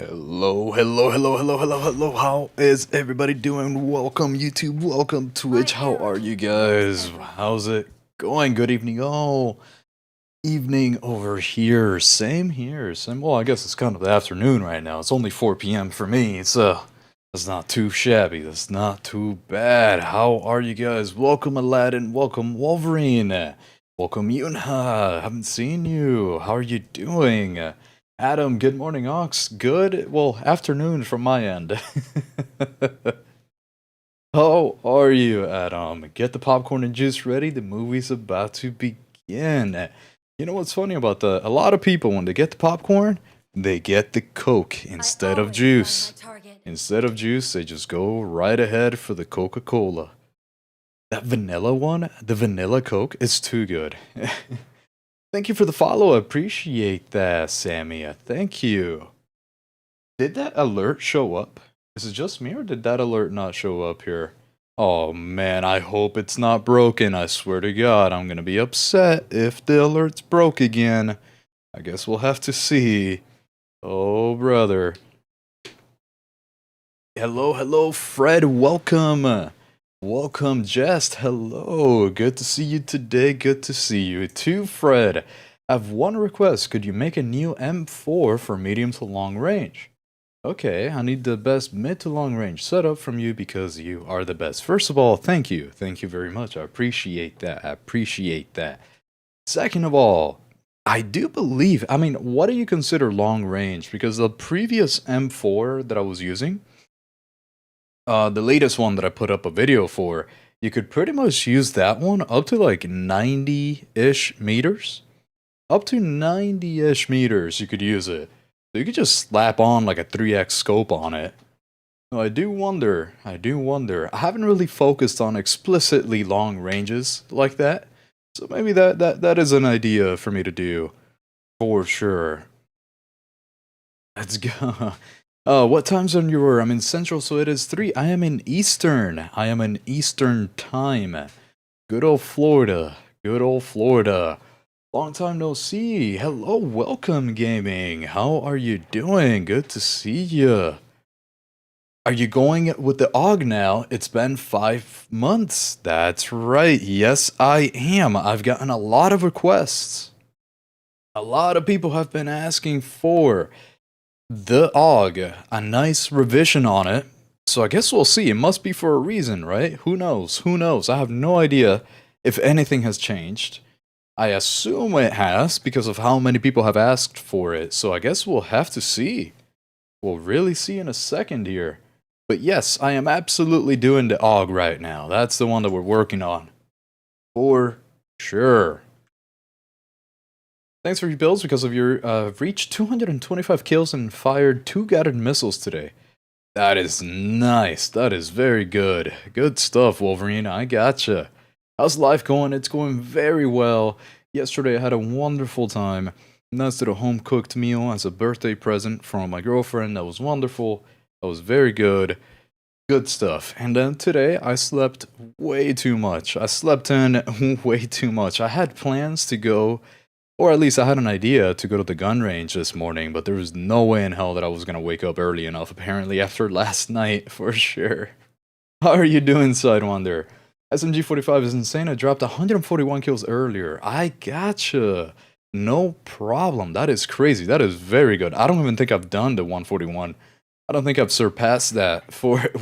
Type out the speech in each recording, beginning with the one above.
Hello. How is everybody doing? Welcome, YouTube. Welcome, Twitch. How are you guys? How's it going? Good evening. Oh, evening over here. Same here. Well, I guess it's kind of the afternoon right now. It's only 4 p.m. for me. That's not too shabby. That's not too bad. How are you guys? Welcome, Aladdin. Welcome, Wolverine. Welcome, Yunha. Haven't seen you. How are you doing? Adam, good morning, Ox. Good? Well, afternoon from my end. How are you, Adam? Get the popcorn and juice ready. The movie's about to begin. You know what's funny about that? A lot of people, when they get the popcorn, they get the Coke instead of juice. Instead of juice, they just go right ahead for the Coca-Cola. That vanilla one, the vanilla Coke, is too good. Thank you for the follow. I appreciate that, Sammy. Thank you. Did that alert show up? Is it just me, or did that alert not show up here? Oh man, I hope it's not broken. I swear to God, I'm gonna be upset if the alert's broke again. I guess we'll have to see. Oh, brother. Hello, Fred. Welcome. Welcome, Jest. Hello. Good to see you today. Good to see you too, Fred. I have one request. Could you make a new M4 for medium to long range? Okay, I need the best mid to long range setup from you because you are the best. First of all, thank you. Thank you very much. I appreciate that. Second of all, I do believe, what do you consider long range? Because the previous M4 that I was using, the latest one that I put up a video for, you could pretty much use that one up to like 90-ish meters. Up to 90-ish meters you could use it. So you could just slap on like a 3x scope on it. I do wonder. I haven't really focused on explicitly long ranges like that. So maybe that is an idea for me to do. For sure. Let's go. What time zone you were? I'm in Central, so it is 3. I am in Eastern. I am in Eastern time. Good old Florida. Long time no see. Hello, welcome, gaming. How are you doing? Good to see you. Are you going with the AUG now? It's been 5 months. That's right. Yes, I am. I've gotten a lot of requests. A lot of people have been asking for the AUG, a nice revision on it. So I guess we'll see. It must be for a reason, right? Who knows? I have no idea if anything has changed. I assume it has because of how many people have asked for it. So I guess we'll have to see. We'll really see in a second here. But yes, I am absolutely doing the AUG right now. That's the one that we're working on. For sure. Thanks for your builds because of your reached 225 kills and fired 2 guided missiles today. That is nice. That is very good. Good stuff, Wolverine. I gotcha. How's life going? It's going very well. Yesterday I had a wonderful time. Nice little home-cooked meal as a birthday present from my girlfriend. That was wonderful. That was very good. Good stuff. And then today I slept way too much. I slept in way too much. I had plans to go, or at least I had an idea to go to the gun range this morning, but there was no way in hell that I was going to wake up early enough, apparently, after last night, for sure. How are you doing, Sidewinder? SMG45 is insane. I dropped 141 kills earlier. I gotcha. No problem. That is crazy. That is very good. I don't even think I've done the 141. I don't think I've surpassed that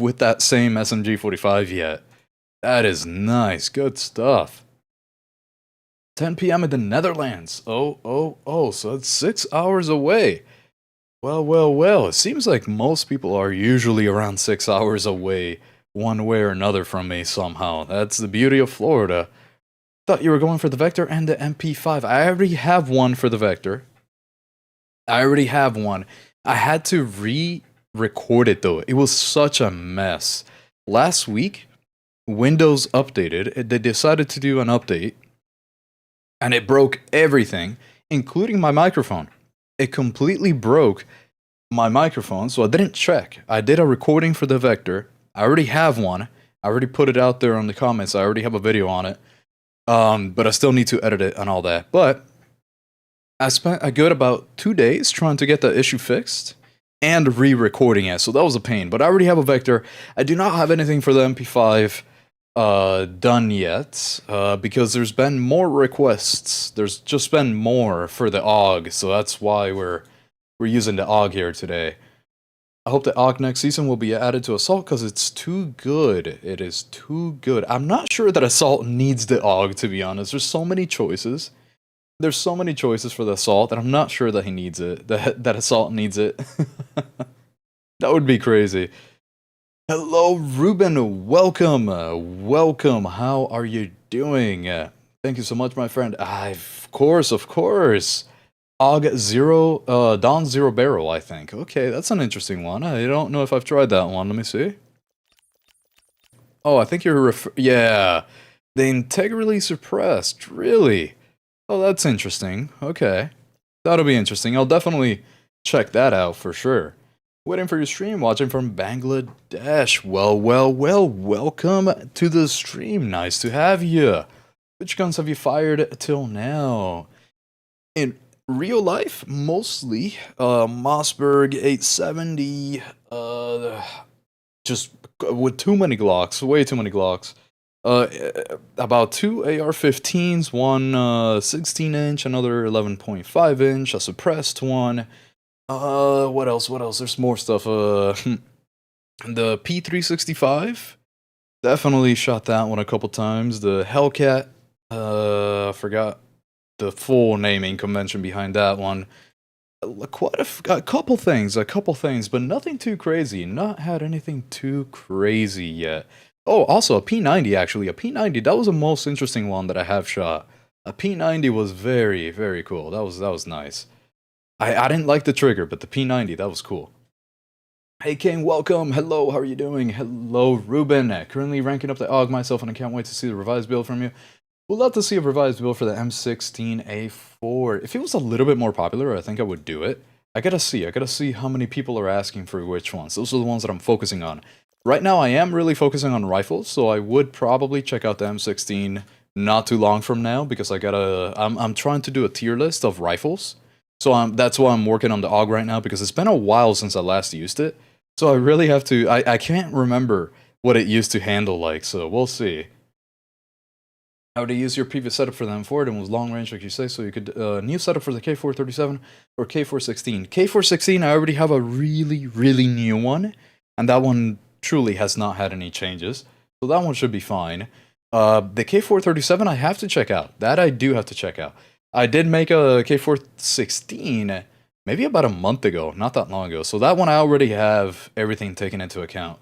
with that same SMG45 yet. That is nice. Good stuff. 10 p.m. in the Netherlands. Oh, so it's 6 hours away. Well. It seems like most people are usually around 6 hours away, one way or another from me somehow. That's the beauty of Florida. Thought you were going for the Vector and the MP5. I already have one for the Vector. I had to re-record it though. It was such a mess. Last week, Windows updated. They decided to do an update. And it broke everything, including my microphone. It completely broke my microphone, so I didn't check. I did a recording for the Vector. I already have one. I already put it out there on the comments. I already have a video on it. But I still need to edit it and all that. But I spent a good about 2 days trying to get the issue fixed. and re-recording it, so that was a pain. But I already have a vector. I do not have anything for the MP5 done yet, because there's been more requests. There's just been more for the AUG, so that's why we're using the AUG here today. I hope the AUG next season will be added to Assault because it's too good. It is too good. I'm not sure that Assault needs the AUG, to be honest. There's so many choices. There's so many choices for the Assault that I'm not sure that he needs it. That Assault needs it. That would be crazy. Hello, Ruben. Welcome. Welcome. How are you doing? Thank you so much, my friend. Of course. AUG Zero, Dawn Zero Barrel, I think. Okay, that's an interesting one. I don't know if I've tried that one. Let me see. Oh, I think you're yeah. The integrally suppressed. Really? Oh, that's interesting. Okay. That'll be interesting. I'll definitely check that out for sure. Waiting for your stream, watching from Bangladesh. Well, welcome to the stream. Nice to have you. Which guns have you fired till now? In real life, mostly, Mossberg 870, just with too many Glocks, way too many Glocks. About 2 AR-15s, one 16-inch, another 11.5-inch, a suppressed one. What else? There's more stuff. The P365, definitely shot that one a couple times. The Hellcat, I forgot the full naming convention behind that one. Quite a couple things, but nothing too crazy. Not had anything too crazy yet. Oh, also a P90 actually. A P90, that was the most interesting one that I have shot. A P90 was very, very cool. That was nice. I didn't like the trigger, but the P90, that was cool. Hey King, welcome. Hello, how are you doing? Hello, Ruben. Currently ranking up the AUG myself, and I can't wait to see the revised build from you. We'd love to see a revised build for the M16A4. If it was a little bit more popular, I think I would do it. I gotta see how many people are asking for which ones. Those are the ones that I'm focusing on. Right now, I am really focusing on rifles, so I would probably check out the M16 not too long from now, because I'm trying to do a tier list of rifles. So that's why I'm working on the AUG right now, because it's been a while since I last used it. So I really have to, I can't remember what it used to handle like, so we'll see. How to use your previous setup for the M4, and was long range like you say, so you could, new setup for the K437 or K416. K416, I already have a really new one, and that one truly has not had any changes, so that one should be fine. The K437 I have to check out. That I do have to check out. I did make a K416 maybe about a month ago, not that long ago. So that one I already have everything taken into account.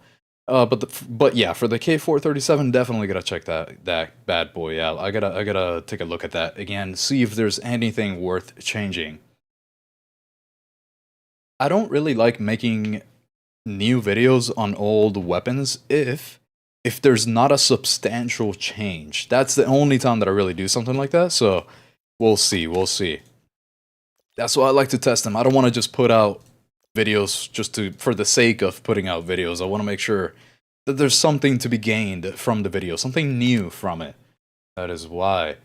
But yeah, for the K437, definitely gotta check that bad boy out. I gotta take a look at that again, see if there's anything worth changing. I don't really like making new videos on old weapons if there's not a substantial change. That's the only time that I really do something like that. So we'll see. That's why I like to test them. I don't want to just put out videos just for the sake of putting out videos. I want to make sure that there's something to be gained from the video, something new from it. That is why.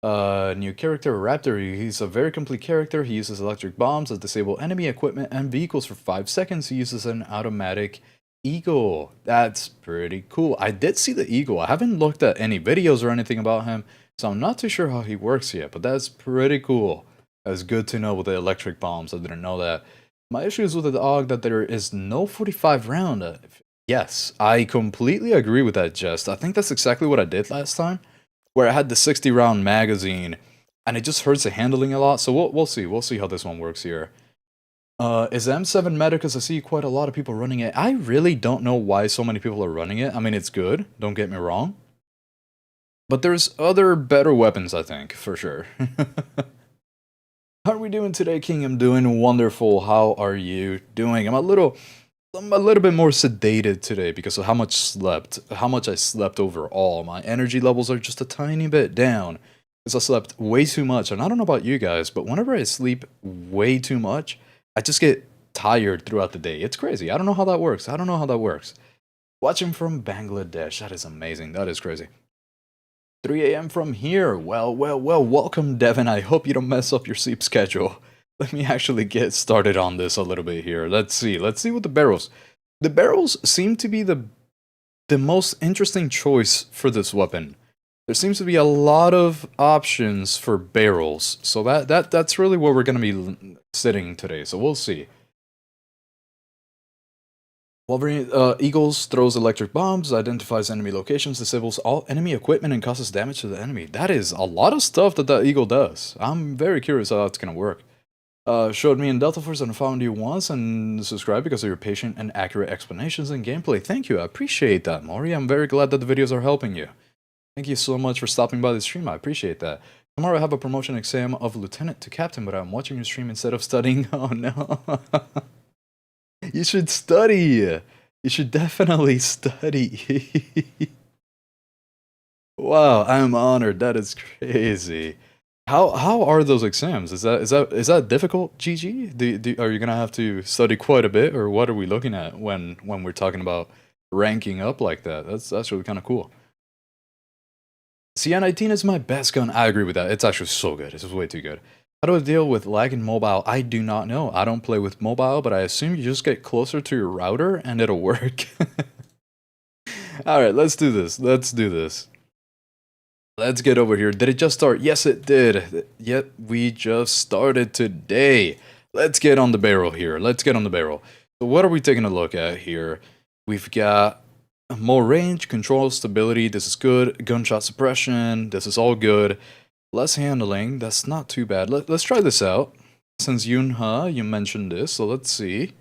New character, Raptor. He's a very complete character. He uses electric bombs that disable enemy equipment and vehicles for 5 seconds. He uses an automatic eagle. That's pretty cool. I did see the eagle. I haven't looked at any videos or anything about him, so I'm not too sure how he works yet, but that's pretty cool. That's good to know with the electric bombs. I didn't know that. My issue is with the AUG that there is no 45 round. Yes, I completely agree with that, Jest. I think that's exactly what I did last time, where I had the 60 round magazine, and it just hurts the handling a lot, so we'll see. We'll see how this one works here. Is M7 meta? Because I see quite a lot of people running it. I really don't know why so many people are running it. I mean, it's good, don't get me wrong. But there's other better weapons, I think, for sure. How are we doing today, King? I'm doing wonderful. How are you doing? I'm a little bit more sedated today because of how much I slept overall. My energy levels are just a tiny bit down because I slept way too much. And I don't know about you guys, but whenever I sleep way too much, I just get tired throughout the day. It's crazy. I don't know how that works. Watching from Bangladesh. That is amazing. That is crazy. 3 a.m. from here. Well, welcome, Devin. I hope you don't mess up your sleep schedule. let me actually get started on this a little bit here. Let's see what the barrels. The barrels seem to be the most interesting choice for this weapon. There seems to be a lot of options for barrels, so that's really where we're going to be sitting today. So we'll see. Wolverine Eagles throws electric bombs, identifies enemy locations, disables all enemy equipment, and causes damage to the enemy. That is a lot of stuff that Eagle does. I'm very curious how that's gonna work. Showed me in Delta Force and found you once and subscribed because of your patient and accurate explanations and gameplay. Thank you, I appreciate that, Maury. I'm very glad that the videos are helping you. Thank you so much for stopping by the stream, I appreciate that. Tomorrow I have a promotion exam of lieutenant to captain, but I'm watching your stream instead of studying. Oh no. You should study. You should definitely study. Wow, I'm honored. That is crazy. How are those exams? Is that difficult, GG? Are you gonna have to study quite a bit, or what are we looking at when we're talking about ranking up like that? That's really kind of cool. CN19 is my best gun. I agree with that. It's actually so good. It's way too good. How do I deal with lag in mobile? I do not know. I don't play with mobile, but I assume you just get closer to your router and it'll work. Alright, let's do this. Let's do this. Let's get over here. Did it just start? Yes, it did. Yet we just started today. Let's get on the barrel here. Let's get on the barrel. So what are we taking a look at here? We've got more range, control, stability. This is good. Gunshot suppression. This is all good. Less handling, that's not too bad. Let's try this out. Since Yunha, you mentioned this, so let's see.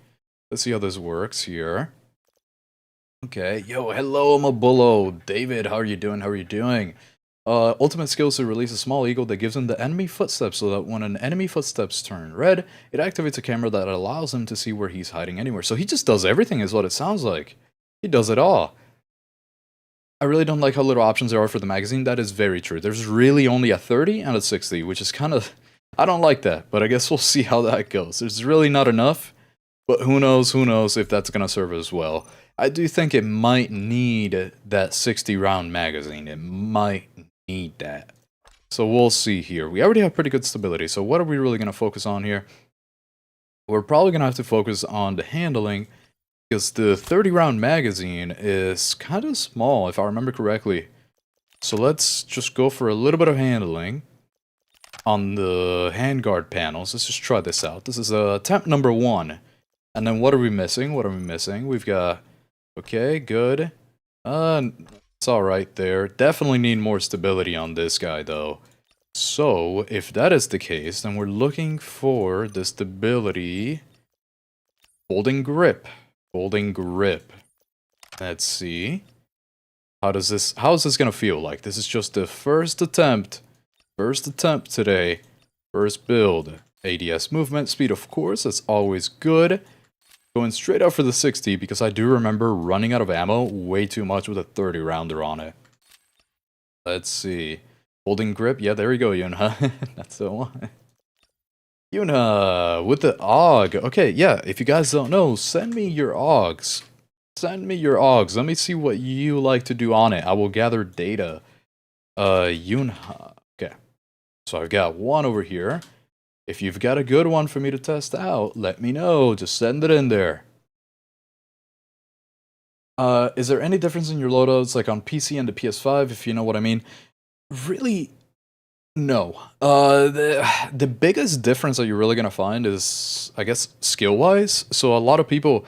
Let's see how this works here. Okay, yo, hello, Mabullo. David, how are you doing? How are you doing? Ultimate skills to release a small eagle that gives him the enemy footsteps, so that when an enemy footsteps turn red, it activates a camera that allows him to see where he's hiding anywhere. So he just does everything is what it sounds like. He does it all. I really don't like how little options there are for the magazine. That is very true. There's really only a 30 and a 60, which is kind of... I don't like that, but I guess we'll see how that goes. There's really not enough, but who knows if that's going to serve as well. I do think it might need that 60-round magazine. It might need that. So we'll see here. We already have pretty good stability, so what are we really going to focus on here? We're probably going to have to focus on the handling, because the 30-round magazine is kind of small, if I remember correctly. So let's just go for a little bit of handling on the handguard panels. Let's just try this out. This is attempt number 1. And then what are we missing? What are we missing? We've got... Okay, good. It's alright there. Definitely need more stability on this guy, though. So, if that is the case, then we're looking for the stability... Holding grip. Holding grip. Let's see. How is this gonna feel like? This is just the first attempt. First attempt today. First build. ADS movement speed, of course, that's always good. Going straight up for the 60 because I do remember running out of ammo way too much with a 30 rounder on it. Let's see. Holding grip, yeah, there we go, Yunha. That's the one. Yuna, with the AUG. Okay, yeah, if you guys don't know, send me your AUGs. Send me your AUGs. Let me see what you like to do on it. I will gather data. Yunha. Okay. So I've got one over here. If you've got a good one for me to test out, let me know. Just send it in there. Is there any difference in your loadouts, like on PC and the PS5, if you know what I mean? Really... No. The biggest difference that you're really gonna find is, I guess, skill-wise. So a lot of people...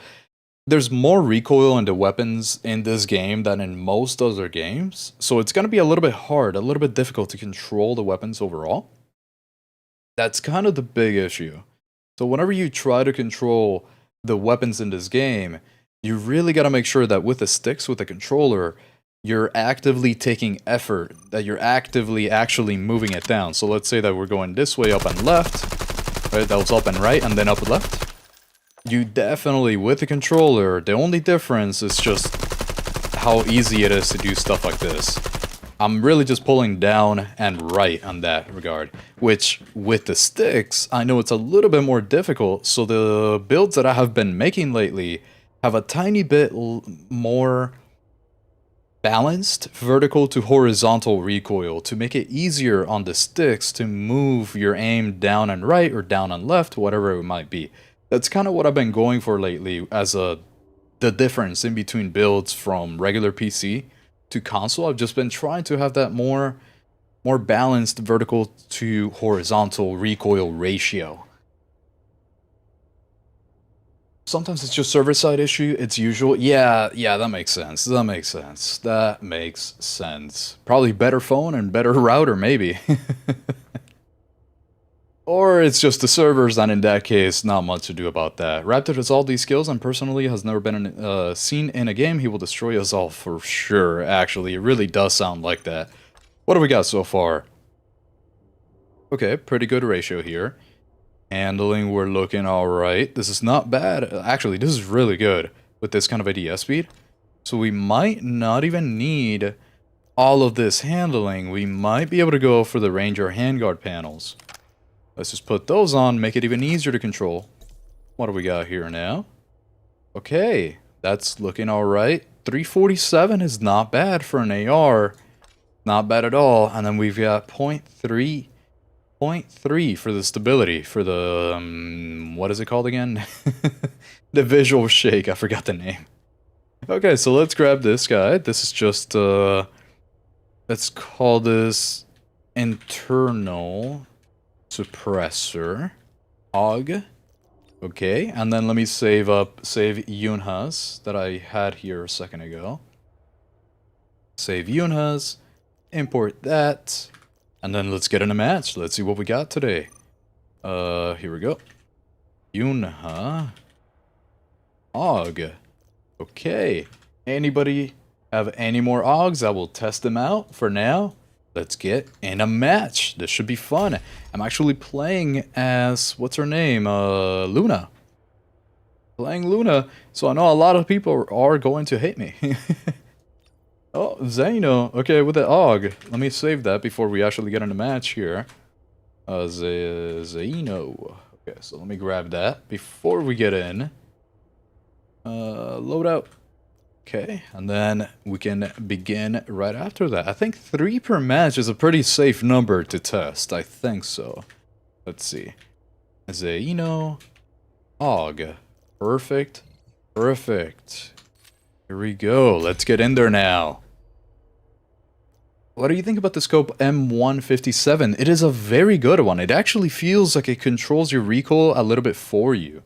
There's more recoil in the weapons in this game than in most other games. So it's gonna be a little bit hard, a little bit difficult to control the weapons overall. That's kind of the big issue. So whenever you try to control the weapons in this game, you really gotta make sure that with the sticks, with the controller, you're actively taking effort, that you're actively actually moving it down. So let's say that we're going this way, up and left, right? That was up and right, and then up and left. You definitely, with the controller, the only difference is just how easy it is to do stuff like this. I'm really just pulling down and right on that regard, which with the sticks, I know it's a little bit more difficult, so the builds that I have been making lately have a tiny bit more balanced vertical to horizontal recoil to make it easier on the sticks to move your aim down and right or down and left, whatever it might be. That's kind of what I've been going for lately as the difference in between builds from regular PC to console. I've just been trying to have that more balanced vertical to horizontal recoil ratio. Sometimes it's just server-side issue, it's usual. Yeah, that makes sense. That makes sense. Probably better phone and better router, maybe. Or it's just the servers, and in that case, not much to do about that. Raptor has all these skills and personally has never been seen in a game. He will destroy us all for sure, actually. It really does sound like that. What do we got so far? Okay, pretty good ratio here. Handling, we're looking alright. This is not bad. Actually, this is really good with this kind of ADS speed. So we might not even need all of this handling. We might be able to go for the Ranger handguard panels. Let's just put those on, make it even easier to control. What do we got here now? Okay, that's looking alright. 347 is not bad for an AR. Not bad at all. And then we've got 0.3 for the stability, for the, what is it called again? The visual shake, I forgot the name. Okay, so let's grab this guy. This is just, let's call this internal suppressor. AUG. Okay, and then let me save Yunhas that I had here a second ago. Save Yunhas, import that. And then let's get in a match. Let's see what we got today. Here we go. Yunha. AUG. Okay. Anybody have any more AUGs? I will test them out. For now, let's get in a match. This should be fun. I'm actually playing as, what's her name? Luna. Playing Luna. So I know a lot of people are going to hate me. Oh, Zeno. Okay, with the AUG. Let me save that before we actually get in a match here. Zeno. Okay, so let me grab that before we get in. Loadout. Okay, and then we can begin right after that. I think 3 per match is a pretty safe number to test. I think so. Let's see. Zeno. AUG. Perfect. Perfect. Here we go. Let's get in there now. What do you think about the scope M157? It is a very good one. It actually feels like it controls your recoil a little bit for you.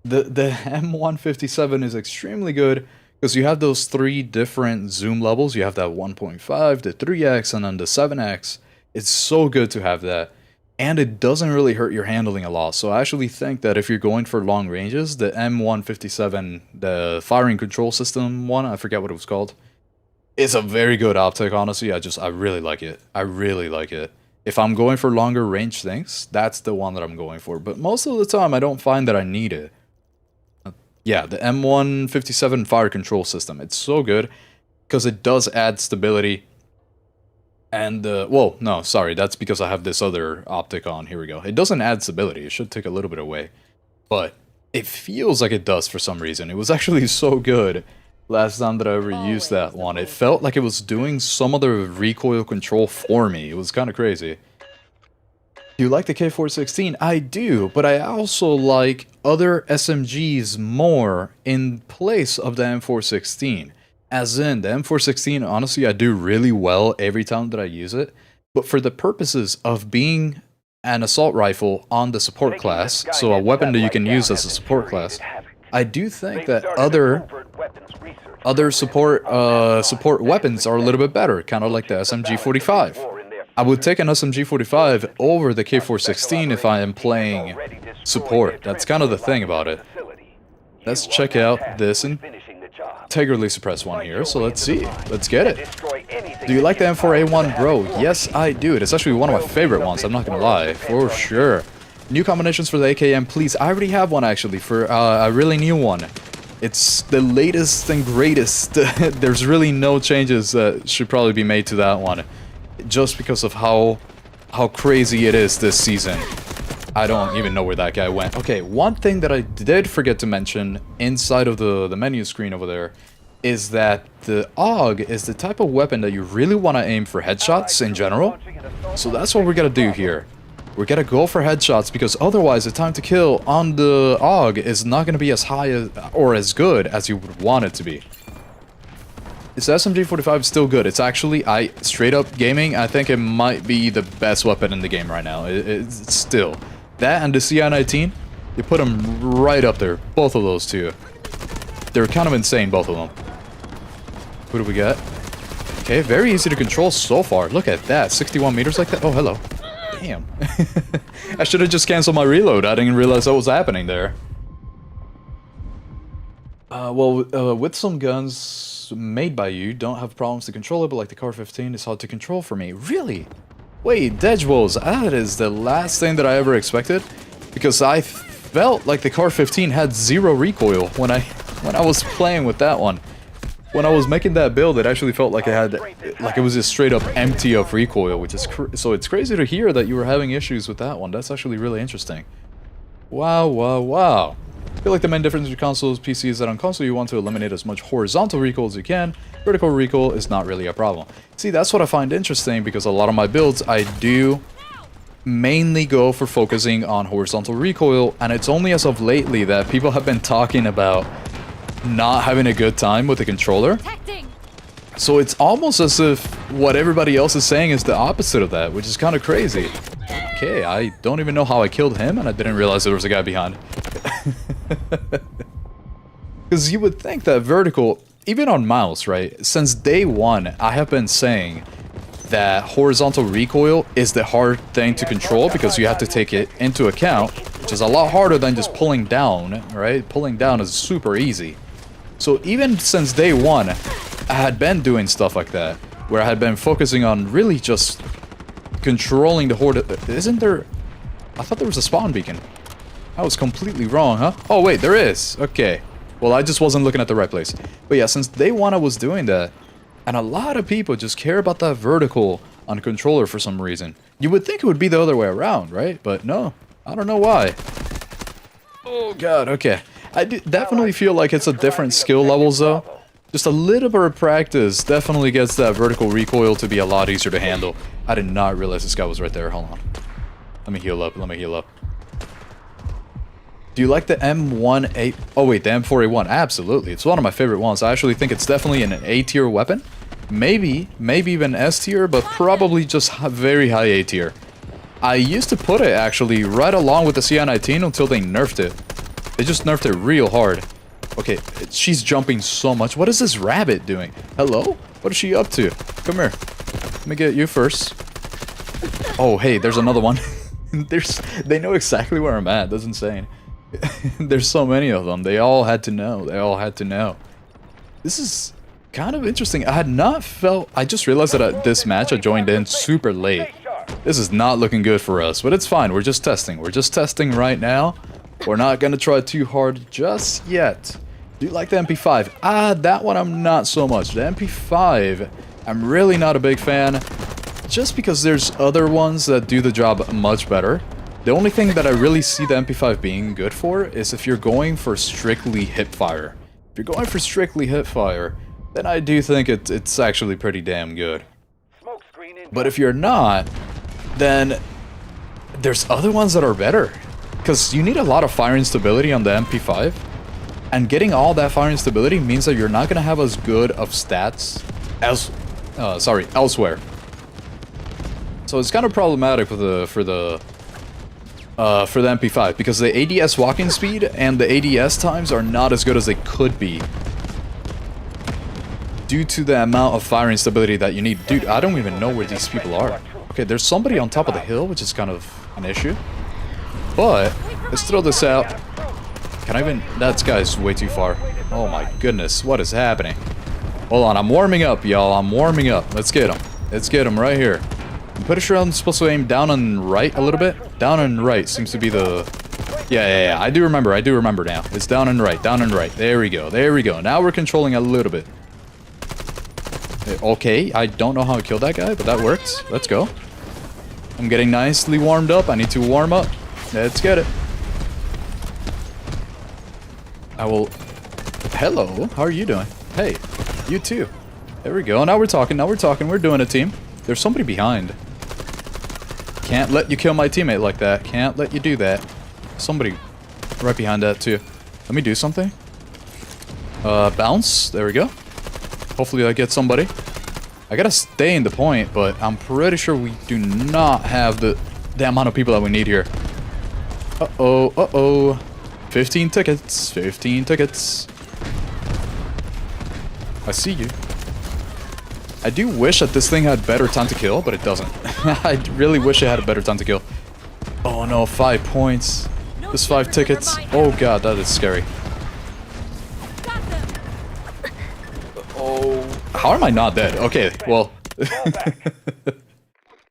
The M157 is extremely good because you have those 3 different zoom levels. You have that 1.5, the 3x, and then the 7x. It's so good to have that. And it doesn't really hurt your handling a lot. So I actually think that if you're going for long ranges, the M157, the firing control system one, I forget what it was called. It's a very good optic, honestly. I really like it. I really like it. If I'm going for longer range things, that's the one that I'm going for. But most of the time, I don't find that I need it. Yeah, the M157 fire control system. It's so good because it does add stability. And, well, no, sorry. That's because I have this other optic on. Here we go. It doesn't add stability. It should take a little bit away. But it feels like it does for some reason. It was actually so good. Last time that I ever used that one, it felt like it was doing some other recoil control for me. It was kind of crazy. Do you like the K416? I do, but I also like other SMGs more in place of the M416. As in, the M416, honestly, I do really well every time that I use it. But for the purposes of being an assault rifle on the support class, so a weapon that you can use as a support class, I do think that other support weapons are a little bit better, kind of like the SMG-45. I would take an SMG-45 over the K416 if I am playing support. That's kind of the thing about it. Let's check out this integrally suppressed one here, so let's see. Let's get it. Do you like the M4A1, bro? Yes, I do. It's actually one of my favorite ones, I'm not gonna lie, for sure. New combinations for the AKM, please. I already have one, actually, for a really new one. It's the latest and greatest. There's really no changes that should probably be made to that one. Just because of how crazy it is this season. I don't even know where that guy went. Okay, one thing that I did forget to mention inside of the menu screen over there is that the AUG is the type of weapon that you really want to aim for headshots in general. So that's what we're gonna do here. We're gonna go for headshots because otherwise the time to kill on the AUG is not gonna be as high as, or as good as you would want it to be. This SMG45 is still good. It's actually, straight up gaming, I think it might be the best weapon in the game right now. It's still. That and the CI-19, you put them right up there. Both of those two. They're kind of insane, both of them. Who do we got? Okay, very easy to control so far. Look at that, 61 meters like that. Oh, hello. Damn. I should have just canceled my reload. I didn't realize what was happening there. With some guns made by you, don't have problems to control it, but like the Car-15 is hard to control for me. Really? Wait, Dedgewolves, that is the last thing that I ever expected. Because I felt like the Car-15 had zero recoil when I was playing with that one. When I was making that build, it actually felt like it was just straight up empty of recoil, which is so it's crazy to hear that you were having issues with that one. That's actually really interesting. Wow, wow, wow. I feel like the main difference between consoles and PC is that on console you want to eliminate as much horizontal recoil as you can. Vertical recoil is not really a problem. See, that's what I find interesting because a lot of my builds I do mainly go for focusing on horizontal recoil, and it's only as of lately that people have been talking about not having a good time with the controller. So it's almost as if what everybody else is saying is the opposite of that, which is kind of crazy. Okay, I don't even know how I killed him, and I didn't realize there was a guy behind. Because you would think that vertical, even on mouse, right? Since day one, I have been saying that horizontal recoil is the hard thing to control because you have to take it into account, which is a lot harder than just pulling down, right? Pulling down is super easy. So even since day one, I had been doing stuff like that, where I had been focusing on really just controlling the horde. Isn't there? I thought there was a spawn beacon. I was completely wrong, huh? Oh wait, there is. Okay. Well, I just wasn't looking at the right place. But yeah, since day one I was doing that, and a lot of people just care about that vertical on controller for some reason. You would think it would be the other way around, right? But no, I don't know why. Oh god, okay. I definitely feel like it's a different skill levels though. Just a little bit of practice definitely gets that vertical recoil to be a lot easier to handle. I did not realize this guy was right there. Hold on. Let me heal up. Let me heal up. Do you like the M18? Oh wait, the M4A1. Absolutely. It's one of my favorite ones. I actually think it's definitely an A tier weapon. Maybe even S tier, but probably just very high A tier. I used to put it actually right along with the CI-19 until they nerfed it. They just nerfed it real hard. Okay, she's jumping so much. What is this rabbit doing? Hello? What is she up to? Come here. Let me get you first. Oh, hey, there's another one. They know exactly where I'm at. That's insane. There's so many of them. They all had to know. They all had to know. This is kind of interesting. I had not felt... I just realized that at this match I joined in super late. This is not looking good for us, but it's fine. We're just testing. We're just testing right now. We're not gonna try too hard just yet. Do you like the MP5? That one I'm not so much. The MP5, I'm really not a big fan. Just because there's other ones that do the job much better. The only thing that I really see the MP5 being good for is if you're going for strictly hipfire. If you're going for strictly hipfire, then I do think it's actually pretty damn good. But if you're not, then there's other ones that are better. Because you need a lot of firing stability on the MP5. And getting all that firing stability means that you're not going to have as good of stats as, elsewhere. So it's kind of problematic for the MP5 because the ADS walking speed and the ADS times are not as good as they could be due to the amount of firing stability that you need. Dude, I don't even know where these people are. Okay, there's somebody on top of the hill, which is kind of an issue. But let's throw this out. Can I even... That guy's way too far. Oh my goodness, what is happening? Hold on, I'm warming up, y'all. I'm warming up. Let's get him. Let's get him right here. I'm pretty sure I'm supposed to aim down and right a little bit. Down and right seems to be the... Yeah. I do remember now. It's down and right, down and right. There we go, there we go. Now we're controlling a little bit. Okay, I don't know how I killed that guy, but that worked. Let's go. I'm getting nicely warmed up. I need to warm up. Let's get it. I will... Hello, how are you doing? Hey, you too. There we go. Now we're talking. Now we're talking. We're doing a team. There's somebody behind. Can't let you kill my teammate like that. Can't let you do that. Somebody right behind that too. Let me do something. Bounce. There we go. Hopefully I get somebody. I gotta stay in the point, but I'm pretty sure we do not have the amount of people that we need here. Uh-oh, uh-oh. 15 tickets. 15 tickets. I see you. I do wish that this thing had better time to kill, but it doesn't. I really wish it had a better time to kill. Oh no, 5 points. There's 5 tickets. Oh god, that is scary. Oh, how am I not dead? Okay, well.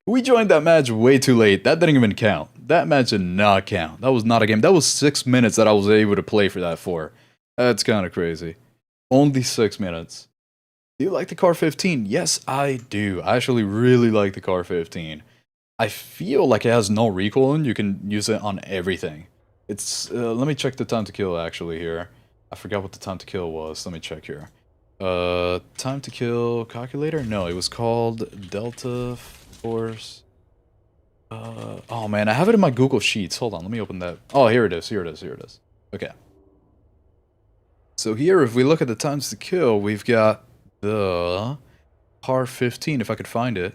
We joined that match way too late. That didn't even count. That match did not count. That was not a game. That was 6 minutes that I was able to play for that for. That's kind of crazy. Only 6 minutes. Do you like the Car 15? Yes, I do. I actually really like the Car 15. I feel like it has no recoil and you can use it on everything. It's, let me check the time to kill actually here. I forgot what the time to kill was. Let me check here. Time to kill calculator? No, it was called Delta Force. Oh man, I have it in my Google Sheets. Hold on, let me open that. Oh, here it is, here it is, here it is. Okay. So here, if we look at the times to kill, we've got the Car 15, if I could find it.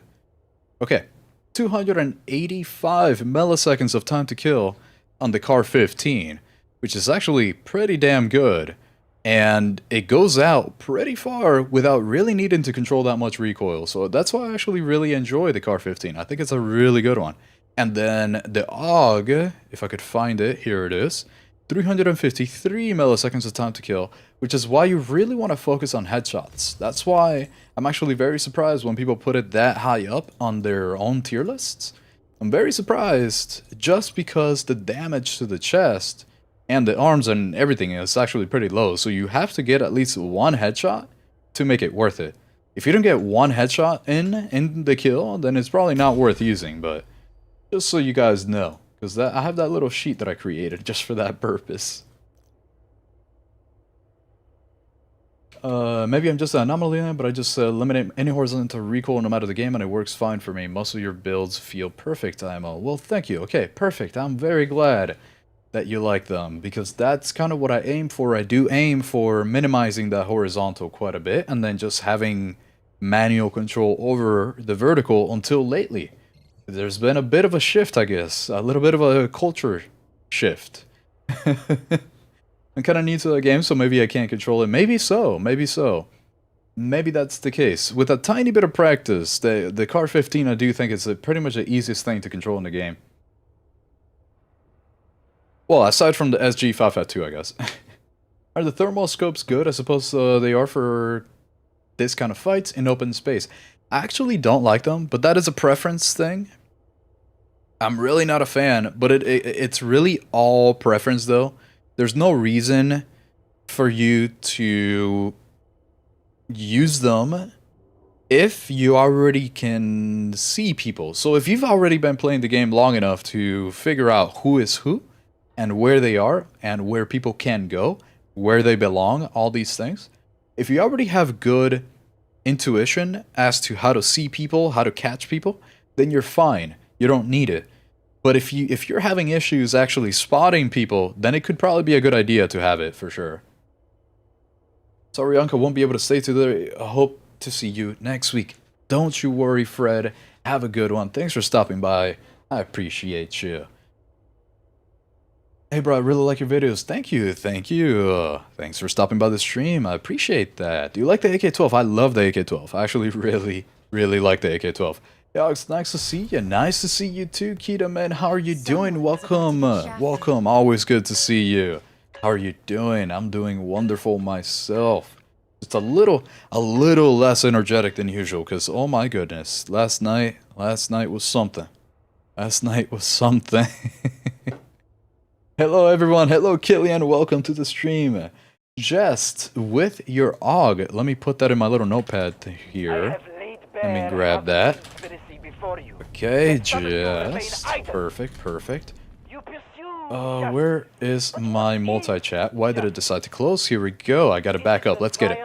Okay, 285 milliseconds of time to kill on the Car 15, which is actually pretty damn good. And it goes out pretty far without really needing to control that much recoil. So that's why I actually really enjoy the Car 15. I think it's a really good one. And then the AUG, if I could find it, here it is. 353 milliseconds of time to kill, which is why you really want to focus on headshots. That's why I'm actually very surprised when people put it that high up on their own tier lists. I'm very surprised just because the damage to the chest and the arms and everything is actually pretty low. So you have to get at least one headshot to make it worth it. If you don't get one headshot in the kill, then it's probably not worth using, but just so you guys know. Because I have that little sheet that I created just for that purpose. Maybe I'm just an anomaly, but I just eliminate any horizontal recoil no matter the game and it works fine for me. Most of your builds feel perfect, IMO. Well, thank you. Okay, perfect. I'm very glad that you like them because that's kind of what I aim for. I do aim for minimizing that horizontal quite a bit and then just having manual control over the vertical until lately. There's been a bit of a shift, I guess. A little bit of a culture shift. I'm kind of new to the game, so maybe I can't control it. Maybe so, maybe so. Maybe that's the case. With a tiny bit of practice, the Car 15 I do think is pretty much the easiest thing to control in the game. Well, aside from the SG552, I guess. Are the thermal scopes good? I suppose they are for this kind of fights in open space. I actually don't like them, but that is a preference thing. I'm really not a fan, but it's really all preference though. There's no reason for you to use them if you already can see people. So if you've already been playing the game long enough to figure out who is who and where they are and where people can go, where they belong, all these things. If you already have good intuition as to how to see people, how to catch people, then you're fine. You don't need it. But if you're having issues actually spotting people, then it could probably be a good idea to have it for sure. Sorry, Uncle won't be able to stay today. I hope to see you next week. Don't you worry, Fred. Have a good one. Thanks for stopping by. I appreciate you. Hey bro, I really like your videos. Thank you, thank you. Thanks for stopping by the stream. I appreciate that. Do you like the AK-12? I love the AK-12. I actually really like the AK-12. Yeah, it's nice to see you. Nice to see you too, Kita, man. How are you doing? Welcome. Welcome. Always good to see you. How are you doing? I'm doing wonderful myself. Just a little less energetic than usual, because oh my goodness. Last night was something. Last night was something. Hello everyone, hello Killian, welcome to the stream. Jest with your AUG. Let me put that in my little notepad here. Let me grab that. Okay, Jest. Perfect. Where is my multi-chat? Why did it decide to close? Here we go, I gotta back up, let's get it.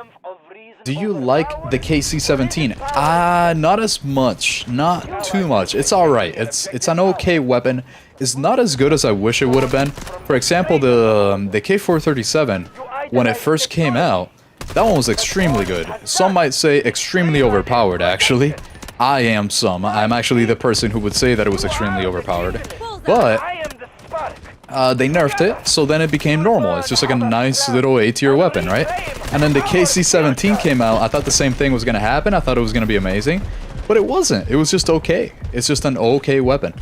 Do you like the KC-17? Not as much. Not too much. It's alright. It's an okay weapon. It's not as good as I wish it would have been. For example, the K437, when it first came out, that one was extremely good. Some might say extremely overpowered, actually. I am some. I'm actually the person who would say that it was extremely overpowered. But they nerfed it, so then it became normal. It's just like a nice little A-tier weapon, right? And then the KC-17 came out. I thought the same thing was going to happen. I thought it was going to be amazing. But it wasn't. It was just okay. It's just an okay weapon.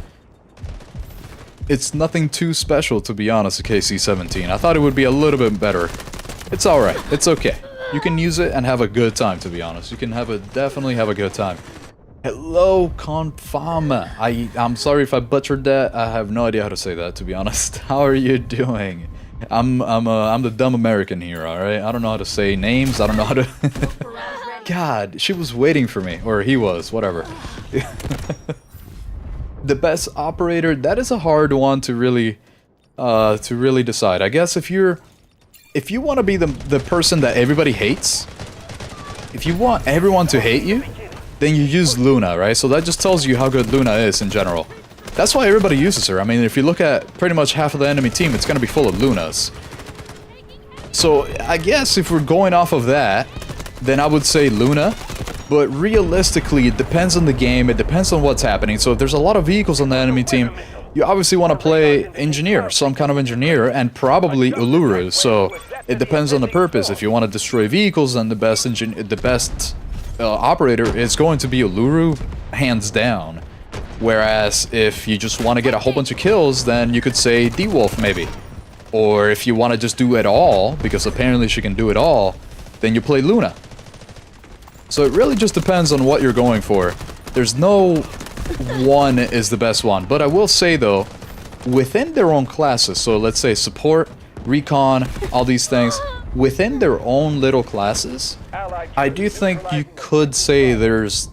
It's nothing too special, to be honest, the KC-17. I thought it would be a little bit better. It's alright. It's okay. You can use it and have a good time, to be honest. You can definitely have a good time. Hello, Confama. I'm sorry if I butchered that. I have no idea how to say that, to be honest. How are you doing? I'm the dumb American here, alright? I don't know how to say names. I don't know how to... God, she was waiting for me. Or he was, whatever. The best operator, that is a hard one to really decide. I guess if you want to be the person that everybody hates, if you want everyone to hate you, then you use Luna, right? So that just tells you how good Luna is in general. That's why everybody uses her. I mean, if you look at pretty much half of the enemy team, it's going to be full of Lunas. So I guess if we're going off of that, then I would say Luna. But realistically, it depends on the game. It depends on what's happening. So if there's a lot of vehicles on the enemy team, you obviously want to play Engineer, some kind of Engineer, and probably Uluru. So it depends on the purpose. If you want to destroy vehicles, then the best operator is going to be Uluru, hands down. Whereas if you just want to get a whole bunch of kills, then you could say D-Wolf maybe. Or if you want to just do it all, because apparently she can do it all, then you play Luna. So it really just depends on what you're going for. There's no one is the best one. But I will say though, within their own classes, so let's say support, recon, all these things, within their own little classes, I do think you could say there's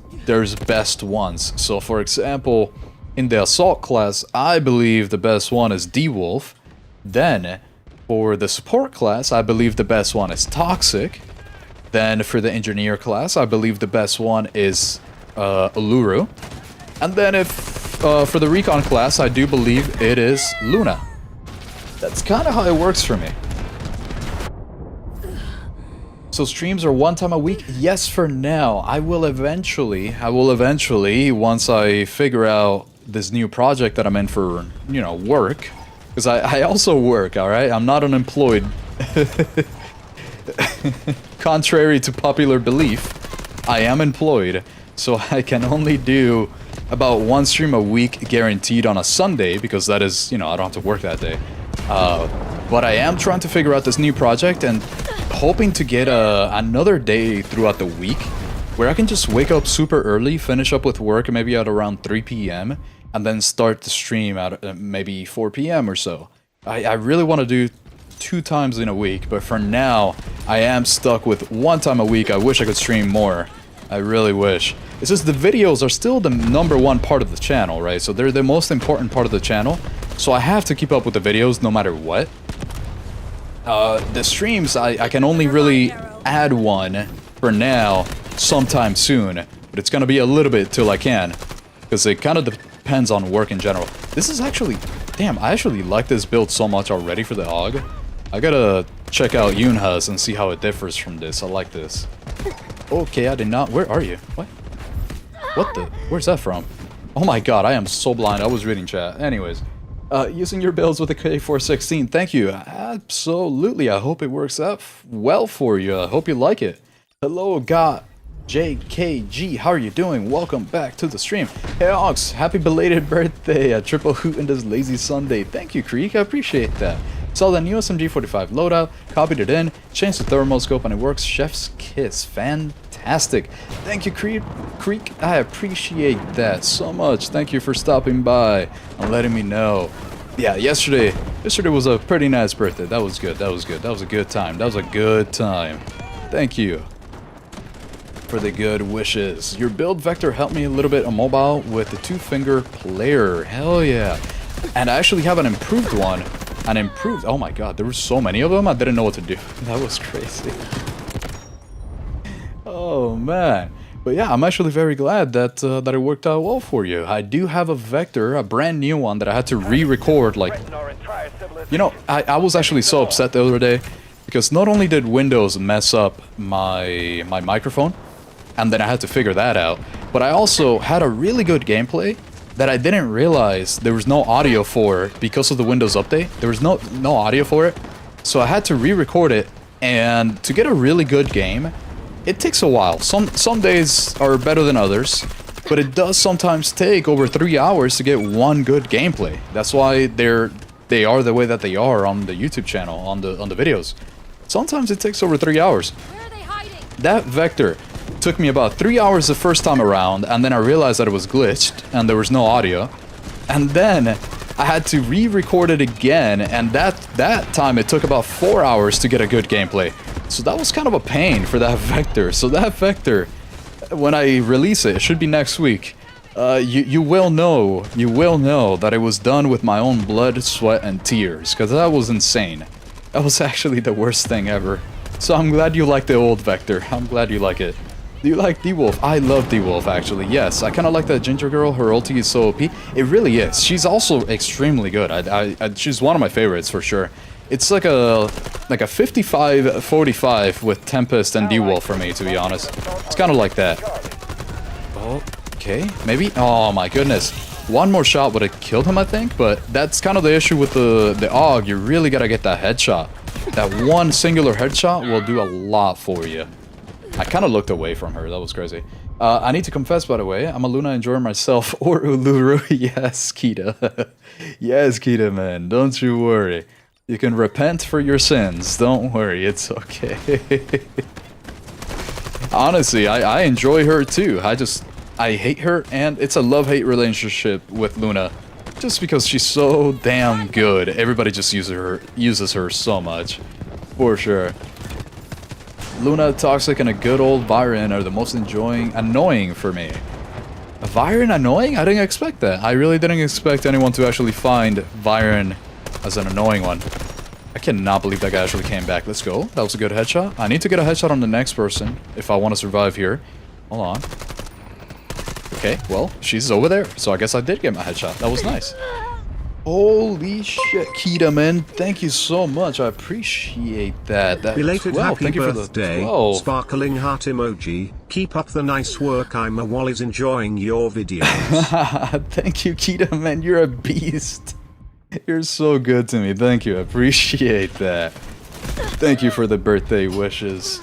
best ones. So for example, in the assault class, I believe the best one is D-Wolf. Then for the support class, I believe the best one is Toxic. Then for the engineer class, I believe the best one is Uluru. And then if for the recon class, I do believe it is Luna. That's kind of how it works for me. So streams are one time a week? Yes, for now. I will eventually, once I figure out this new project that I'm in for, you know, work. Because I also work, alright? I'm not unemployed. Contrary to popular belief, I am employed. So I can only do about one stream a week guaranteed on a Sunday. Because that is, you know, I don't have to work that day. But I am trying to figure out this new project and hoping to get another day throughout the week where I can just wake up super early, finish up with work maybe at around 3 p.m. and then start the stream at maybe 4 p.m. or so. I really want to do 2 times in a week, but for now, I am stuck with 1 time a week. I wish I could stream more. I really wish. It's just the videos are still the #1 part of the channel, right? So they're the most important part of the channel. So I have to keep up with the videos no matter what. The streams, I can only really add one for now sometime soon. But it's going to be a little bit till I can. Because it kind of depends on work in general. This is actually... Damn, I actually like this build so much already for the AUG. I gotta check out Yunha's and see how it differs from this. I like this. Okay, I did not... Where are you? What? What the... Where's that from? Oh my god, I am so blind. I was reading chat. Anyways. Using your builds with the K416. Thank you. Absolutely. I hope it works out well for you. I hope you like it. Hello, God. JKG, how are you doing? Welcome back to the stream. Hey, Aux, happy belated birthday. A triple hoot in this lazy Sunday. Thank you, Creek. I appreciate that. Saw the new SMG45 loadout, copied it in, changed the thermal scope, and it works. Chef's kiss. Fantastic. Thank you, Creek. I appreciate that so much. Thank you for stopping by and letting me know. Yeah, yesterday was a pretty nice birthday. That was good. That was good. That was a good time. That was a good time. Thank you for the good wishes. Your build vector helped me a little bit on mobile with the 2-finger player. Hell yeah. And I actually have an improved one. Oh my god, there were so many of them, I didn't know what to do. That was crazy. Oh man. But yeah, I'm actually very glad that that it worked out well for you. I do have a vector, a brand new one that I had to re-record. Like, you know, I was actually so upset the other day because not only did Windows mess up my microphone, and then I had to figure that out, but I also had a really good gameplay that I didn't realize there was no audio for because of the Windows update. There was no audio for it, so I had to re-record it. And to get a really good game, it takes a while. Some days are better than others, but it does sometimes take over 3 hours to get one good gameplay. That's why they are the way that they are on the YouTube channel, on the videos. Sometimes it takes over 3 hours. Where are they hiding? That vector took me about 3 hours the first time around, and then I realized that it was glitched and there was no audio. And then I had to re-record it again, and that time it took about 4 hours to get a good gameplay. So that was kind of a pain for that vector. So that vector, when I release it, it should be next week. You will know that it was done with my own blood, sweat, and tears, because that was insane. That was actually the worst thing ever. So I'm glad you like the old vector. I'm glad you like it. Do you like D-Wolf? I love D-Wolf, actually. Yes, I kind of like that ginger girl. Her ulti is so OP. It really is. She's also extremely good. She's one of my favorites for sure. It's like a 55-45 with Tempest and D-Wolf for me, to be honest. It's kind of like that. Okay, maybe? Oh my goodness. One more shot would have killed him, I think, but that's kind of the issue with the AUG. You really gotta get that headshot. That one singular headshot will do a lot for you. I kind of looked away from her. That was crazy. I need to confess, by the way, I'm a Luna enjoying myself. Or Uluru. Yes, Kita. Yes, Kita, man. Don't you worry. You can repent for your sins. Don't worry. It's okay. Honestly, I enjoy her too. I hate her, and it's a love-hate relationship with Luna. Just because she's so damn good. Everybody just uses her so much. For sure. Luna, Toxic, and a good old Byron are the most annoying for me. A Byron annoying? I didn't expect that. I really didn't expect anyone to actually find Byron as an annoying one. I cannot believe that guy actually came back. Let's go. That was a good headshot. I need to get a headshot on the next person if I want to survive here. Hold on. Okay, well, she's over there, so I guess I did get my headshot. That was nice. Holy shit, Kita, man. Thank you so much. I appreciate that. Belated 12. happy Thank you birthday, for the 12. sparkling heart emoji. Keep up the nice work. I'm a Wally's enjoying your videos. Thank you, Kita, man. You're a beast. You're so good to me. Thank you. I appreciate that. Thank you for the birthday wishes.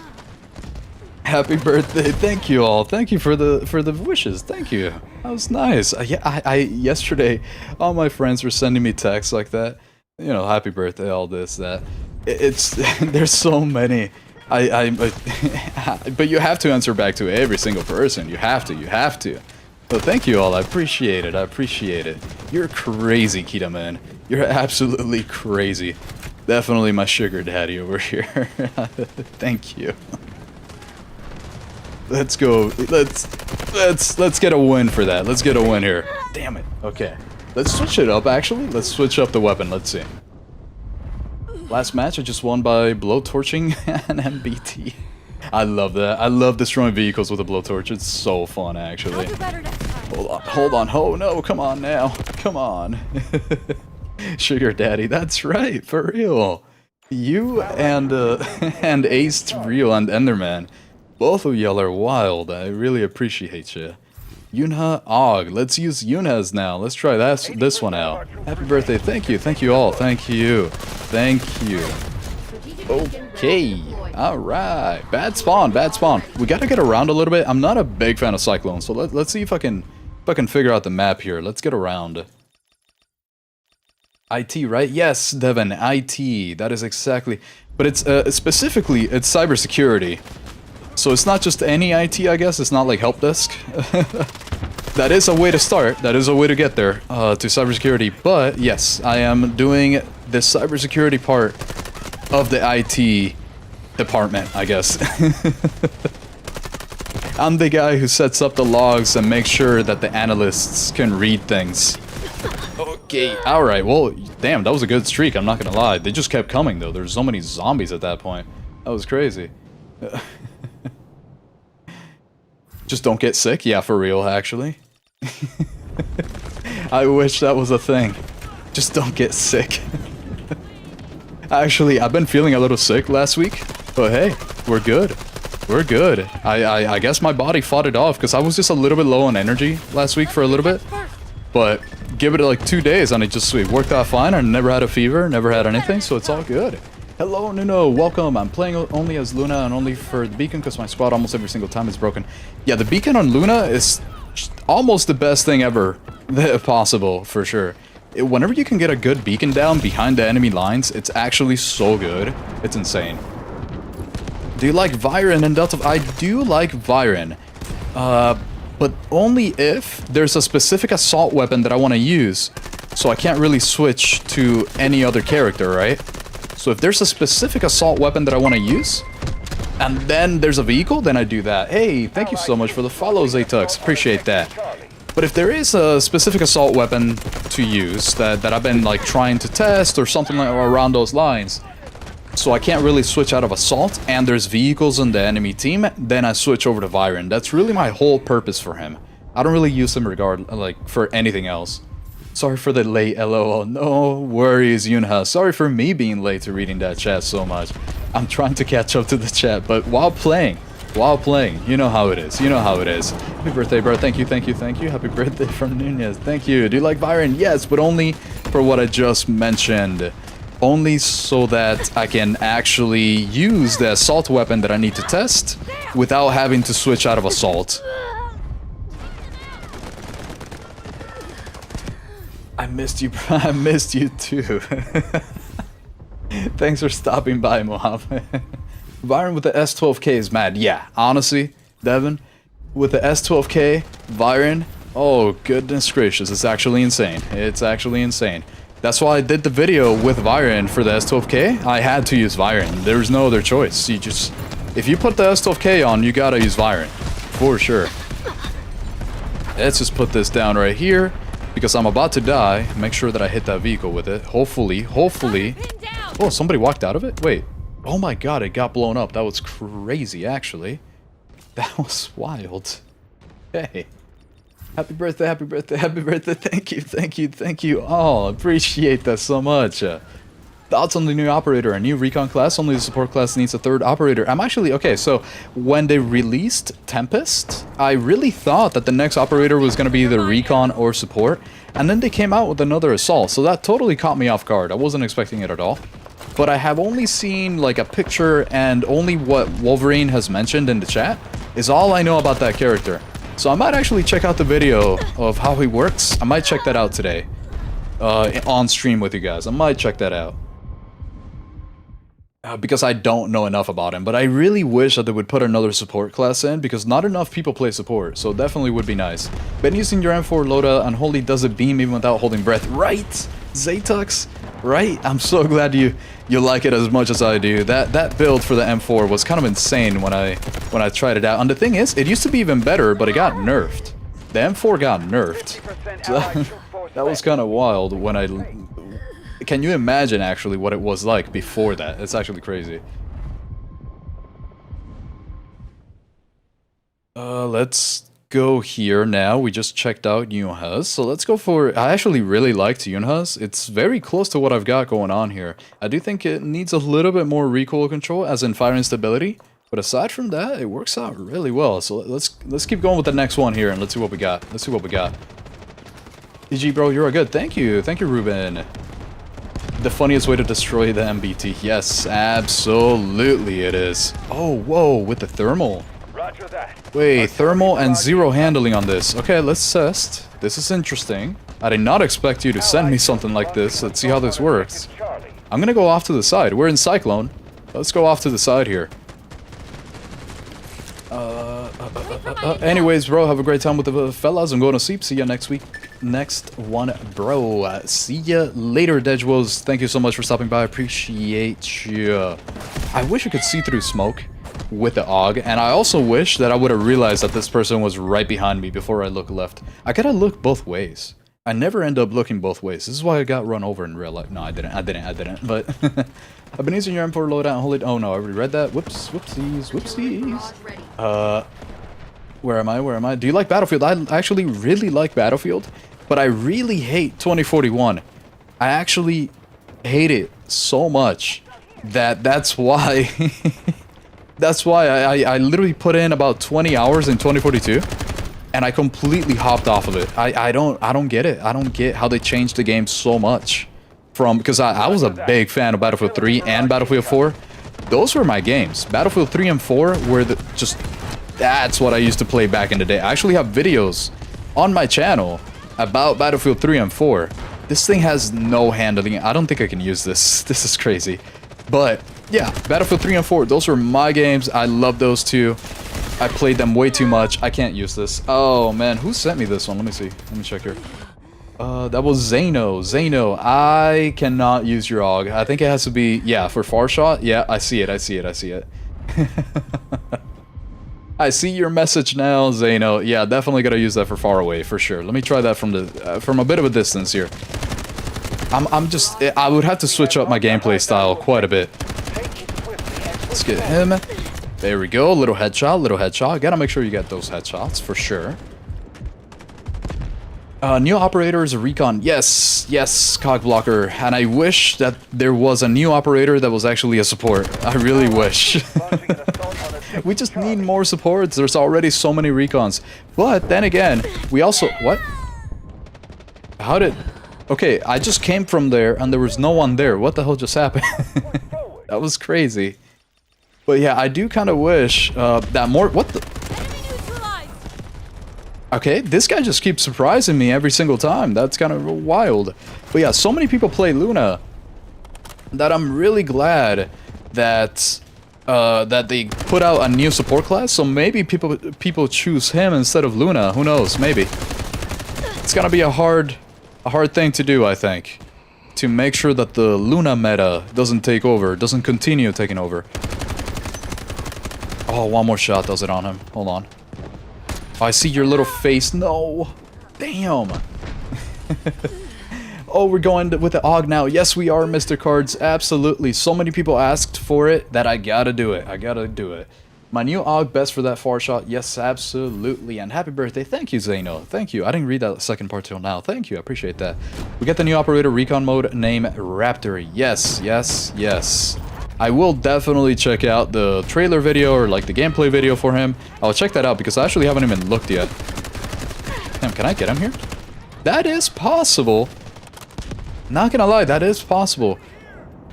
Happy birthday. Thank you all. Thank you for the wishes. Thank you. That was nice. Yeah, yesterday all my friends were sending me texts like that. You know, happy birthday, all this, that. It's there's so many. But you have to answer back to every single person. You have to. So thank you all. I appreciate it. I appreciate it. You're crazy, Kita, man. You're absolutely crazy. Definitely my sugar daddy over here. Thank you. Let's go. Let's get a win for that. Let's get a win here. Damn it. Okay. Let's switch it up, actually. Let's switch up the weapon. Let's see. Last match, I just won by blowtorching and MBT. I love that. I love destroying vehicles with a blowtorch. It's so fun, actually. Hold on. Oh, no. Come on now. Come on. Sugar daddy. That's right. For real. You and Ace Real and Enderman. Both of y'all are wild. I really appreciate you. Yunha AUG. Let's use Yunha's now. Let's try this one out. Happy birthday. Thank you. Thank you all. Thank you. Thank you. Okay. Alright. Bad spawn. Bad spawn. We gotta get around a little bit. I'm not a big fan of Cyclone, so let's see if I can figure out the map here. Let's get around. IT, right? Yes, Devin. IT. That is exactly. But it's specifically, it's cybersecurity. So it's not just any IT, I guess. It's not like help desk. That is a way to start. That is a way to get there, to cybersecurity. But yes, I am doing the cybersecurity part of the IT department, I guess. I'm the guy who sets up the logs and makes sure that the analysts can read things. Okay, alright, well, damn, that was a good streak, I'm not gonna lie. They just kept coming, though. There's so many zombies at that point. That was crazy. Just don't get sick? Yeah, for real, actually. I wish that was a thing. Just don't get sick. Actually, I've been feeling a little sick last week, but hey, we're good. We're good. I guess my body fought it off because I was just a little bit low on energy last week for a little bit. But give it like 2 days and it worked out fine. I never had a fever, never had anything, so it's all good. Hello, Nuno, welcome. I'm playing only as Luna and only for the beacon because my squad almost every single time is broken. Yeah, the beacon on Luna is almost the best thing ever possible, for sure. Whenever you can get a good beacon down behind the enemy lines, it's actually so good. It's insane. Do you like Viren and Delta? I do like Viren. But only if there's a specific assault weapon that I want to use. So I can't really switch to any other character, right? So if there's a specific assault weapon that I want to use, and then there's a vehicle, then I do that. Hey, thank you so much for the follow, Zatux. Appreciate that. But if there is a specific assault weapon to use that I've been like trying to test or something like around those lines, so I can't really switch out of assault, and there's vehicles on the enemy team, then I switch over to Viren. That's really my whole purpose for him. I don't really use him for anything else. Sorry for the late LOL. No worries, Yunha. Sorry for me being late to reading that chat so much. I'm trying to catch up to the chat, but while playing, you know how it is. You know how it is. Happy birthday, bro. Thank you, thank you, thank you. Happy birthday from Nunez. Thank you. Do you like Viren? Yes, but only for what I just mentioned. Only so that I can actually use the assault weapon that I need to test without having to switch out of assault. I missed you, bro. I missed you too. Thanks for stopping by, Mohammed. Viren with the S12K is mad. Yeah, honestly, Devin, with the S12K, Viren, oh goodness gracious, it's actually insane. It's actually insane. That's why I did the video with Viren for the S12K. I had to use Viren. There's no other choice. If you put the S12K on, you gotta use Viren. For sure. Let's just put this down right here. Because I'm about to die. Make sure that I hit that vehicle with it. Hopefully. Oh, somebody walked out of it? Wait. Oh my god, it got blown up. That was crazy, actually. That was wild. Hey. Happy birthday, happy birthday, happy birthday. Thank you, thank you, thank you. Oh, appreciate that so much. Thoughts on the new operator? A new recon class? Only the support class needs a third operator. I'm actually... Okay, so when they released Tempest, I really thought that the next operator was going to be either recon or support. And then they came out with another assault. So that totally caught me off guard. I wasn't expecting it at all. But I have only seen like a picture, and only what Wolverine has mentioned in the chat is all I know about that character. So I might actually check out the video of how he works. I might check that out today. On stream with you guys. I might check that out. Because I don't know enough about him. But I really wish that they would put another support class in, because not enough people play support. So definitely would be nice. Been using your M4 loadout, Unholy does a beam even without holding breath. Right! Zatux! Right? I'm so glad you like it as much as I do. That build for the M4 was kind of insane when I tried it out. And the thing is, it used to be even better, but it got nerfed. The M4 got nerfed. So that was kind of wild when I... Can you imagine actually what it was like before that? It's actually crazy. Let's go here now. We just checked out Yunha's. So let's go for... I actually really liked Yunha's. It's very close to what I've got going on here. I do think it needs a little bit more recoil control, as in fire instability. But aside from that, it works out really well. So let's keep going with the next one here, and let's see what we got. Let's see what we got. EG bro, you're good. Thank you. Thank you, Ruben. The funniest way to destroy the MBT. Yes, absolutely it is. Oh, whoa, with the thermal. Roger that. Wait, thermal and zero handling on this. Okay, let's test. This is interesting. I did not expect you to send me something like this. Let's see how this works. I'm gonna go off to the side. We're in Cyclone. Let's go off to the side here. Anyways, bro, have a great time with the fellas. I'm going to sleep. See ya next week. Next one, bro. See ya later, Dejwos. Thank you so much for stopping by. I appreciate you. I wish I could see through smoke with the AUG, and I also wish that I would have realized that this person was right behind me before I look left. I gotta look both ways. I never end up looking both ways. This is why I got run over in real life. No, I didn't. But I've been using your M4 loadout and hold it. Oh no, I already read that. Whoops, whoopsies. Where am I? Where am I? Do you like Battlefield? I actually really like Battlefield, but I really hate 2041. I actually hate it so much that's why that's why I literally put in about 20 hours in 2042 and I completely hopped off of it. I don't get it. I don't get how they changed the game so much from, because I was a big fan of Battlefield 3 and Battlefield 4. Those were my games. Battlefield 3 and 4 were that's what I used to play back in the day. I actually have videos on my channel about Battlefield 3 and 4. This thing has no handling. I don't think I can use this. This is crazy. But yeah, Battlefield 3 and 4, those were my games. I love those two. I played them way too much. I can't use this. Oh man, who sent me this one? Let me see. Let me check here. That was Zano. Zano, I cannot use your AUG. I think it has to be, yeah, for far shot. Yeah, I see it. I see it. I see it. I see your message now, Zano. Yeah, definitely gotta use that for far away, for sure. Let me try that from the from a bit of a distance here. I would have to switch up my gameplay style quite a bit. Let's get him. There we go. Little headshot, little headshot. Gotta make sure you get those headshots, for sure. New operator is a recon. Yes, yes, cog blocker. And I wish that there was a new operator that was actually a support. I really wish. We just need more supports. There's already so many recons. But then again, we also... What? How did... Okay, I just came from there and there was no one there. What the hell just happened? That was crazy. But yeah, I do kind of wish that more... What the... Okay, this guy just keeps surprising me every single time. That's kind of wild. But yeah, so many people play Luna that I'm really glad that that they put out a new support class. So maybe people choose him instead of Luna. Who knows? Maybe. It's gonna be a hard thing to do, I think, to make sure that the Luna meta doesn't take over, doesn't continue taking over. Oh, one more shot does it on him. Hold on. Oh, I see your little face. No. Damn. Oh, we're going with the AUG now. Yes, we are, Mr. Cards. Absolutely. So many people asked for it that I gotta do it. I gotta do it. My new AUG, best for that far shot. Yes, absolutely. And happy birthday. Thank you, Zano. Thank you. I didn't read that second part till now. Thank you. I appreciate that. We get the new operator recon mode name Raptor. Yes, yes, yes. I will definitely check out the trailer video or like the gameplay video for him. I'll check that out because I actually haven't even looked yet. Damn, can I get him here? That is possible. Not gonna lie, that is possible.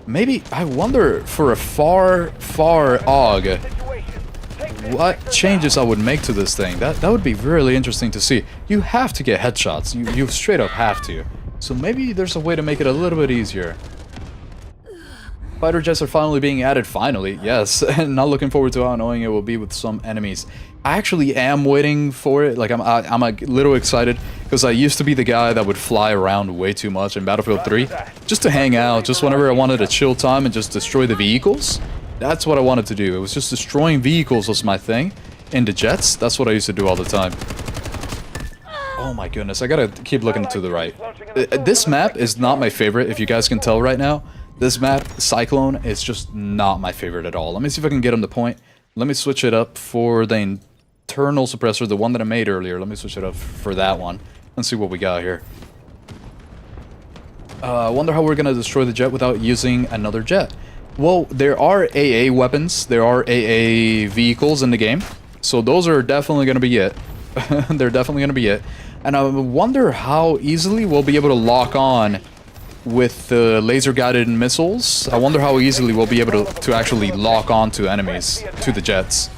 Maybe, I wonder for a far AUG, what changes I would make to this thing. That would be really interesting to see. You have to get headshots. You straight up have to. So maybe there's a way to make it a little bit easier. Fighter jets are finally being added, finally, yes. And not looking forward to how annoying it will be with some enemies. I actually am waiting for it. Like, I'm a little excited because I used to be the guy that would fly around way too much in Battlefield 3 just to hang out, just whenever I wanted a chill time and just destroy the vehicles. That's what I wanted to do. It was just destroying vehicles was my thing. In the jets, that's what I used to do all the time. Oh my goodness, I gotta keep looking to the right. This map is not my favorite, if you guys can tell right now. This map, Cyclone, is just not my favorite at all. Let me see if I can get him to point. Let me switch it up for the internal suppressor, the one that I made earlier. Let me switch it up for that one. Let's see what we got here. I wonder how we're gonna destroy the jet without using another jet. Well, there are AA weapons, there are AA vehicles in the game, so those are definitely gonna be it. They're definitely gonna be it. And I wonder how easily we'll be able to lock on with the laser-guided missiles. I wonder how easily we'll be able to actually lock on to enemies, to the jets.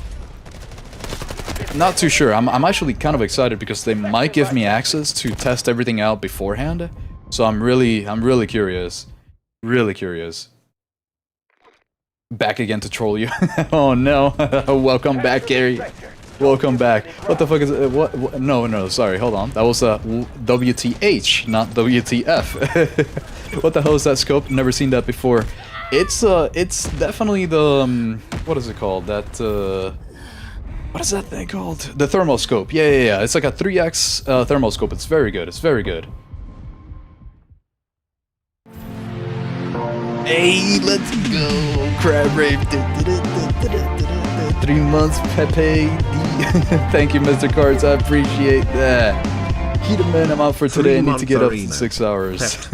Not too sure. I'm actually kind of excited because they might give me access to test everything out beforehand. So I'm really curious. Really curious. Back again to troll you. Oh no. Welcome back, Gary. Welcome back. What the fuck is it? What? No, sorry, hold on. That was WTH, not WTF. What the hell is that scope? Never seen that before. It's definitely the what is it called? That what is that thing called? The thermoscope. Yeah. It's like a 3x thermoscope. It's very good. It's very good. Hey, let's go, Crab Rave. 3 months, Pepe. Thank you, Mr. Cards. I appreciate that. Keto, I'm out for today. I need to get up in 6 hours.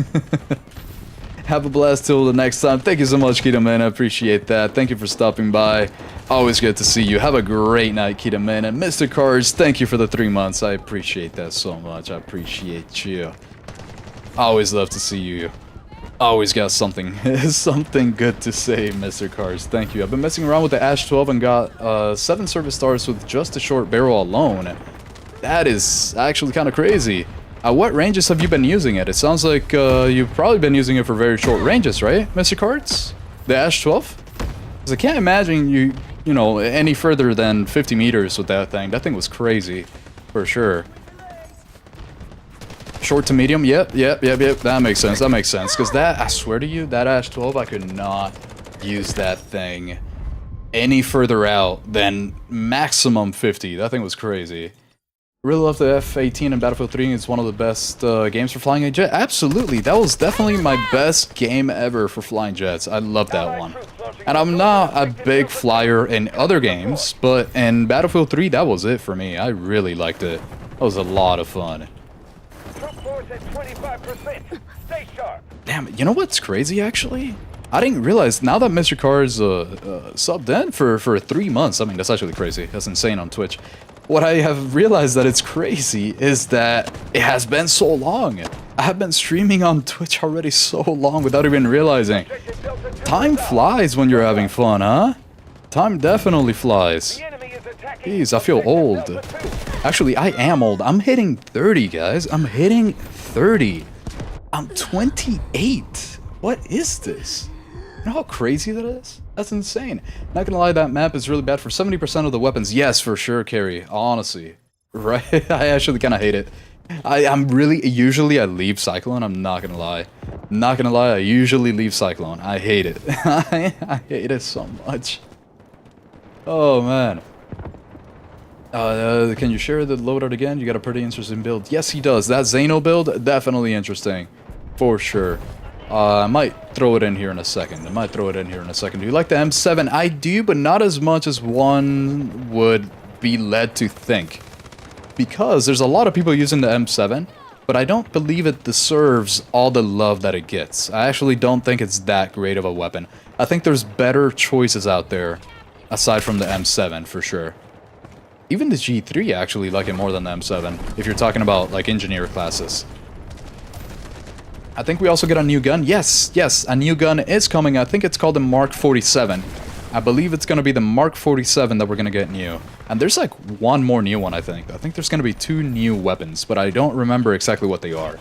Have a blast till the next time. Thank you so much, Keto, I appreciate that. Thank you for stopping by. Always good to see you. Have a great night, Keto, and Mr. Cards, thank you for the 3 months. I appreciate that so much. I appreciate you. Always love to see you. Always got something good to say, Mr. Cars. Thank you. I've been messing around with the Ash 12 and got 7 service stars with just a short barrel alone. That is actually kind of crazy. What ranges have you been using it? It sounds like you've probably been using it for very short ranges, right, Mr. Cards? The Ash 12? Because I can't imagine you know, any further than 50 meters with that thing. That thing was crazy, for sure. Short to medium, yep. That makes sense. Because that, I swear to you, that Ash 12, I could not use that thing any further out than maximum 50. That thing was crazy. Really love the F-18 in Battlefield 3. It's one of the best games for flying a jet. Absolutely, that was definitely my best game ever for flying jets. I love that one. And I'm not a big flyer in other games, but in Battlefield 3, that was it for me. I really liked it. That was a lot of fun. Damn, you know what's crazy, actually? I didn't realize, now that Mr. Carr's subbed in for 3 months, I mean, that's actually crazy. That's insane on Twitch. What I have realized that it's crazy is that it has been so long. I have been streaming on Twitch already so long without even realizing. Time flies when you're having fun, huh? Time definitely flies. Jeez, I feel old. Actually, I am old. I'm hitting 30, guys. I'm hitting 30. I'm 28. What is this? You know how crazy that is? That's insane. Not gonna lie, that map is really bad for 70% of the weapons. Yes, for sure, Carrie. Honestly. Right? I actually kind of hate it. I'm really... Usually I leave Cyclone. I'm not gonna lie. Not gonna lie, I usually leave Cyclone. I hate it. I hate it so much. Oh, man. Can you share the loadout again? You got a pretty interesting build. Yes, he does. That Zano build, definitely interesting. For sure. I might throw it in here in a second. Do you like the M7? I do, but not as much as one would be led to think. Because there's a lot of people using the M7, but I don't believe it deserves all the love that it gets. I actually don't think it's that great of a weapon. I think there's better choices out there, aside from the M7, for sure. Even the G3 actually like it more than the M7, if you're talking about, like, engineer classes. I think we also get a new gun. Yes, a new gun is coming. I think it's called the Mark 47. I believe it's going to be the Mark 47 that we're going to get new. And there's like one more new one, I think. I think there's going to be 2 new weapons, but I don't remember exactly what they are.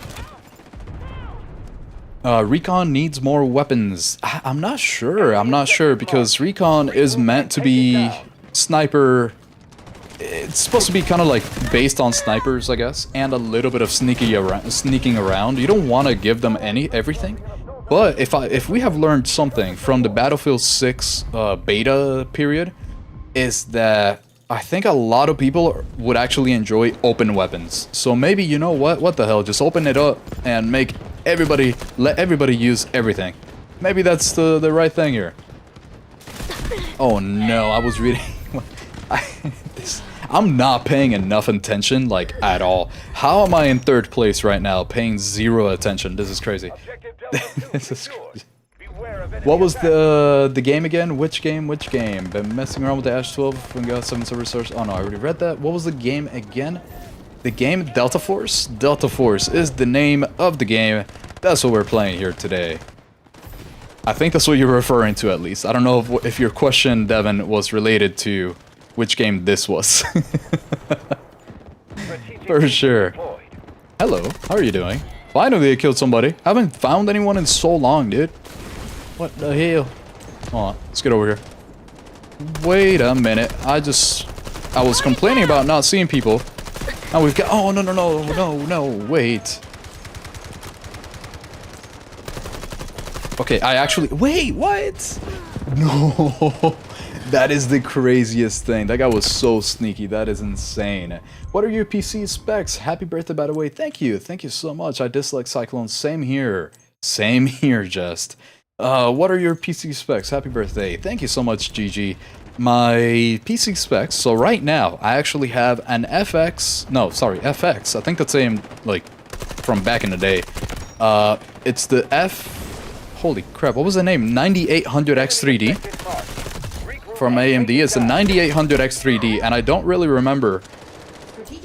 Recon needs more weapons. I'm not sure, because Recon is meant to be sniper... It's supposed to be kind of like based on snipers, I guess, and a little bit of sneaking around. You don't want to give them everything. But if we have learned something from the Battlefield 6 beta period, is that I think a lot of people would actually enjoy open weapons. So maybe, you know what the hell, just open it up and let everybody use everything. Maybe that's the right thing here. Oh no, I was reading... I'm not paying enough attention, like, at all. How am I in 3rd place right now, paying 0 attention? This is crazy. This is crazy. What was the game again? Which game? Been messing around with the Ash 12 and got 7 server stars. Oh no, I already read that. What was the game again? The game Delta Force? Delta Force is the name of the game. That's what we're playing here today. I think that's what you're referring to, at least. I don't know if your question, Devin, was related to which game this was. For sure. Hello, how are you doing? Finally I killed somebody. I haven't found anyone in so long, dude. What the hell? Hold on, let's get over here. Wait a minute. I was complaining about not seeing people. Now we've got... Oh, no, wait. Okay, I actually... Wait, what? No. That is the craziest thing. That guy was so sneaky. That is insane. What are your PC specs? Happy birthday, by the way. Thank you. Thank you so much. I dislike Cyclone. Same here. Same here, just. What are your PC specs? Happy birthday. Thank you so much, GG. my PC specs. So right now, I actually have an FX. I think that's aimed, like, from back in the day. It's the holy crap, what was the name? 9800X3D from AMD. It's a 9800X3D, and I don't really remember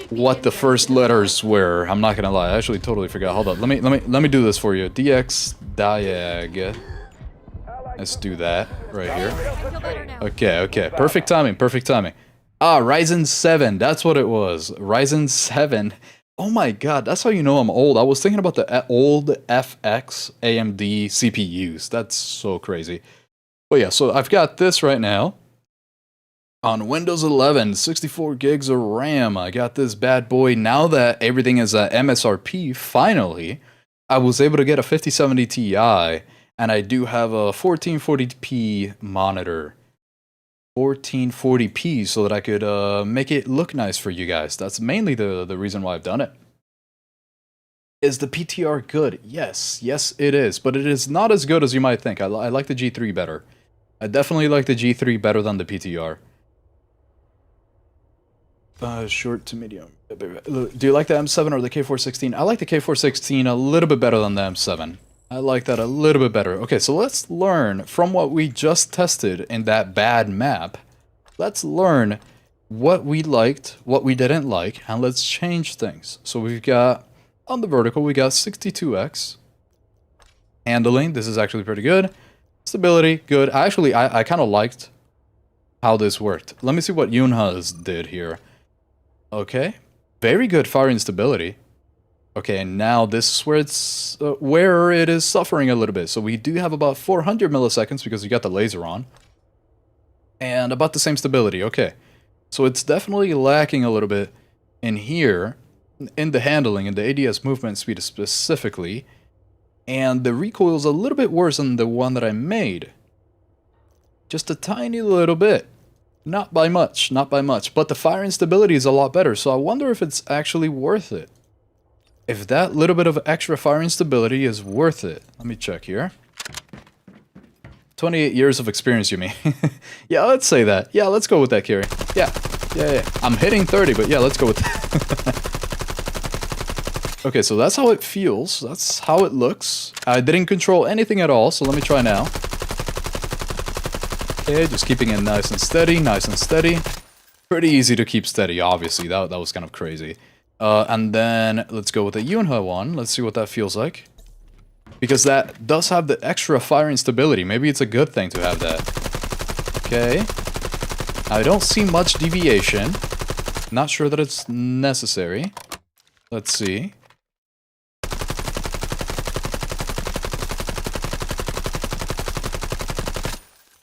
what the first letters were. I'm not gonna lie, I actually totally forgot. Hold up, let me do this for you. DX diag. Let's do that right here. Okay, perfect timing, perfect timing. Ah, Ryzen 7, that's what it was. Ryzen 7. Oh my god, that's how you know I'm old. I was thinking about the old FX AMD CPUs. That's so crazy. But yeah, so I've got this right now. On Windows 11, 64 gigs of RAM. I got this bad boy. Now that everything is at MSRP, finally, I was able to get a 5070 Ti, and I do have a 1440p monitor. 1440p, so that I could make it look nice for you guys. That's mainly the reason why I've done it. Is the PTR good? Yes, it is, but it is not as good as you might think. I like the G3 better. I definitely like the G3 better than the PTR. Short to medium. Do you like the M7 or the K416? I like the K416 a little bit better than the M7. I like that a little bit better. Okay, so let's learn from what we just tested in that bad map. Let's learn what we liked, what we didn't like, and let's change things. So we've got, on the vertical, we got 62x. Handling, this is actually pretty good. Stability, good. I kind of liked how this worked. Let me see what Yunha's did here. Okay, very good firing stability. Okay, and now this is where it is suffering a little bit. So we do have about 400 milliseconds because you got the laser on. And about the same stability, okay. So it's definitely lacking a little bit in here, in the handling, in the ADS movement speed specifically. And the recoil is a little bit worse than the one that I made. Just a tiny little bit. Not by much, not by much. But the firing stability is a lot better, so I wonder if it's actually worth it. If that little bit of extra firing stability is worth it. Let me check here. 28 years of experience, you mean? Yeah, let's say that. Yeah, let's go with that, Kerry. Yeah. I'm hitting 30, but yeah, let's go with that. Okay, so that's how it feels. That's how it looks. I didn't control anything at all, so let me try now. Okay, just keeping it nice and steady, nice and steady. Pretty easy to keep steady, obviously. That was kind of crazy. And then let's go with the Yunha one. Let's see what that feels like. Because that does have the extra firing stability. Maybe it's a good thing to have that. Okay. I don't see much deviation. Not sure that it's necessary. Let's see.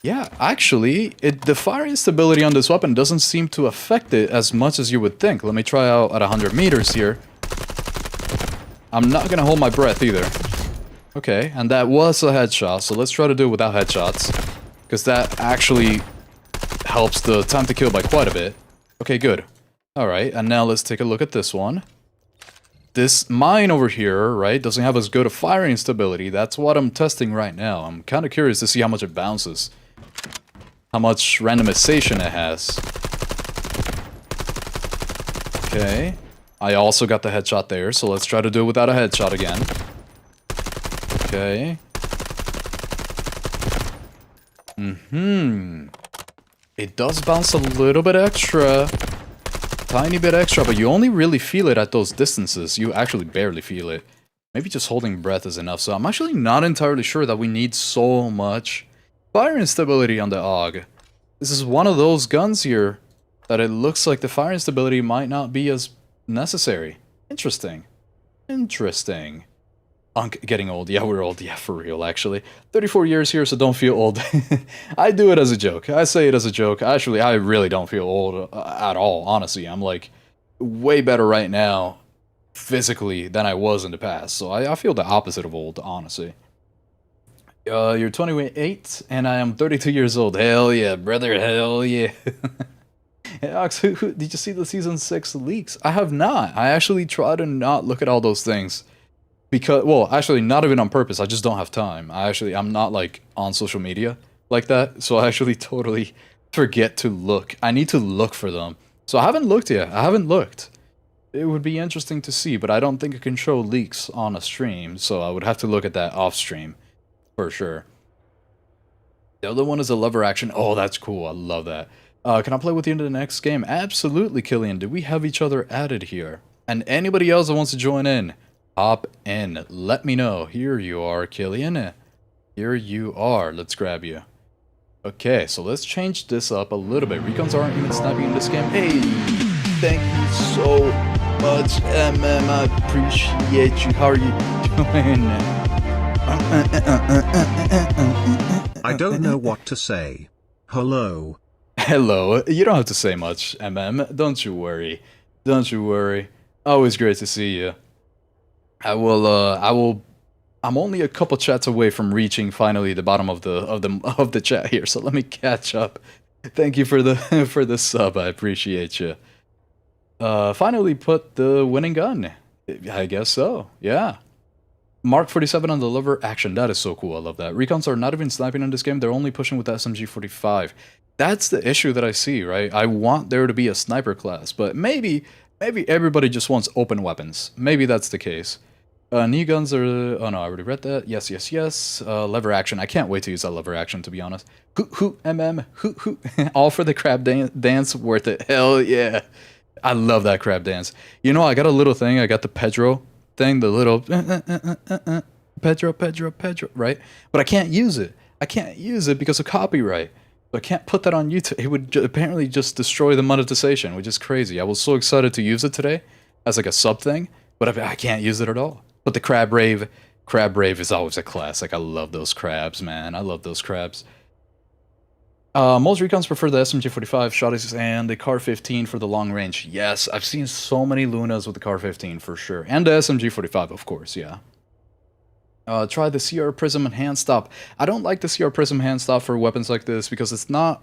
Yeah, actually, the firing stability on this weapon doesn't seem to affect it as much as you would think. Let me try out at 100 meters here. I'm not gonna hold my breath either. Okay, and that was a headshot, so let's try to do it without headshots. Because that actually helps the time to kill by quite a bit. Okay, good. Alright, and now let's take a look at this one. This mine over here, right, doesn't have as good a firing stability. That's what I'm testing right now. I'm kind of curious to see how much it bounces. How much randomization it has. Okay. I also got the headshot there, so let's try to do it without a headshot again. Okay. It does bounce a little bit extra. Tiny bit extra, but you only really feel it at those distances. You actually barely feel it. Maybe just holding breath is enough, so I'm actually not entirely sure that we need so much firing stability on the AUG. This is one of those guns here that it looks like the firing stability might not be as necessary. Interesting. Interesting. I'm getting old. Yeah, we're old. Yeah, for real, actually. 34 years here, so don't feel old. I do it as a joke. I say it as a joke. Actually, I really don't feel old at all, honestly. I'm, like, way better right now, physically, than I was in the past. So I feel the opposite of old, honestly. You're 28, and I am 32 years old. Hell yeah, brother, hell yeah. Hey, Ox, did you see the Season 6 leaks? I have not. I actually try to not look at all those things. Because, well, actually, not even on purpose. I just don't have time. I'm not, like, on social media like that. So I actually totally forget to look. I need to look for them. So I haven't looked yet. I haven't looked. It would be interesting to see, but I don't think I can show leaks on a stream, so I would have to look at that off stream for sure. The other one is a lever action. Oh, that's cool. I love that. Can I play with you in the next game? Absolutely, Killian. Do we have each other added here? And anybody else that wants to join in, hop in. Let me know. Here you are, Killian. Here you are. Let's grab you. Okay, so let's change this up a little bit. Recons aren't even sniping in this game. Hey, thank you so much, MM. I appreciate you. How are you doing? I don't know what to say. Hello. Hello. You don't have to say much, MM. Don't you worry. Don't you worry. Always great to see you. I'm only a couple chats away from reaching finally the bottom of the chat here, so let me catch up. Thank you for the for the sub. I appreciate you. Finally put the winning gun. I guess so. Yeah. Mark 47 on the lever action. That is so cool. I love that. Recons are not even sniping in this game. They're only pushing with the SMG 45. That's the issue that I see, right? I want there to be a sniper class, but maybe everybody just wants open weapons. Maybe that's the case. Knee guns are... Oh no, I already read that. Yes, yes, yes. Lever action. I can't wait to use that lever action, to be honest. MM. All for the crab dance. Worth it. Hell yeah. I love that crab dance. You know, I got a little thing. I got the Pedro thing. The little... Pedro, right? But I can't use it. I can't use it because of copyright. So I can't put that on YouTube. It would apparently just destroy the monetization, which is crazy. I was so excited to use it today as like a sub thing, but I can't use it at all. But the crab rave is always a classic. I love those crabs, man. I love those crabs. Most recons prefer the SMG-45 shotties and the Car-15 for the long range. Yes, I've seen so many Lunas with the Car-15 for sure. And the SMG-45, of course, yeah. Try the CR Prism and hand stop. I don't like the CR Prism hand stop for weapons like this because it's not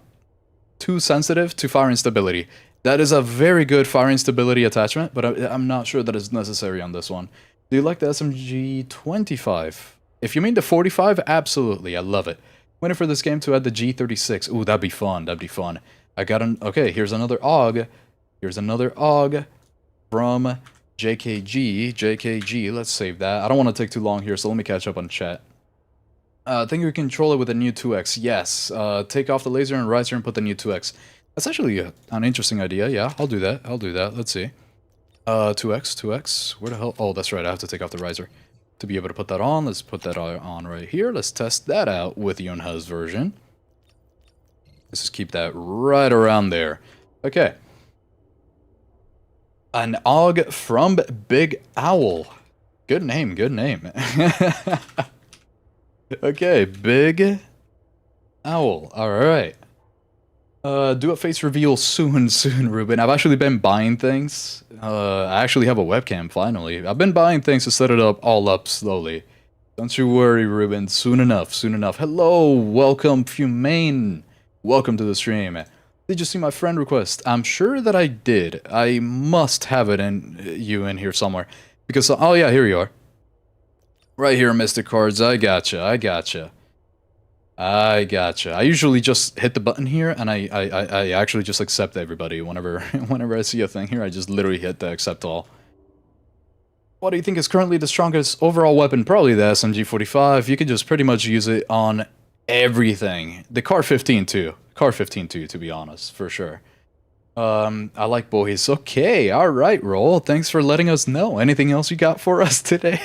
too sensitive to fire instability. That is a very good fire instability attachment, but I'm not sure that it's necessary on this one. Do you like the SMG-25? If you mean the 45, absolutely, I love it. Waiting for this game to add the G36. Ooh, that'd be fun, that'd be fun. I got an... Okay, here's another AUG. Here's another AUG from... JKG, let's save that. I don't want to take too long here, so let me catch up on chat. I think you can control it with a new 2X. Yes, take off the laser and riser and put the new 2X. That's actually an interesting idea. Yeah, I'll do that. Let's see. 2X. Where the hell? Oh, that's right. I have to take off the riser to be able to put that on. Let's put that on right here. Let's test that out with Yunha's version. Let's just keep that right around there. Okay. An AUG from Big Owl. Good name, good name. Okay, Big Owl. Alright. Do a face reveal soon, Ruben. I've actually been buying things. I actually have a webcam, finally. I've been buying things to set it all up slowly. Don't you worry, Ruben. Soon enough. Hello, welcome, Fumane. Welcome to the stream. Did you see my friend request? I'm sure that I did. I must have it in here somewhere. Because, oh yeah, here you are. Right here, Mr. Cards. I gotcha. I usually just hit the button here, and I actually just accept everybody. Whenever I see a thing here, I just literally hit the accept all. What do you think is currently the strongest overall weapon? Probably the SMG-45. You can just pretty much use it on everything. The Car-15 too. Car-15 too, to be honest, for sure. I like boys. Okay, alright, Roll. Thanks for letting us know. Anything else you got for us today?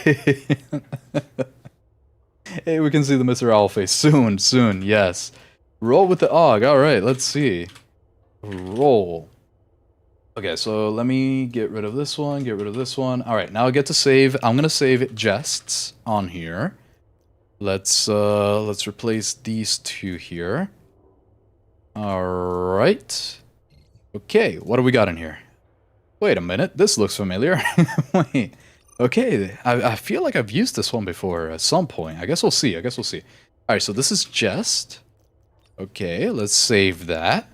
Hey, we can see the Mr. Owl face soon, yes. Roll with the AUG. Alright, let's see. Roll. Okay, so let me get rid of this one, Alright, now I get to save. I'm gonna save Jests on here. Let's replace these two here. Alright. Okay, what do we got in here? Wait a minute, this looks familiar. Wait. Okay, I feel like I've used this one before at some point. I guess we'll see. Alright, so this is Jest. Okay, let's save that.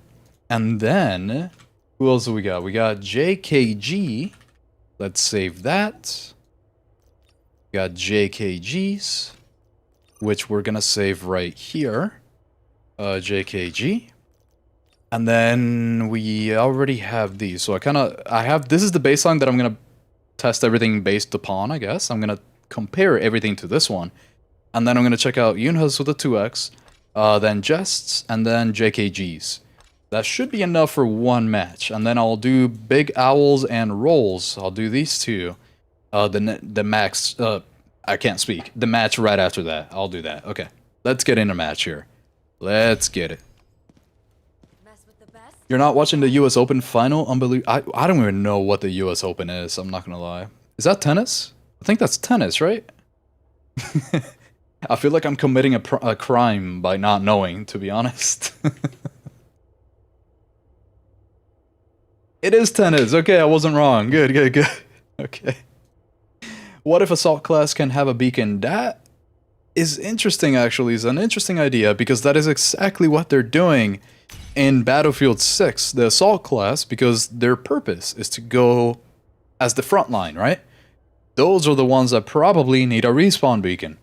And then, who else do we got? We got JKG. Let's save that. We got JKGs, which we're gonna save right here. JKG. And then we already have these. So this is the baseline that I'm going to test everything based upon, I guess. I'm going to compare everything to this one. And then I'm going to check out Yunhas with a 2x, then Jests, and then JKGs. That should be enough for one match. And then I'll do Big Owls and Rolls. I'll do these two. The max, I can't speak. The match right after that. I'll do that. Okay. Let's get in a match here. Let's get it. You're not watching the US Open final? Unbelievable. I don't even know what the US Open is. I'm not going to lie. Is that tennis? I think that's tennis, right? I feel like I'm committing a crime by not knowing, to be honest. It is tennis. Okay, I wasn't wrong. Good, good, good. Okay. What if Assault class can have a beacon? That is interesting, actually. It's an interesting idea, because that is exactly what they're doing in Battlefield 6, the Assault class, because their purpose is to go as the front line, right? Those are the ones that probably need a respawn beacon.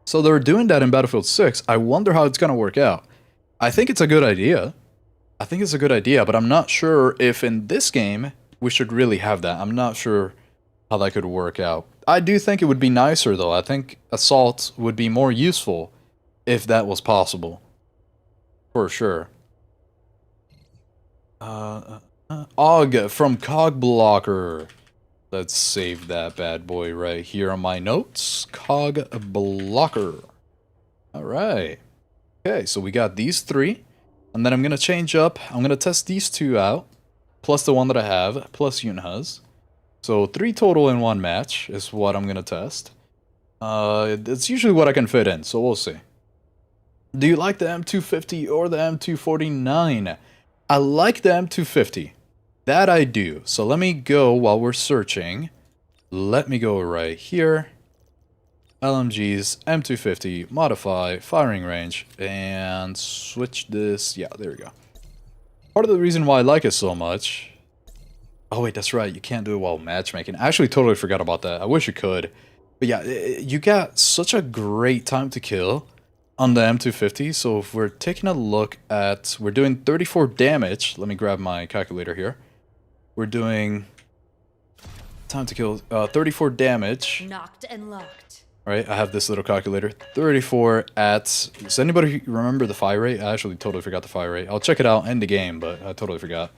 So they're doing that in Battlefield 6. I wonder how it's going to work out. I think it's a good idea. I think it's a good idea, but I'm not sure if in this game we should really have that. I'm not sure how that could work out. I do think it would be nicer, though. I think Assault would be more useful if that was possible. For sure. AUG from Cogblocker. Let's save that bad boy right here on my notes. Cogblocker. Alright. Okay, so we got these three. And then I'm going to change up. I'm going to test these two out. Plus the one that I have. Plus Yunhas. So 3 total in one match is what I'm going to test. It's usually what I can fit in, so we'll see. Do you like the M250 or the M249? I like the M250. That I do. So let me go while we're searching. Let me go right here. LMGs, M250, modify, firing range, and switch this. Yeah, there we go. Part of the reason why I like it so much... Oh wait, that's right, you can't do it while matchmaking. I actually totally forgot about that. I wish you could. But yeah, you got such a great time to kill on the M250. So if we're taking a look at... We're doing 34 damage. Let me grab my calculator here. We're doing... Time to kill, 34 damage. Knocked and locked. Right, I have this little calculator. 34 at... Does anybody remember the fire rate? I actually totally forgot the fire rate. I'll check it out in the game, but I totally forgot.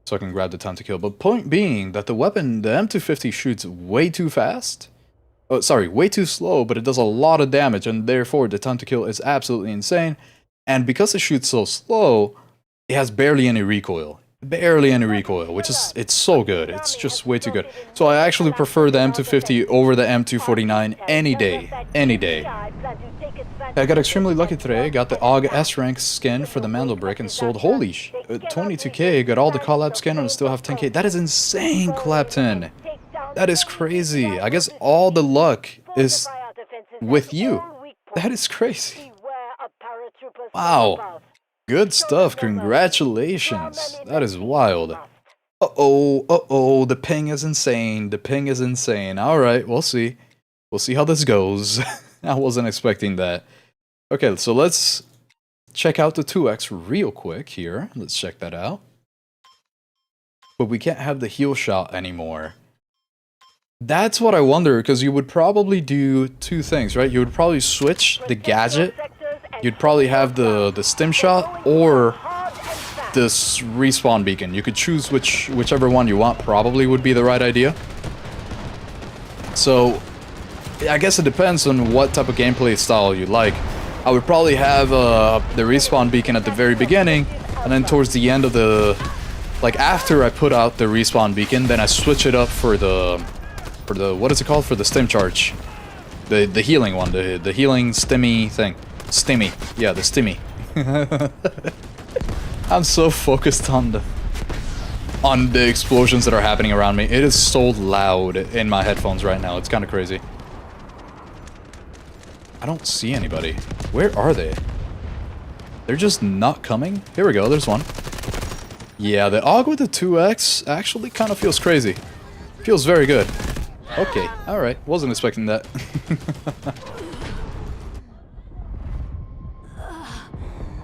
So I can grab the time to kill. But point being that the weapon, the M250 shoots way too fast. Oh, sorry, way too slow, but it does a lot of damage, and therefore the time to kill is absolutely insane. And because it shoots so slow, it has barely any recoil. Barely any recoil, which is, it's so good. It's just way too good. So I actually prefer the M250 over the M249 any day. Any day. I got extremely lucky today. Got the AUG S-Rank skin for the Mandel brick and sold, holy 22k. Got all the collab skin and still have 10k. That is insane, Clapton. That is crazy. I guess all the luck is with you. That is crazy. Wow. Good stuff, congratulations. That is wild. Uh-oh, the ping is insane. The ping is insane. Alright, we'll see. We'll see how this goes. I wasn't expecting that. Okay, so let's check out the 2x real quick here. Let's check that out. But we can't have the heal shot anymore. That's what I wonder, because you would probably do two things, right? You would probably switch the gadget. You'd probably have the stim shot or this respawn beacon. You could choose whichever one you want. Probably would be the right idea. So I guess it depends on what type of gameplay style you like. I would probably have the respawn beacon at the very beginning, and then towards the end of the, like after I put out the respawn beacon, then I switch it up for the what is it called, for the stim charge, the healing one, the healing stimmy thing. Stimmy. Yeah, the stimmy. I'm so focused on the explosions that are happening around me. It is so loud in my headphones right now. It's kind of crazy. I don't see anybody. Where are they? They're just not coming? Here we go, there's one. Yeah, the AUG with the 2x actually kind of feels crazy. Feels very good. Okay, alright. Wasn't expecting that.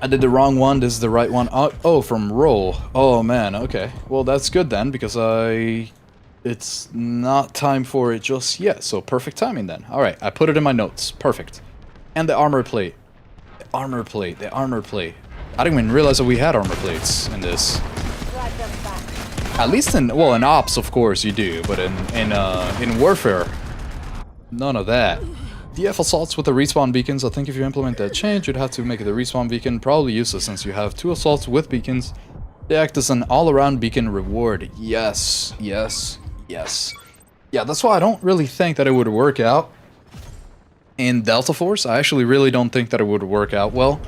I did the wrong one. This is the right one. Oh, from roll. Oh, man. Okay. Well, that's good then, because it's not time for it just yet. So perfect timing then. All right. I put it in my notes. Perfect. And the armor plate. The armor plate. The armor plate. I didn't even realize that we had armor plates in this. At least in, well, in Ops, of course, you do. But in Warfare, none of that. DF assaults with the respawn beacons. I think if you implement that change, you'd have to make the respawn beacon probably useless since you have 2 assaults with beacons. They act as an all-around beacon reward. Yes, yes, yes. Yeah, that's why I don't really think that it would work out in Delta Force. I actually really don't think that it would work out well.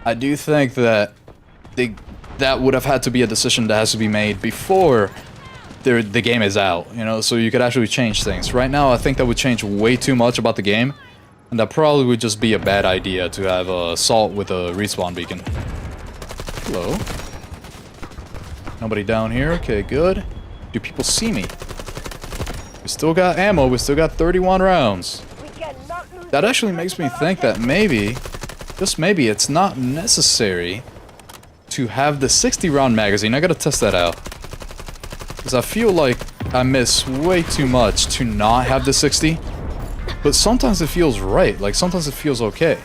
I do think that that would have had to be a decision that has to be made before the game is out, you know, so you could actually change things. Right now, I think that would change way too much about the game. And that probably would just be a bad idea to have a assault with a respawn beacon. Hello. Nobody down here? Okay, good. Do people see me? We still got ammo. We still got 31 rounds. That actually makes me think that maybe, just maybe, it's not necessary to have the 60 round magazine. I gotta test that out. Because I feel like I miss way too much to not have the 60. But sometimes it feels right. Like, sometimes it feels okay.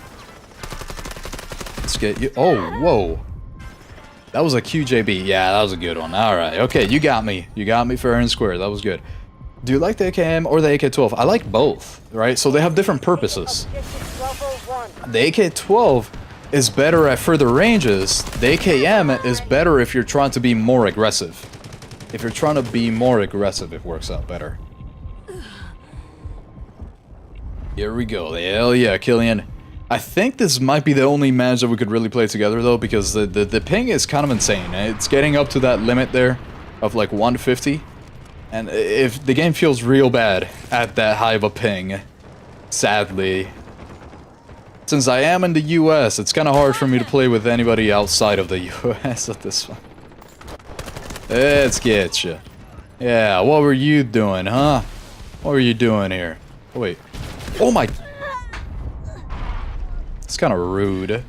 Let's get you... Oh, whoa. That was a QJB. Yeah, that was a good one. Alright. Okay, you got me. You got me fair and square. That was good. Do you like the AKM or the AK-12? I like both, right? So they have different purposes. The AK-12 is better at further ranges. The AKM is better if you're trying to be more aggressive. If you're trying to be more aggressive, it works out better. Here we go. Hell yeah, Killian. I think this might be the only match that we could really play together, though, because the ping is kind of insane. It's getting up to that limit there of like 150. And if the game feels real bad at that high of a ping, sadly. Since I am in the US, it's kind of hard for me to play with anybody outside of the US at this one. Let's get you. Yeah, what were you doing, huh? What were you doing here? Oh, wait. Oh my... It's kind of rude.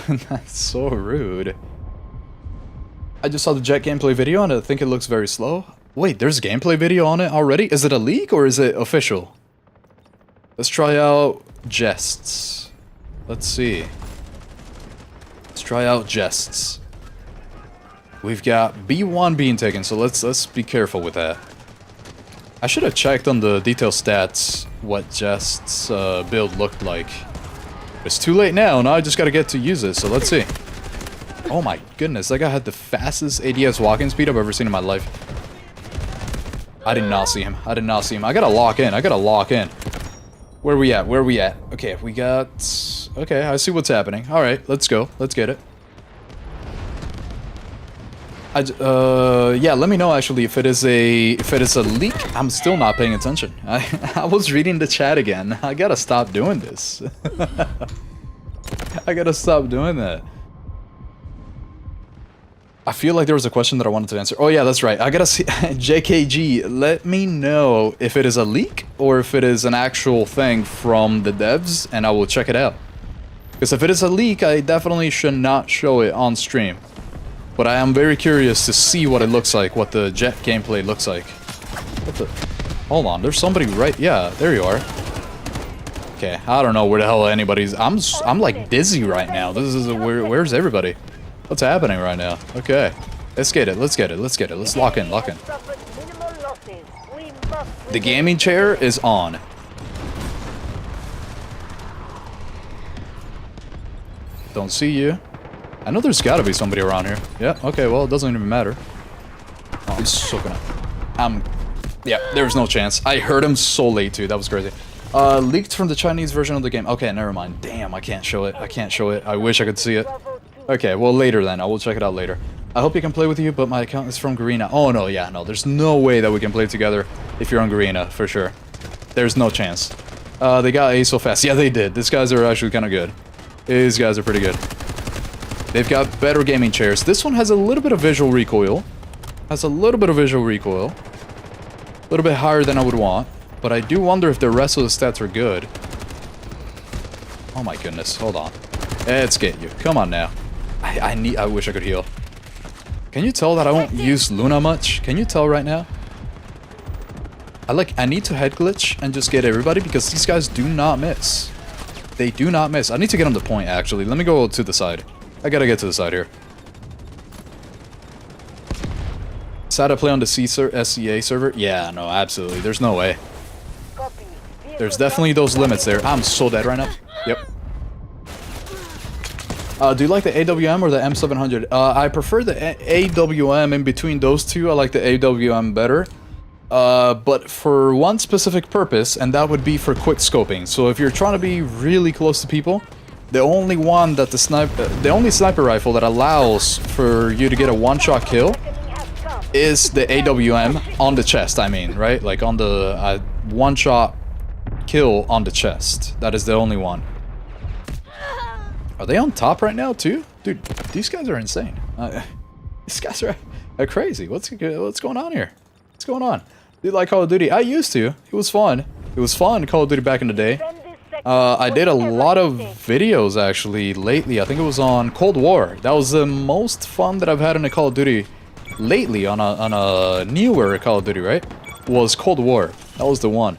That's so rude. I just saw the Jet gameplay video and I think it looks very slow. Wait, there's a gameplay video on it already? Is it a leak or is it official? Let's try out Jests. Let's see. Let's try out Jests. We've got B1 being taken, so let's be careful with that. I should have checked on the detail stats what Jest's build looked like. It's too late now I just gotta get to use it, so let's see. Oh my goodness, that guy had the fastest ADS walking speed I've ever seen in my life. I did not see him. I did not see him. I gotta lock in. I gotta lock in. Where we at? Where we at? Okay, we got... Okay, I see what's happening. Alright, let's go. Let's get it. Yeah, let me know actually if it is a leak. I'm still not paying attention. I was reading the chat again. I gotta stop doing this. I gotta stop doing that. I feel like there was a question that I wanted to answer. Oh yeah, that's right. I gotta see JKG. Let me know if it is a leak or if it is an actual thing from the devs, and I will check it out. Because if it is a leak, I definitely should not show it on stream. But I am very curious to see what it looks like, what the Jet gameplay looks like. What the... Hold on, there's somebody right... Yeah, there you are. Okay, I don't know where the hell anybody's... I'm like dizzy right now. This is... Where's everybody? What's happening right now? Okay. Let's get it, let's get it, let's get it. Let's lock in, lock in. The gaming chair is on. Don't see you. I know there's gotta be somebody around here. Yeah, okay, well, it doesn't even matter. Oh, I'm so gonna... Yeah, there's no chance. I heard him so late, too. That was crazy. Leaked from the Chinese version of the game. Okay, never mind. Damn, I can't show it. I can't show it. I wish I could see it. Okay, well, later then. I will check it out later. I hope you can play with you, but my account is from Garena. Oh, no, yeah, no. There's no way that we can play together if you're on Garena, for sure. There's no chance. They got A so fast. Yeah, they did. These guys are actually kind of good. These guys are pretty good. They've got better gaming chairs. This one has a little bit of visual recoil. A little bit higher than I would want. But I do wonder if the rest of the stats are good. Oh my goodness. Hold on. Let's get you. Come on now. I wish I could heal. Can you tell that I won't use Luna much? Can you tell right now? I need to head glitch and just get everybody because these guys do not miss. They do not miss. I need to get on the point, actually. Let me go to the side. I gotta get to the side here. Sad to play on the SCA server? Yeah, no, absolutely. There's no way. There's definitely those limits there. I'm so dead right now. Yep. Do you like the AWM or the M700? I prefer the AWM in between those two. I like the AWM better. But for one specific purpose, and that would be for quick scoping. So if you're trying to be really close to people, the only sniper rifle that allows for you to get a one-shot kill is the AWM on the chest, I mean, right? Like on the one-shot kill on the chest. That is the only one. Are they on top right now too? Dude, these guys are insane. These guys are crazy. What's going on here? What's going on? Dude, like Call of Duty? I used to. It was fun. It was fun, Call of Duty back in the day. I did a lot of videos actually lately. I think it was on Cold War. That was the most fun that I've had in a Call of Duty lately on a newer Call of Duty, right? Was Cold War. That was the one.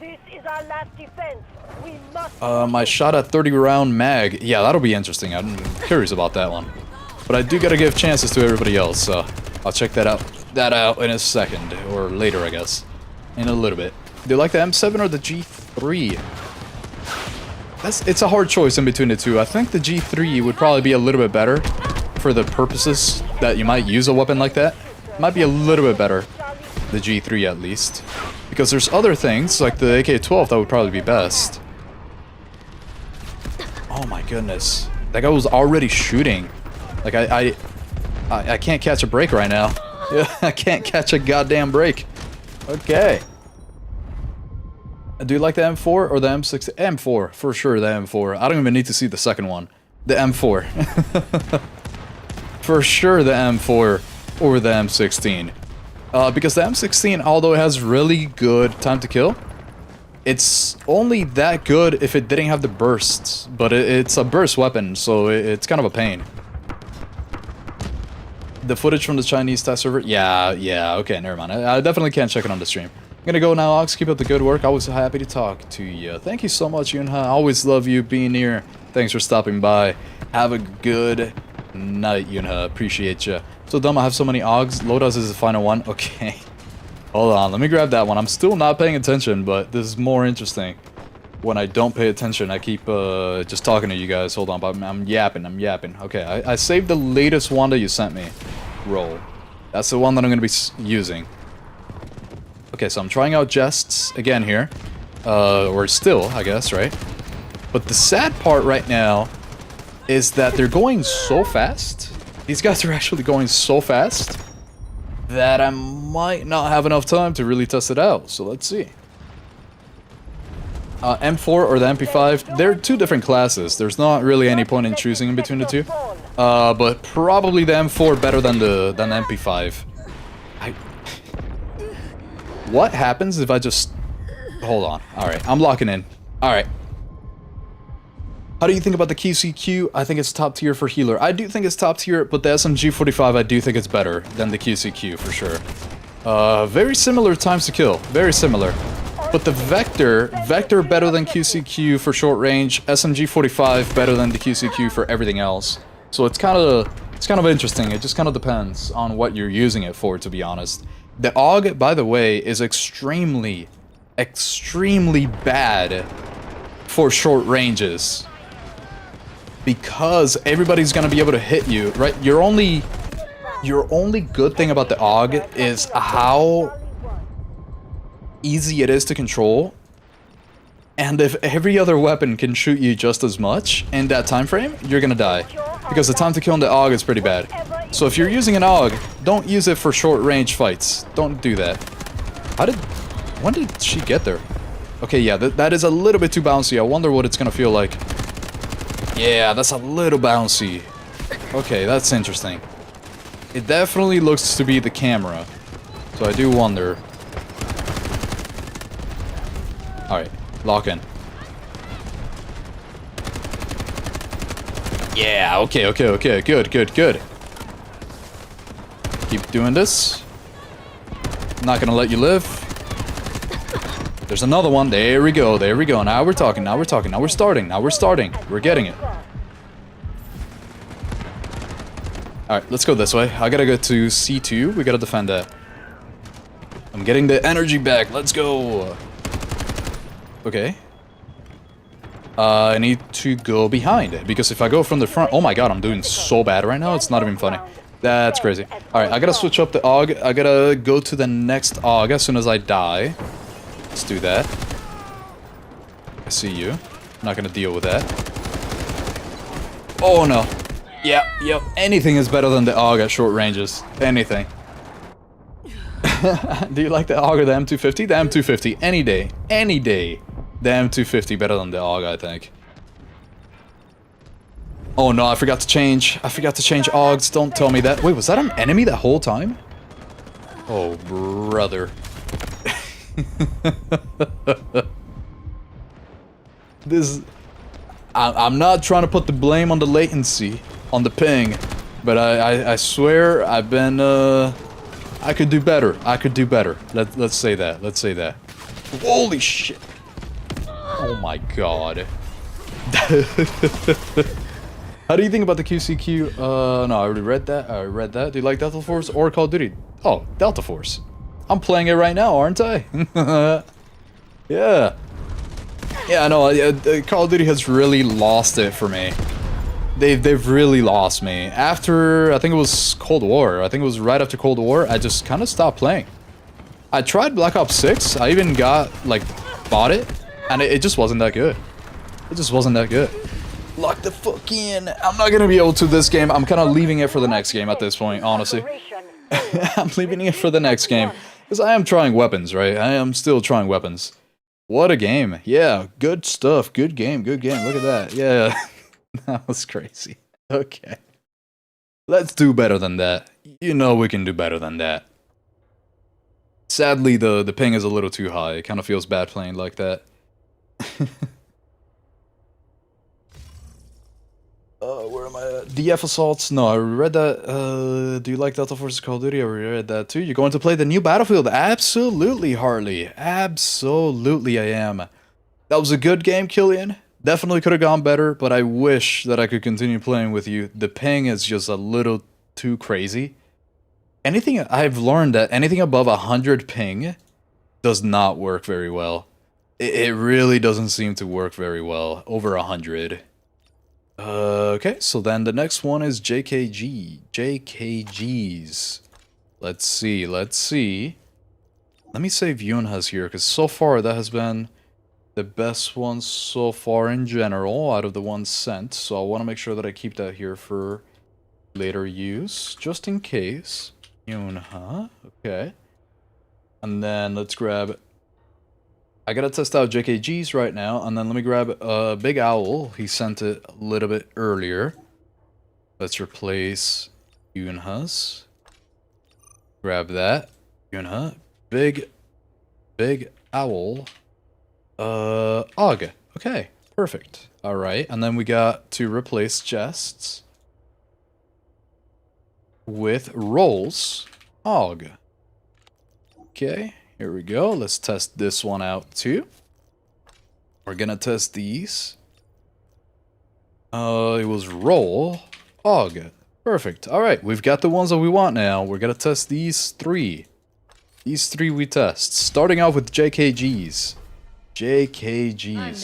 My shot at 30 round mag. Yeah, that'll be interesting. I'm curious about that one. But I do gotta give chances to everybody else, so I'll check that out in a second, or later, I guess. In a little bit. Do you like the M7 or the G3? It's a hard choice in between the two. I think the G3 would probably be a little bit better for the purposes that you might use a weapon like that. Might be a little bit better. The G3 at least. Because there's other things, like the AK-12, that would probably be best. Oh my goodness. That guy was already shooting. Like, I can't catch a break right now. Yeah, I can't catch a goddamn break. Okay. Do you like the M4 or the M6? M4, for sure, the M4. I don't even need to see the second one. The M4. For sure, the M4 or the M16. Because the M16, although it has really good time to kill, it's only that good if it didn't have the bursts. But it's a burst weapon, so it's kind of a pain. The footage from the Chinese test server? Yeah, okay, never mind. I definitely can't check it on the stream. I'm gonna go now, Aux. Keep up the good work. I was happy to talk to you. Thank you so much, Yunha. I always love you being here. Thanks for stopping by. Have a good night, Yunha. Appreciate you. So dumb, I have so many AUG Loadouts is the final one. Okay. Hold on, let me grab that one. I'm still not paying attention, but this is more interesting. When I don't pay attention, I keep just talking to you guys. Hold on, but I'm yapping. Okay, I saved the latest one that you sent me. Roll. That's the one that I'm going to be using. Okay, so I'm trying out Jests again here. Or still, I guess, right? But the sad part right now is that they're going so fast. These guys are actually going so fast that I might not have enough time to really test it out. So let's see. M4 or the MP5, they're two different classes. There's not really any point in choosing in between the two. But probably the M4 better than the MP5. What happens if I just... Hold on. Alright, I'm locking in. Alright. How do you think about the QCQ? I think it's top tier for healer. I do think it's top tier, but the SMG45 I do think it's better than the QCQ for sure. Very similar times to kill. Very similar. But the Vector better than QCQ for short range. SMG45 better than the QCQ for everything else. So it's kind of interesting. It just kind of depends on what you're using it for, to be honest. The AUG, by the way, is extremely bad for short ranges. Because everybody's gonna be able to hit you, right? Your only good thing about the AUG is how easy it is to control. And if every other weapon can shoot you just as much in that time frame, you're gonna die. Because the time to kill in the AUG is pretty bad. So if you're using an AUG, don't use it for short range fights. Don't do that. When did she get there? Okay, yeah, that is a little bit too bouncy. I wonder what it's gonna feel like. Yeah, that's a little bouncy. Okay, that's interesting. It definitely looks to be the camera. So I do wonder. Alright, lock in. Yeah, okay, good. Keep doing this. Not gonna let you live. There's another one. There we go. Now we're talking. Now we're starting. We're getting it. Alright, let's go this way. I gotta go to C2. We gotta defend that. I'm getting the energy back. Let's go. Okay. I need to go behind it, because if I go from the front... Oh my god, I'm doing so bad right now. It's not even funny. That's crazy. Alright, I gotta switch up the AUG. I gotta go to the next AUG as soon as I die. Let's do that. I see you. I'm not gonna deal with that. Oh no. Yep. Anything is better than the AUG at short ranges. Anything. Do you like the AUG or the M250? The M250. Any day. The M250 better than the AUG, I think. Oh no, I forgot to change. AUGs. Don't tell me that. Wait, was that an enemy that whole time? Oh, brother. I'm not trying to put the blame on the latency, on the ping, but I swear I've been, I could do better. Let's say that. Holy shit. Oh my god. How do you think about the QCQ? No, I already read that. Do you like Delta Force or Call of Duty? Oh, Delta Force. I'm playing it right now, aren't I? Yeah. Yeah, I know. Call of Duty has really lost it for me. They've really lost me. After, I think it was Cold War. I think it was right after Cold War, I just kind of stopped playing. I tried Black Ops 6. I even bought it. And it just wasn't that good. Lock the fuck in. I'm not gonna be able to this game. I'm kind of leaving it for the next game at this point, honestly. I'm leaving it for the next game. Because I am trying weapons, right? I am still trying weapons. What a game. Yeah, good stuff. Good game. Look at that. Yeah. That was crazy. Okay. Let's do better than that. You know we can do better than that. Sadly, the ping is a little too high. It kind of feels bad playing like that. Where am I at? DF Assaults? No, I read that. Do you like Delta Force Call of Duty? I read that too. You're going to play the new Battlefield? Absolutely, Harley. Absolutely, I am. That was a good game, Killian. Definitely could have gone better, but I wish that I could continue playing with you. The ping is just a little too crazy. I've learned that anything above 100 ping does not work very well. It really doesn't seem to work very well. Over 100. Okay, so then the next one is JKGs. Let's see. Let me save Yunha's here, because so far that has been the best one so far in general out of the ones sent. So I want to make sure that I keep that here for later use, just in case. Yunha, okay. And then let's grab... I gotta test out JKGs right now, and then let me grab Big Owl. He sent it a little bit earlier. Let's replace Yunha's. Grab that. Yunha. Big Owl. AUG. Okay, perfect. Alright, and then we got to replace chests with rolls. AUG. Okay. Here we go. Let's test this one out too. We're gonna test these. It was roll. AUG. Perfect. Alright, we've got the ones that we want now. We're gonna test these three. These three we test. Starting off with JKGs.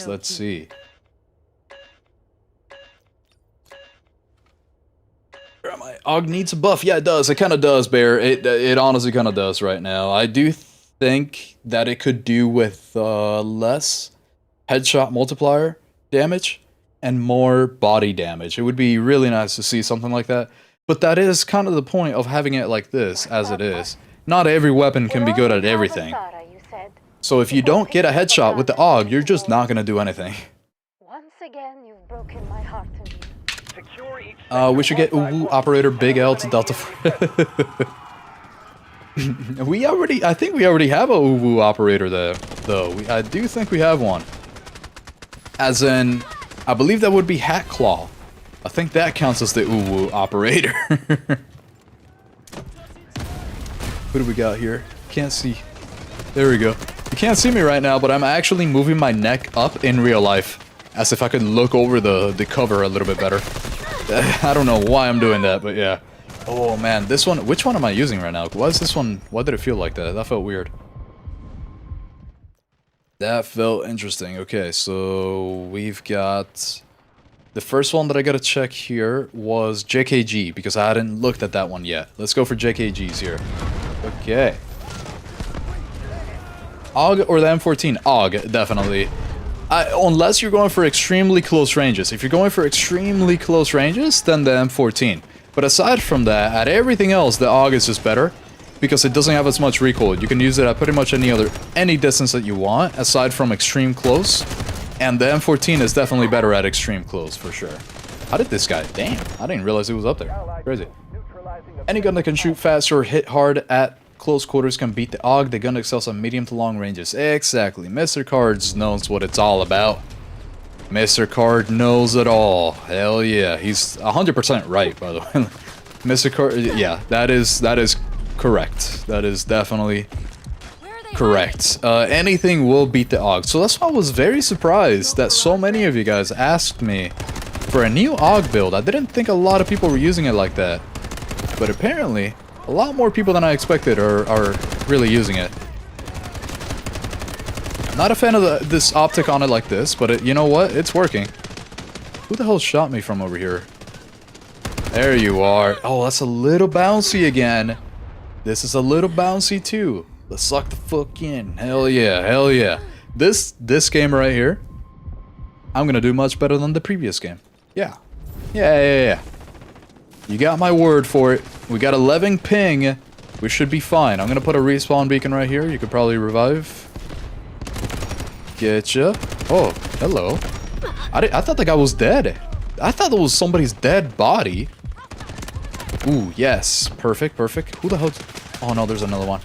Let's see. Where am I? AUG needs a buff. Yeah, it does. It kind of does, Bear. It honestly kind of does right now. I do think that it could do with less headshot multiplier damage and more body damage. It would be really nice to see something like that. But that is kind of the point of having it like this, as it is. Not every weapon can be good at everything. So if you don't get a headshot with the AUG, you're just not going to do anything. Once again, you've broken my heart anew. We should get AUG operator Big L to Delta. I think we already have a AUG operator there, though. I do think we have one. As in, I believe that would be Hat Claw. I think that counts as the uwu operator. What do we got here? Can't see. There we go. You can't see me right now, but I'm actually moving my neck up in real life. As if I could look over the cover a little bit better. I don't know why I'm doing that, but yeah. Oh man, this one, which one am I using right now? Why is this one, why did it feel like that? That felt weird. That felt interesting. Okay, so we've got... The first one that I gotta check here was JKG, because I hadn't looked at that one yet. Let's go for JKGs here. Okay. AUG or the M14? AUG, definitely. Unless you're going for extremely close ranges. If you're going for extremely close ranges, then the M14. But aside from that, at everything else, the AUG is just better. Because it doesn't have as much recoil. You can use it at pretty much any distance that you want, aside from extreme close. And the M14 is definitely better at extreme close, for sure. How did this guy? Damn, I didn't realize he was up there. Crazy. Any gun that can shoot fast or hit hard at close quarters can beat the AUG. The gun excels on medium to long ranges. Exactly. Mr. Cards knows what it's all about. Mr. Card knows it all. Hell yeah. He's 100% right, by the way. Mr. Card, yeah, that is correct. That is definitely correct. Anything will beat the AUG. So that's why I was very surprised that so many of you guys asked me for a new AUG build. I didn't think a lot of people were using it like that. But apparently, a lot more people than I expected are really using it. Not a fan of this optic on it like this, but you know what? It's working. Who the hell shot me from over here? There you are. Oh, that's a little bouncy again. This is a little bouncy too. Let's suck the fuck in. Hell yeah, hell yeah. This game right here, I'm gonna do much better than the previous game. Yeah. Yeah. You got my word for it. We got 11 ping. We should be fine. I'm gonna put a respawn beacon right here. You could probably revive. Getcha. Oh, hello. I thought the guy was dead. I thought that was somebody's dead body. Ooh, yes. Perfect, perfect. Who the hell? Oh no, there's another one.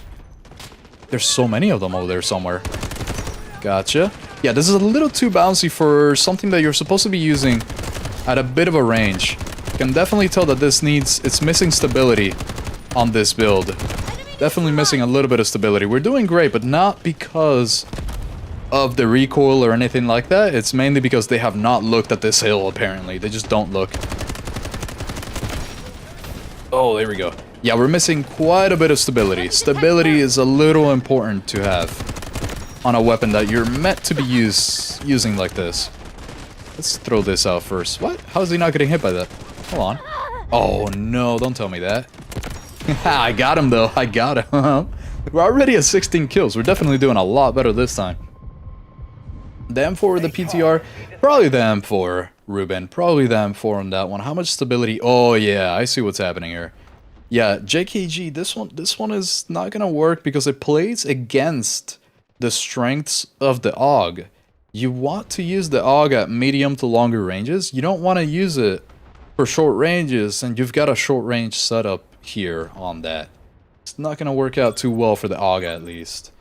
There's so many of them over there somewhere. Gotcha. Yeah, this is a little too bouncy for something that you're supposed to be using at a bit of a range. You can definitely tell that it's missing stability on this build. Definitely missing a little bit of stability. We're doing great, but not because of the recoil or anything like that. It's mainly because they have not looked at this hill, apparently. They just don't look. Oh, there we go. Yeah, we're missing quite a bit of stability. Stability is a little important to have on a weapon that you're meant to be using like this. Let's throw this out first. What? How is he not getting hit by that? Hold on. Oh, no. Don't tell me that. I got him, though. I got him. We're already at 16 kills. We're definitely doing a lot better this time. The M4 or the PTR? Probably the M4, Ruben. Probably the M4 on that one. How much stability? Oh, yeah. I see what's happening here. Yeah, JKG, this one is not gonna work because it plays against the strengths of the AUG. You want to use the AUG at medium to longer ranges. You don't want to use it for short ranges, and you've got a short range setup here on that. It's not gonna work out too well for the AUG at least.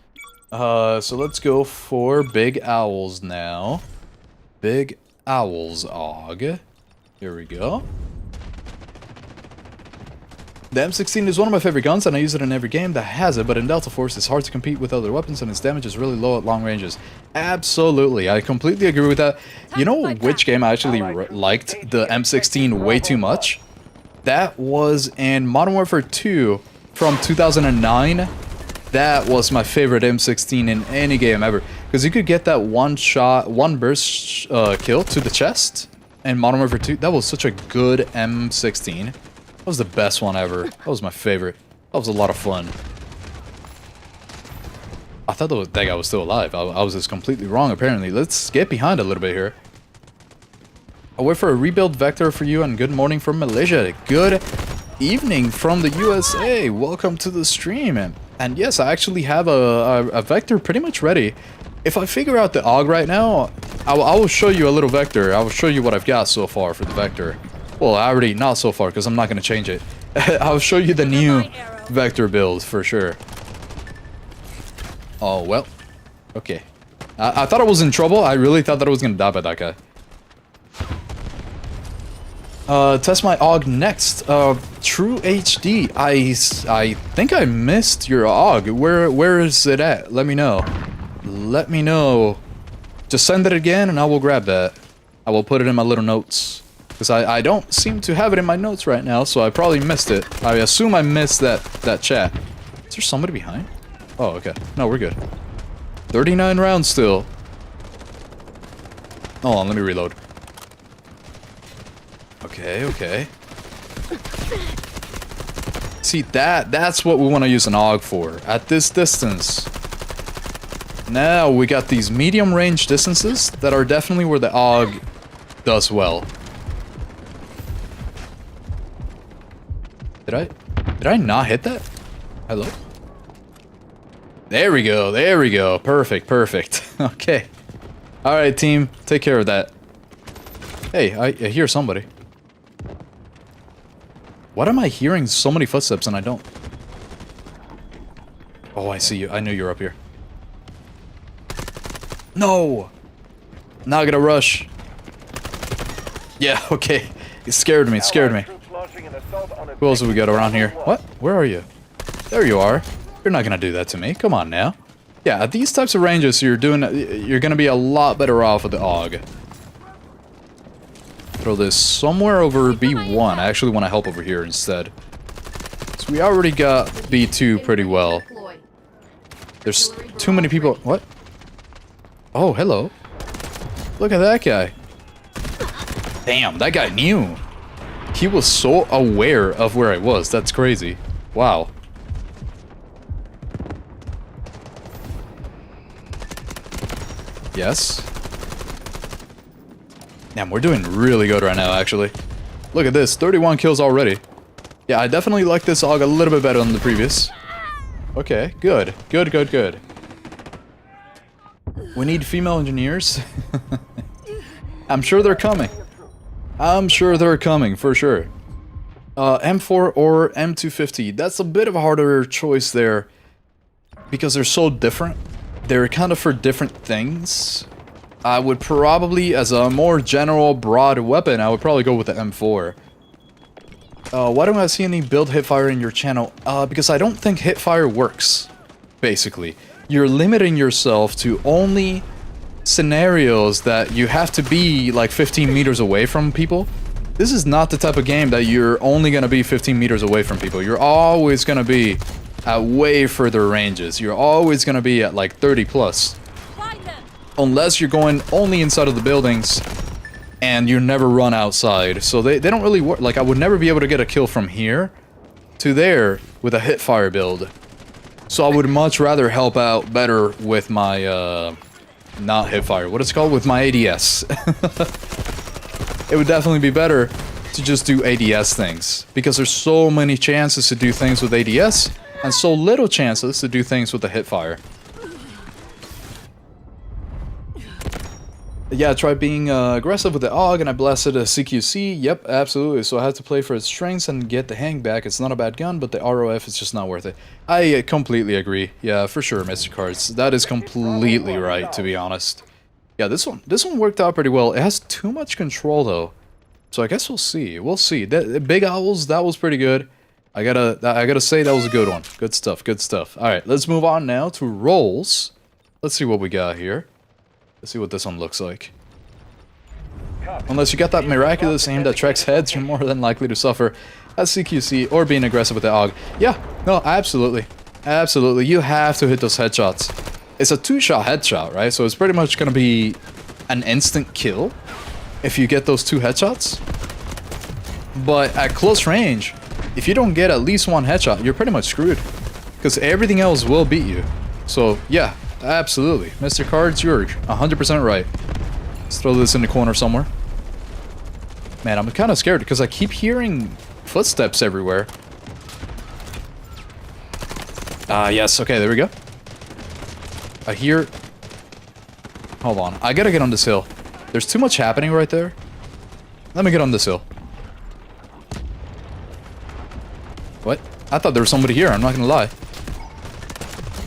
So let's go for Big Owls now. Big Owls AUG. Here we go. The M16 is one of my favorite guns, and I use it in every game that has it, but in Delta Force it's hard to compete with other weapons, and its damage is really low at long ranges. Absolutely, I completely agree with that. You know which game I actually liked the M16 way too much? That was in Modern Warfare 2 from 2009. That was my favorite M16 in any game ever, because you could get that one burst kill to the chest in Modern Warfare 2. That was such a good M16. That was the best one ever. That was my favorite. That was a lot of fun. I thought that guy was still alive. I was just completely wrong, apparently. Let's get behind a little bit here. I'll wait for a rebuild vector for you, and good morning from Malaysia. Good evening from the USA. Welcome to the stream. And yes, I actually have a vector pretty much ready. If I figure out the AUG right now, I will show you a little vector. I will show you what I've got so far for the vector. Well, I already, not so far, because I'm not going to change it. I'll show you the new vector build, for sure. Oh, well. Okay. I thought I was in trouble. I really thought that I was going to die by that guy. Test my AUG next. True HD. I think I missed your AUG. Where is it at? Let me know. Let me know. Just send it again and I will grab that. I will put it in my little notes. Because I don't seem to have it in my notes right now, so I probably missed it. I assume I missed that chat. Is there somebody behind? Oh, okay. No, we're good. 39 rounds still. Hold on, let me reload. Okay, okay. See, that's what we want to use an AUG for. At this distance. Now, we got these medium range distances that are definitely where the AUG does well. Did I not hit that? Hello? There we go, there we go. Perfect, perfect. Okay. Alright, team. Take care of that. Hey, I hear somebody. What am I hearing so many footsteps and I don't? Oh, I see you. I knew you were up here. No! Now I gotta rush. Yeah, okay. It scared me, it scared me. Who else have we got around here? What? Where are you? There you are. You're not gonna do that to me. Come on now. Yeah, at these types of ranges, you're gonna be a lot better off with the AUG. Throw this somewhere over B1. I actually want to help over here instead. So we already got B2 pretty well. There's too many people. What? Oh, hello. Look at that guy. Damn, that guy knew. He was so aware of where I was. That's crazy. Wow. Yes. Damn, we're doing really good right now, actually. Look at this, 31 kills already. Yeah, I definitely like this AUG a little bit better than the previous. Okay, good. Good, good, good. We need female engineers. I'm sure they're coming. I'm sure they're coming, for sure. M4 or M250. That's a bit of a harder choice there. Because they're so different. They're kind of for different things. I would probably, as a more general, broad weapon, I would probably go with the M4. Why don't I see any build hipfire in your channel? Because I don't think hipfire works, basically. You're limiting yourself to only scenarios that you have to be like 15 meters away from people. This is not the type of game that you're only going to be 15 meters away from people. You're always going to be at way further ranges. You're always going to be at like 30 plus. Unless you're going only inside of the buildings and you never run outside. So they don't really work. Like, I would never be able to get a kill from here to there with a hipfire build. So I would much rather help out better with my, not hipfire, what is it called? With my ADS. It would definitely be better to just do ADS things. Because there's so many chances to do things with ADS, and so little chances to do things with the hipfire. Yeah, try being aggressive with the AUG, and I blasted a CQC. Yep, absolutely. So I had to play for its strengths and get the hang back. It's not a bad gun, but the ROF is just not worth it. I completely agree. Yeah, for sure, Mr. Cards. That is completely right, to be honest. Yeah, this one worked out pretty well. It has too much control, though. So I guess we'll see. We'll see. The Big Owls, that was pretty good. I gotta say that was a good one. Good stuff, good stuff. Alright, let's move on now to rolls. Let's see what we got here. Let's see what this one looks like. Unless you got that miraculous aim that tracks heads, you're more than likely to suffer as CQC or being aggressive with the AUG. Yeah, no, absolutely. Absolutely, you have to hit those headshots. It's a 2-shot headshot, right? So it's pretty much gonna be an instant kill if you get those 2 headshots. But at close range, if you don't get at least 1 headshot, you're pretty much screwed. Because everything else will beat you. So, yeah. Absolutely. Mr. Cards, you're 100% right. Let's throw this in the corner somewhere. Man, I'm kind of scared because I keep hearing footsteps everywhere. Yes. Okay, there we go. I hear... Hold on. I gotta get on this hill. There's too much happening right there. Let me get on this hill. What? I thought there was somebody here. I'm not gonna lie.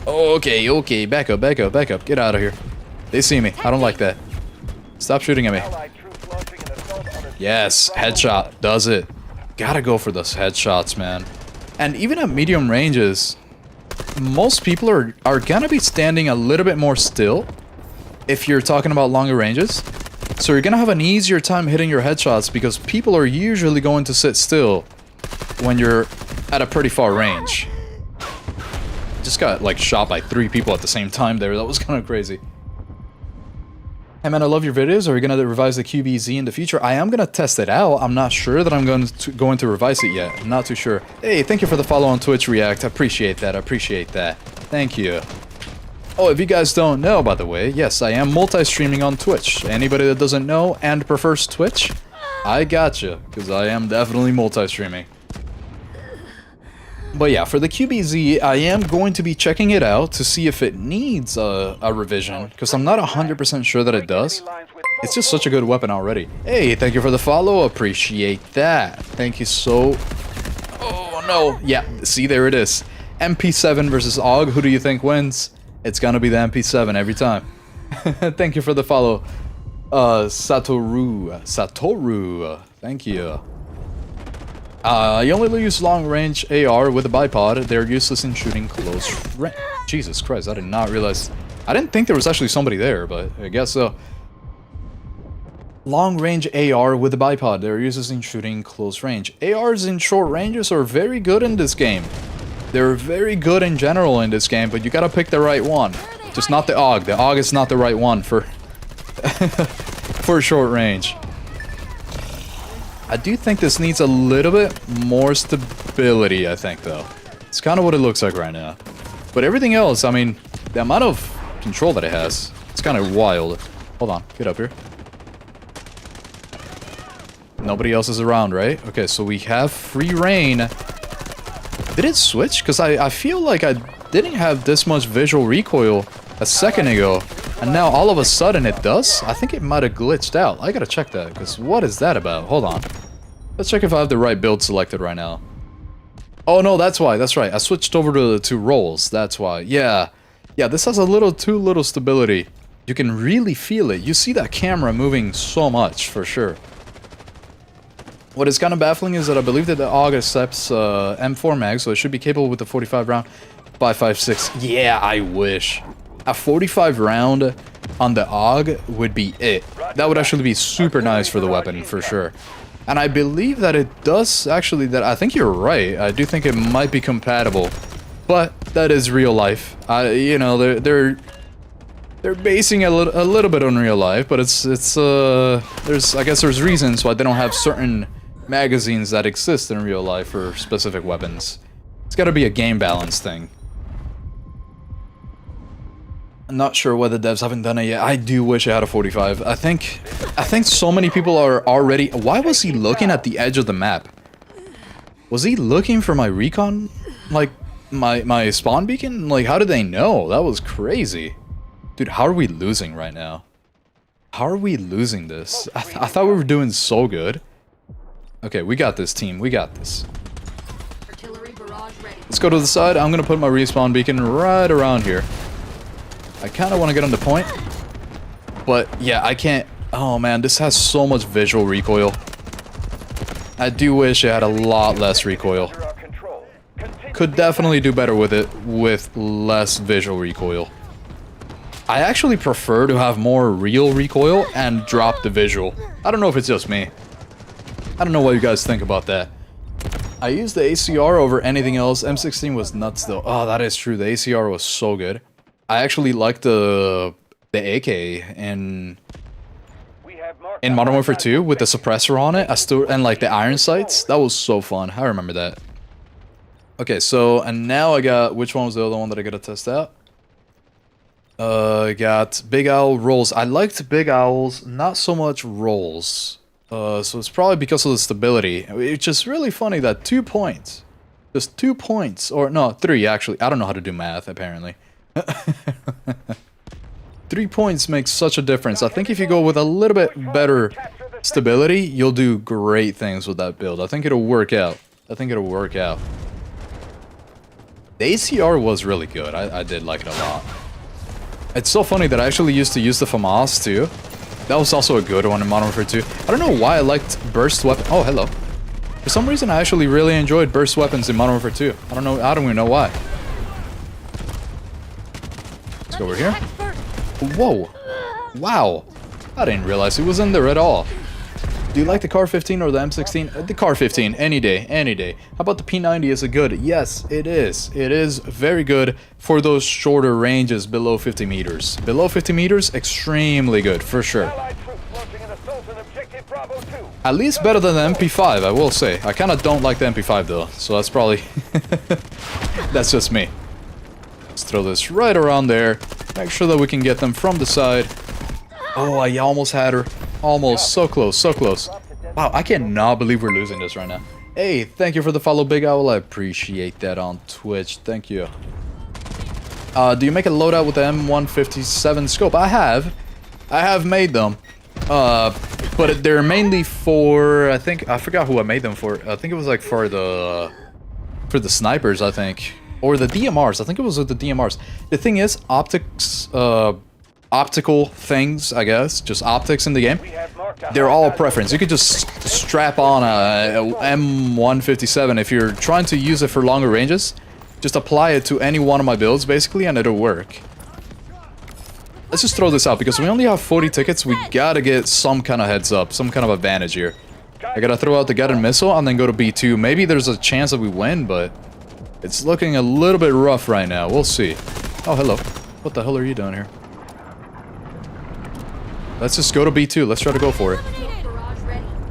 Okay, okay, back up, back up, back up. Get out of here. They see me. I don't like that. Stop shooting at me. Yes, headshot does it. Gotta go for those headshots, man. And even at medium ranges, most people are gonna be standing a little bit more still if you're talking about longer ranges. So you're gonna have an easier time hitting your headshots because people are usually going to sit still when you're at a pretty far range. Just got like shot by 3 people at the same time there. That was kind of crazy. Hey man, I love your videos. Are you gonna revise the QBZ in the future? I am gonna test it out. I'm not sure that I'm going to revise it yet. I'm not too sure. Hey, thank you for the follow on Twitch React. I appreciate that. I appreciate that. Thank you. Oh, if you guys don't know, by the way, yes, I am multi-streaming on Twitch. Anybody that doesn't know and prefers Twitch, I gotcha, because I am definitely multi-streaming. But yeah, for the QBZ, I am going to be checking it out to see if it needs a revision, because I'm not 100% sure that it does. It's just such a good weapon already. Hey, thank you for the follow, appreciate that. Thank you so... Oh no, yeah, see, there it is. MP7 versus AUG, who do you think wins? It's gonna be the MP7 every time. Thank you for the follow. Satoru, thank you. You only use long-range AR with a bipod. They're useless in shooting close range. Jesus Christ, I did not realize... I didn't think there was actually somebody there, but I guess so. Long-range AR with a bipod. They're useless in shooting close range. ARs in short ranges are very good in this game. They're very good in general in this game, but you gotta pick the right one. Just not the AUG. The AUG is not the right one for... for short range. I do think this needs a little bit more stability, I think, though. It's kind of what it looks like right now. But everything else, I mean, the amount of control that it has, it's kind of wild. Hold on, get up here. Nobody else is around, right? Okay, so we have free reign. Did it switch? Because I feel like I didn't have this much visual recoil a second ago. And now all of a sudden it does? I think it might have glitched out. I gotta check that, because what is that about? Hold on. Let's check if I have the right build selected right now. Oh no, that's why. That's right. I switched over to rolls. That's why. Yeah. Yeah, this has a little too little stability. You can really feel it. You see that camera moving so much, for sure. What is kind of baffling is that I believe that the AUG accepts M4 mag, so it should be capable with the 45 round 5.56. Yeah, I wish. A 45 round on the AUG would be it. That would actually be super nice for the weapon, for sure. And I believe that it does actually, that I think you're right. I do think it might be compatible. But that is real life. You know, they're basing a little bit on real life, but I guess there's reasons why they don't have certain magazines that exist in real life for specific weapons. It's got to be a game balance thing. I'm not sure why the devs haven't done it yet. I do wish I had a 45. I think so many people are already... Why was he looking at the edge of the map? Was he looking for my recon? Like, my spawn beacon? Like, how did they know? That was crazy. Dude, how are we losing right now? How are we losing this? I thought we were doing so good. Okay, we got this, team. We got this. Let's go to the side. I'm gonna put my respawn beacon right around here. I kind of want to get on the point. But, yeah, I can't... Oh, man, this has so much visual recoil. I do wish it had a lot less recoil. Could definitely do better with it with less visual recoil. I actually prefer to have more real recoil and drop the visual. I don't know if it's just me. I don't know what you guys think about that. I used the ACR over anything else. M16 was nuts, though. Oh, that is true. The ACR was so good. I actually like the AK in Modern Warfare 2 with the suppressor on it. And like the iron sights. That was so fun. I remember that. Okay, so and now I got, which one was the other one that I gotta test out? I got Big Owl rolls. I liked Big Owls, not so much rolls. So it's probably because of the stability. It's just really funny that 2 points, just 2 points, or no, 3 actually. I don't know how to do math apparently. 3 points makes such a difference. I think if you go with a little bit better stability, you'll do great things with that build. I think it'll work out. I think it'll work out. The ACR was really good. I did like it a lot. It's so funny that I actually used to use the FAMAS too. That was also a good one in Modern Warfare 2. I don't know why I liked burst weapon. Oh, hello. For some reason, I actually really enjoyed burst weapons in Modern Warfare 2. I don't know. I don't even know why. Let's go over here. Whoa. Wow. I didn't realize it was in there at all. Do you like the Car 15 or the M16? The Car 15, any day, any day. How about the P90? Is it good? Yes, it is. It is very good for those shorter ranges below 50 meters. Below 50 meters, extremely good, for sure. At least better than the MP5, I will say. I kind of don't like the MP5 though, so that's probably... that's just me. Let's throw this right around there. Make sure that we can get them from the side. Oh, I almost had her. Almost. So close, so close. Wow, I cannot believe we're losing this right now. Hey, thank you for the follow, Big Owl. I appreciate that on Twitch. Thank you. Do you make a loadout with the M157 scope? I have made them. But they're mainly for, I forgot who I made them for. I think it was like for the snipers, I think. Or the DMRs. I think it was with the DMRs. The thing is, optical things, I guess, just optics in the game, they're all preference. You could just strap on a M157 if you're trying to use it for longer ranges. Just apply it to any one of my builds, basically, and it'll work. Let's just throw this out, because we only have 40 tickets. We gotta get some kind of heads up, some kind of advantage here. I gotta throw out the guided missile and then go to B2. Maybe there's a chance that we win, but it's looking a little bit rough right now. We'll see. Oh, hello. What the hell are you doing here? Let's just go to B2. Let's try to go for it.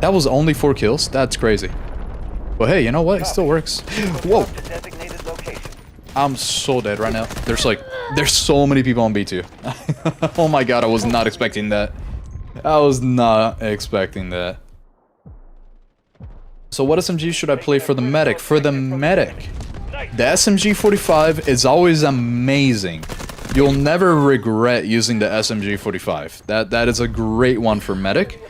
That was only 4 kills? That's crazy. But hey, you know what? It still works. Whoa. I'm so dead right now. There's so many people on B2. Oh my god, I was not expecting that. I was not expecting that. So what SMG should I play for the medic? For the medic, the SMG-45 is always amazing. You'll never regret using the SMG-45. That is a great one for medic.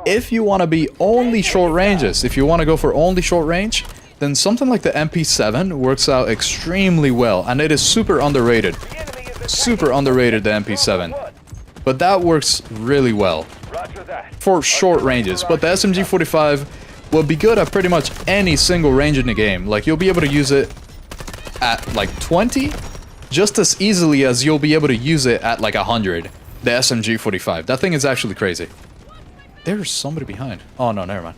If you want to be only short ranges, if you want to go for only short range, then something like the MP7 works out extremely well, and it is super underrated. Super underrated, the MP7. But that works really well for short ranges. But the SMG-45 will be good at pretty much any single range in the game. Like, you'll be able to use it at like 20, just as easily as you'll be able to use it at like 100. The SMG-45. That thing is actually crazy. There's somebody behind. Oh no, never mind.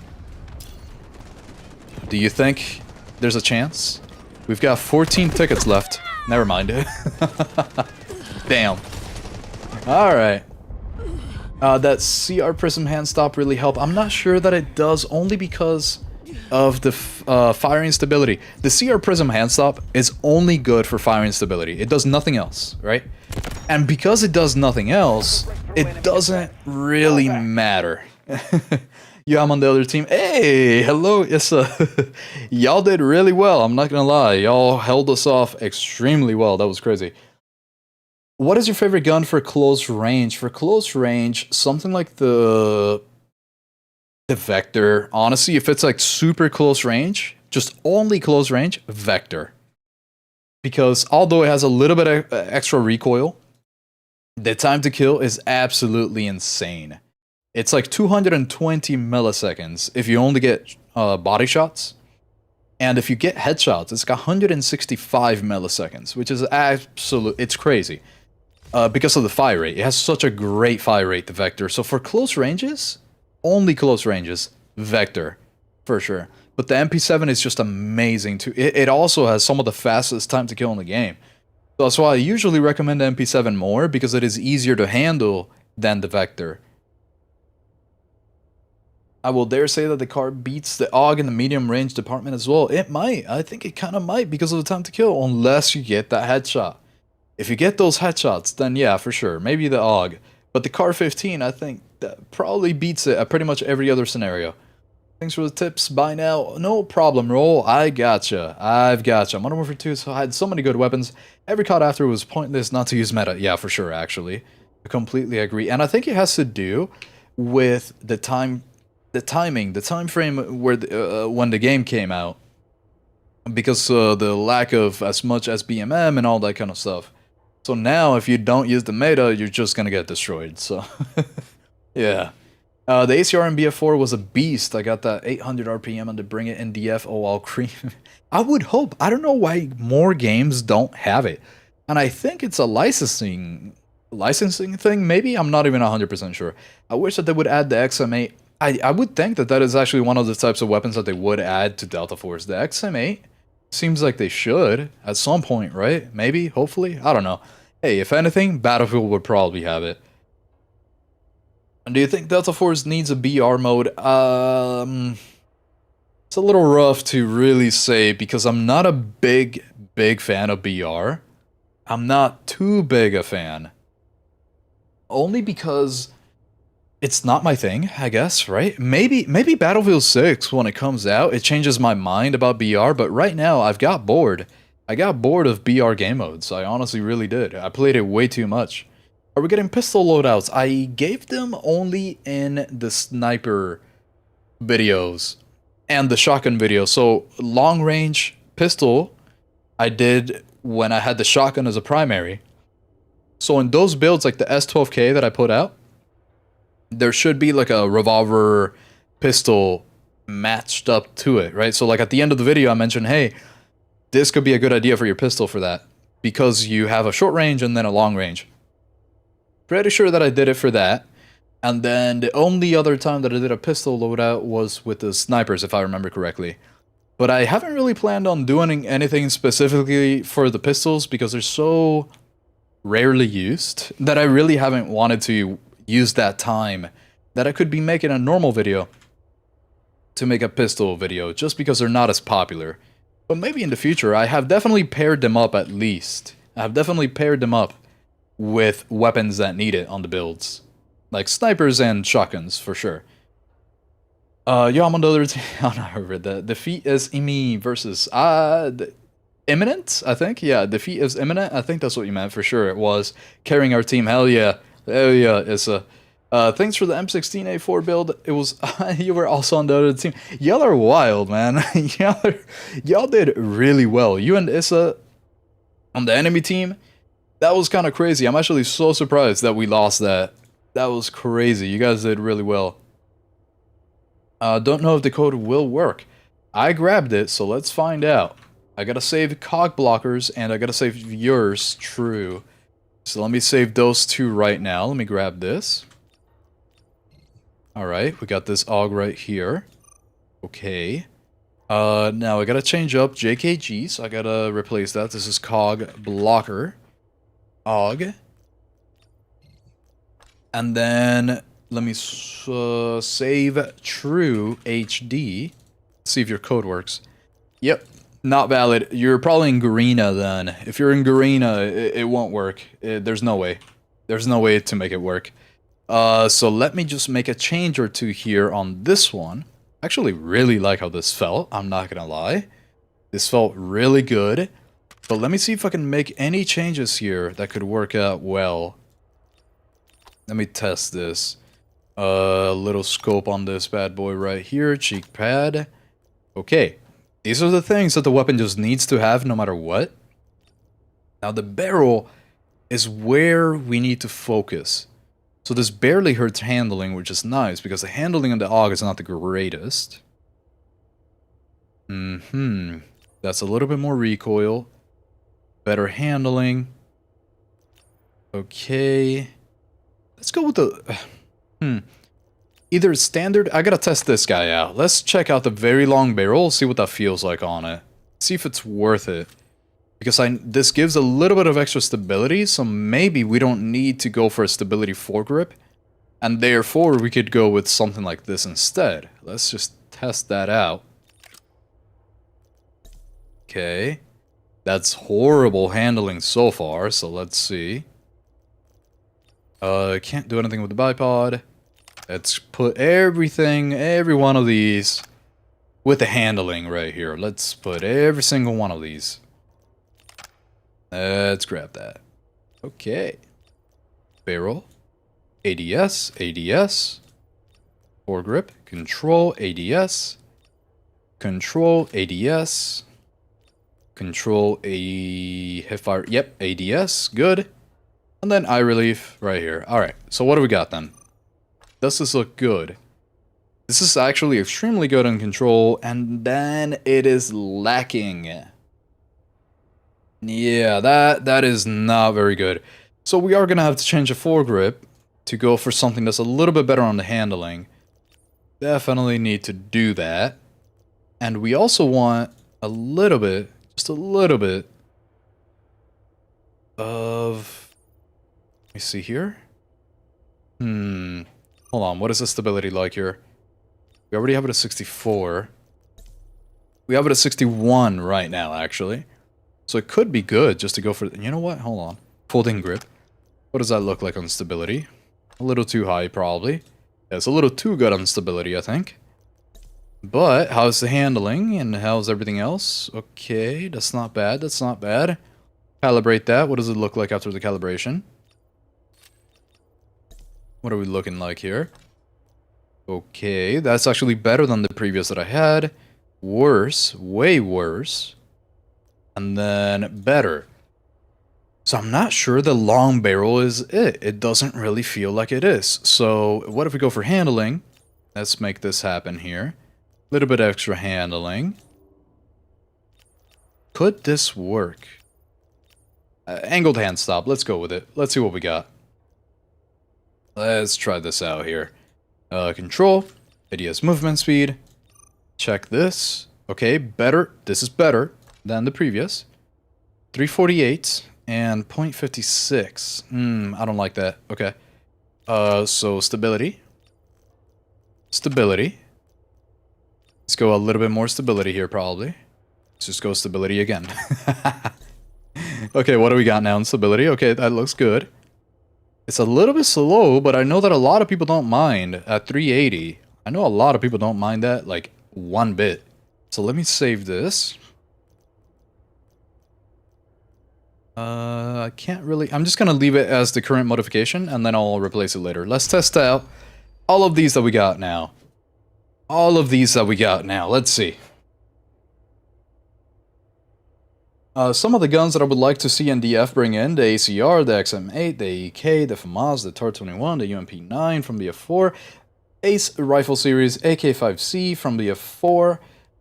Do you think there's a chance? We've got 14 tickets left. Never mind. Damn. Alright. That CR Prism hand stop really helped. I'm not sure that it does, only because of the firing stability. The CR Prism hand stop is only good for firing stability. It does nothing else, right? And because it does nothing else, it doesn't really matter. Yeah, I'm on the other team. Hey, hello. Yes, y'all did really well. I'm not gonna lie. Y'all held us off extremely well. That was crazy. What is your favorite gun for close range? For close range, something like the Vector. Honestly, if it's like super close range, just only close range, Vector. Because although it has a little bit of extra recoil, the time to kill is absolutely insane. It's like 220 milliseconds if you only get body shots. And if you get headshots, it's like 165 milliseconds, which is it's crazy. Because of the fire rate. It has such a great fire rate, the Vector. So for close ranges, only close ranges, Vector, for sure. But the MP7 is just amazing too. It also has some of the fastest time to kill in the game. So that's why I usually recommend the MP7 more, because it is easier to handle than the Vector. I will dare say that the car beats the AUG in the medium range department as well. It might. I think it kind of might because of the time to kill, unless you get that headshot. If you get those headshots, then yeah, for sure. Maybe the AUG. But the Car 15, I think, that probably beats it at pretty much every other scenario. Thanks for the tips. Bye now. No problem, Roll. I gotcha. I've gotcha. Modern Warfare 2 had so many good weapons. Every COD after was pointless not to use meta. Yeah, for sure, actually. I completely agree. And I think it has to do with the timing, the time frame where when the game came out. Because the lack of as much SBMM and all that kind of stuff. So now, if you don't use the meta, you're just gonna get destroyed, so... Yeah. The ACR in BF4 was a beast. I got that 800 RPM and to bring it in DF. Oh, I'll cream. I would hope. I don't know why more games don't have it. And I think it's a licensing thing, maybe? I'm not even 100% sure. I wish that they would add the XM8. I would think that that is actually one of the types of weapons that they would add to Delta Force. The XM8 seems like they should at some point, right? Maybe, hopefully? I don't know. Hey, if anything, Battlefield would probably have it. And do you think Delta Force needs a BR mode? It's a little rough to really say because I'm not a big fan of BR. I'm not too big a fan. Only because it's not my thing, I guess, right? Maybe Battlefield 6, when it comes out, it changes my mind about BR, but right now, I've got bored. I got bored of BR game modes. I honestly really did. I played it way too much. Are we getting pistol loadouts? I gave them only in the sniper videos and the shotgun video. So, long range pistol, I did when I had the shotgun as a primary. So in those builds, like the S12K that I put out, there should be like a revolver pistol matched up to it, right? So like at the end of the video, I mentioned, hey, this could be a good idea for your pistol for that because you have a short range and then a long range. Pretty sure that I did it for that. And then the only other time that I did a pistol loadout was with the snipers, if I remember correctly. But I haven't really planned on doing anything specifically for the pistols because they're so rarely used that I really haven't wanted to use that time that I could be making a normal video to make a pistol video just because they're not as popular. But maybe in the future, I have definitely paired them up at least. I have definitely paired them up with weapons that need it on the builds. Like snipers and shotguns, for sure. Yeah, I'm on the other team. Oh, no, I read that. Defeat is Imi versus... imminent, I think? Yeah, defeat is imminent. I think that's what you meant, for sure. It was carrying our team. Hell yeah. Hell yeah, Issa. Thanks for the M16A4 build. It was... you were also on the other team. Y'all are wild, man. Y'all did really well. You and Issa on the enemy team, that was kind of crazy. I'm actually so surprised that we lost that. That was crazy. You guys did really well. Don't know if the code will work. I grabbed it, so let's find out. I gotta save cog blockers, and I gotta save yours, true. So let me save those two right now. Let me grab this. Alright, we got this AUG right here. Okay. Now I gotta change up JKG, so I gotta replace that. This is cog blocker. AUG. And then, let me save true HD. See if your code works. Yep. Not valid. You're probably in Garena then. If you're in Garena, it won't work. There's no way. There's no way to make it work. So let me just make a change or two here on this one. I actually really like how this felt. I'm not gonna lie. This felt really good. But let me see if I can make any changes here that could work out well. Let me test this. Little scope on this bad boy right here. Cheek pad. Okay. These are the things that the weapon just needs to have no matter what. Now the barrel is where we need to focus. So this barely hurts handling, which is nice because the handling on the AUG is not the greatest. That's a little bit more recoil. Better handling. Okay. Let's go with the... Either standard... I gotta test this guy out. Let's check out the very long barrel, see what that feels like on it. See if it's worth it. Because this gives a little bit of extra stability, so maybe we don't need to go for a stability foregrip. And therefore, we could go with something like this instead. Let's just test that out. Okay. That's horrible handling so far, so let's see. Can't do anything with the bipod. Let's put everything, every one of these with the handling right here. Let's put every single one of these. Let's grab that. Okay. Barrel. ADS. ADS. Foregrip. Control. ADS. Control. ADS. Control a hipfire. Yep. ADS. Good. And then eye relief right here. Alright. So what do we got then? Does this look good? This is actually extremely good on control, and then it is lacking. Yeah, that is not very good. So we are gonna have to change the foregrip to go for something that's a little bit better on the handling. Definitely need to do that. And we also want a little bit, just a little bit of... Let me see here. Hold on, what is the stability like here? We already have it at 64. We have it at 61 right now, actually. So it could be good just to go for... You know what? Hold on. Folding grip. What does that look like on stability? A little too high, probably. Yeah, it's a little too good on stability, I think. But, how's the handling and how's everything else? Okay, that's not bad, that's not bad. Calibrate that. What does it look like after the calibration? What are we looking like here? Okay, that's actually better than the previous that I had. Worse, way worse. And then better. So I'm not sure the long barrel is it. It doesn't really feel like it is. So what if we go for handling? Let's make this happen here. A little bit extra handling. Could this work? Angled hand stop. Let's go with it. Let's see what we got. Let's try this out here. Control. ADS movement speed. Check this. Okay, better. This is better than the previous. 348 and 0.56. I don't like that. Okay. So stability. Stability. Let's go a little bit more stability here, probably. Let's just go stability again. Okay, what do we got now in stability? Okay, that looks good. It's a little bit slow, but I know that a lot of people don't mind at 380. I know a lot of people don't mind that, like, one bit. So let me save this. I can't really... I'm just gonna leave it as the current modification, and then I'll replace it later. Let's test out all of these that we got now. All of these that we got now. Let's see. Some of the guns that I would like to see NDF bring in, the ACR, the XM8, the AEK, the FAMAS, the TAR-21, the UMP-9 from the F4, Ace Rifle Series, AK-5C from the F4,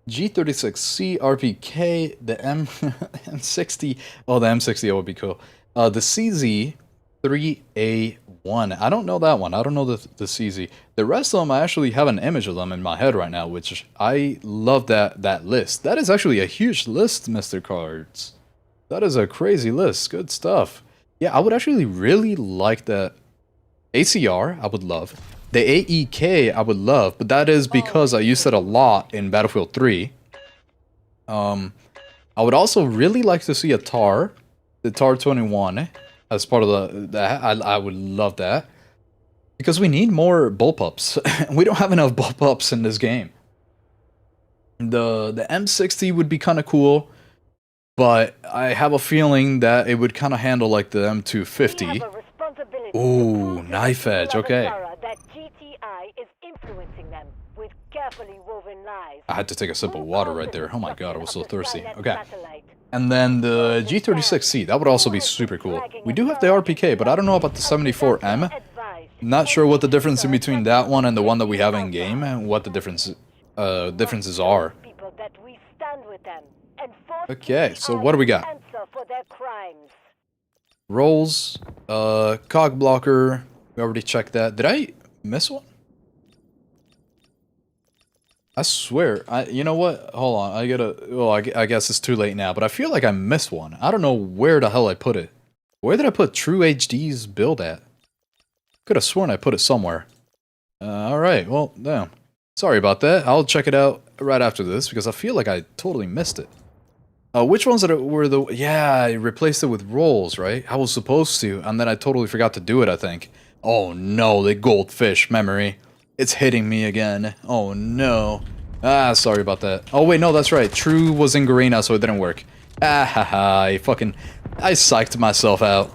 G36C, RPK, the M60, oh, the M60 would be cool. The CZ3A1, I don't know that one, I don't know the CZ. The rest of them, I actually have an image of them in my head right now, which I love that list. That is actually a huge list, Mr. Cards. That is a crazy list, good stuff. Yeah, I would actually really like the ACR, I would love. The AEK I would love, but that is because I used it a lot in Battlefield 3. I would also really like to see a TAR, the TAR-21, as part of I would love that. Because we need more bullpups. We don't have enough bullpups in this game. The M60 would be kind of cool, but I have a feeling that it would kind of handle like the M250. Ooh, knife edge, okay. I had to take a sip of water right there. Oh my god, I was so thirsty. Okay. And then the G36C, that would also be super cool. We do have the RPK, but I don't know about the 74M. Not sure what the difference in between that one and the one that we have in game, and what the differences are. Okay, so what do we got? Rolls, cog blocker. We already checked that. Did I miss one? I swear, you know what? Hold on, I gotta... Well, I guess it's too late now, but I feel like I missed one. I don't know where the hell I put it. Where did I put True HD's build at? Could have sworn I put it somewhere. Alright, well, damn. Sorry about that. I'll check it out right after this, because I feel like I totally missed it. Which ones were the... Yeah, I replaced it with rolls, right? I was supposed to, and then I totally forgot to do it, I think. Oh no, the goldfish memory. It's hitting me again. Oh no. Ah, sorry about that. Oh wait, no, that's right. True was in Garena, so it didn't work. Ah haha, I psyched myself out.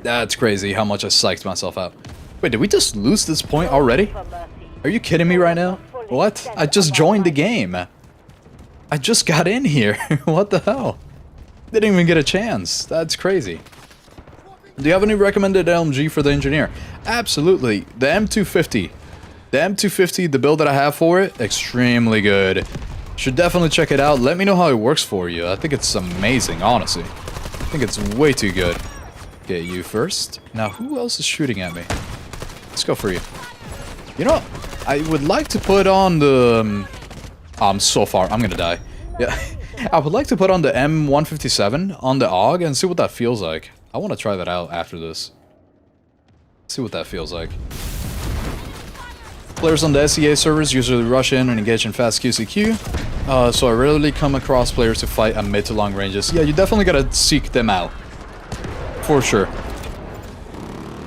That's crazy how much I psyched myself out. Wait, did we just lose this point already? Are you kidding me right now? What? I just joined the game. I just got in here. What the hell? Didn't even get a chance. That's crazy. Do you have any recommended LMG for the engineer? Absolutely. The M250. The M250, the build that I have for it, extremely good. Should definitely check it out. Let me know how it works for you. I think it's amazing, honestly. I think it's way too good. Get you first. Now, who else is shooting at me? Let's go for you. You know, I would like to put on the... I'm so far. I'm gonna die. Yeah. I would like to put on the M157 on the AUG and see what that feels like. I want to try that out after this. See what that feels like. Players on the SEA servers usually rush in and engage in fast QCQ, so I rarely come across players who fight at mid to long ranges. Yeah, you definitely gotta seek them out. For sure.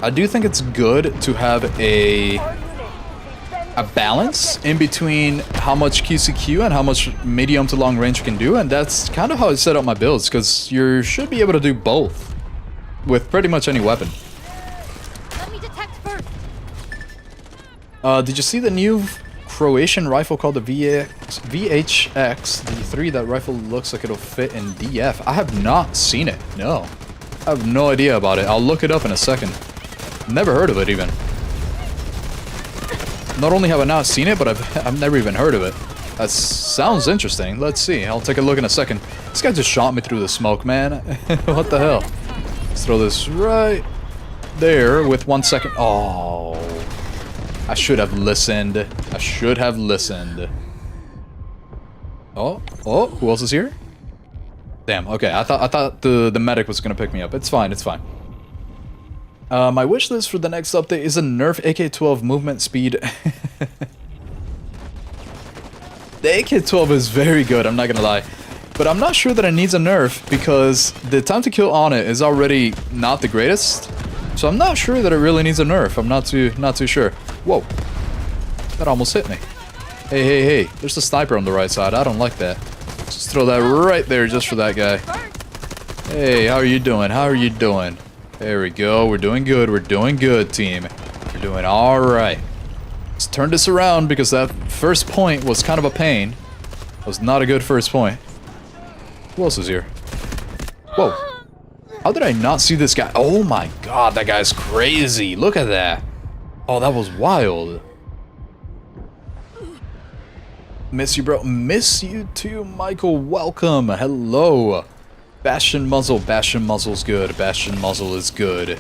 I do think it's good to have a balance in between how much QCQ and how much medium to long range you can do, and that's kind of how I set up my builds, because you should be able to do both with pretty much any weapon. Let me detect first. Did you see the new Croatian rifle called the VHX D3? That rifle looks like it'll fit in DF. I have not seen it, no. I have no idea about it. I'll look it up in a second. Never heard of it even. Not only have I not seen it, but I've never even heard of it. That sounds interesting. Let's see. I'll take a look in a second. This guy just shot me through the smoke, man. What the hell? Let's throw this right there with 1 second. Oh. I should have listened. I should have listened. Oh, who else is here? Damn, okay. I thought the medic was gonna pick me up. It's fine, it's fine. My wish list for the next update is a nerf AK-12 movement speed. The AK-12 is very good, I'm not gonna lie. But I'm not sure that it needs a nerf because the time to kill on it is already not the greatest. So I'm not sure that it really needs a nerf. I'm not too sure. Whoa. That almost hit me. Hey. There's a sniper on the right side. I don't like that. Just throw that right there just for that guy. Hey, how are you doing? How are you doing? There we go. We're doing good. We're doing good, team. We're doing alright. Let's turn this around because that first point was kind of a pain. It was not a good first point. Who else is here? Whoa. How did I not see this guy? Oh my god, that guy's crazy. Look at that. Oh, that was wild. Miss you, bro. Miss you too, Michael. Welcome. Hello. Bastion muzzle. Bastion muzzle's good. Bastion muzzle is good.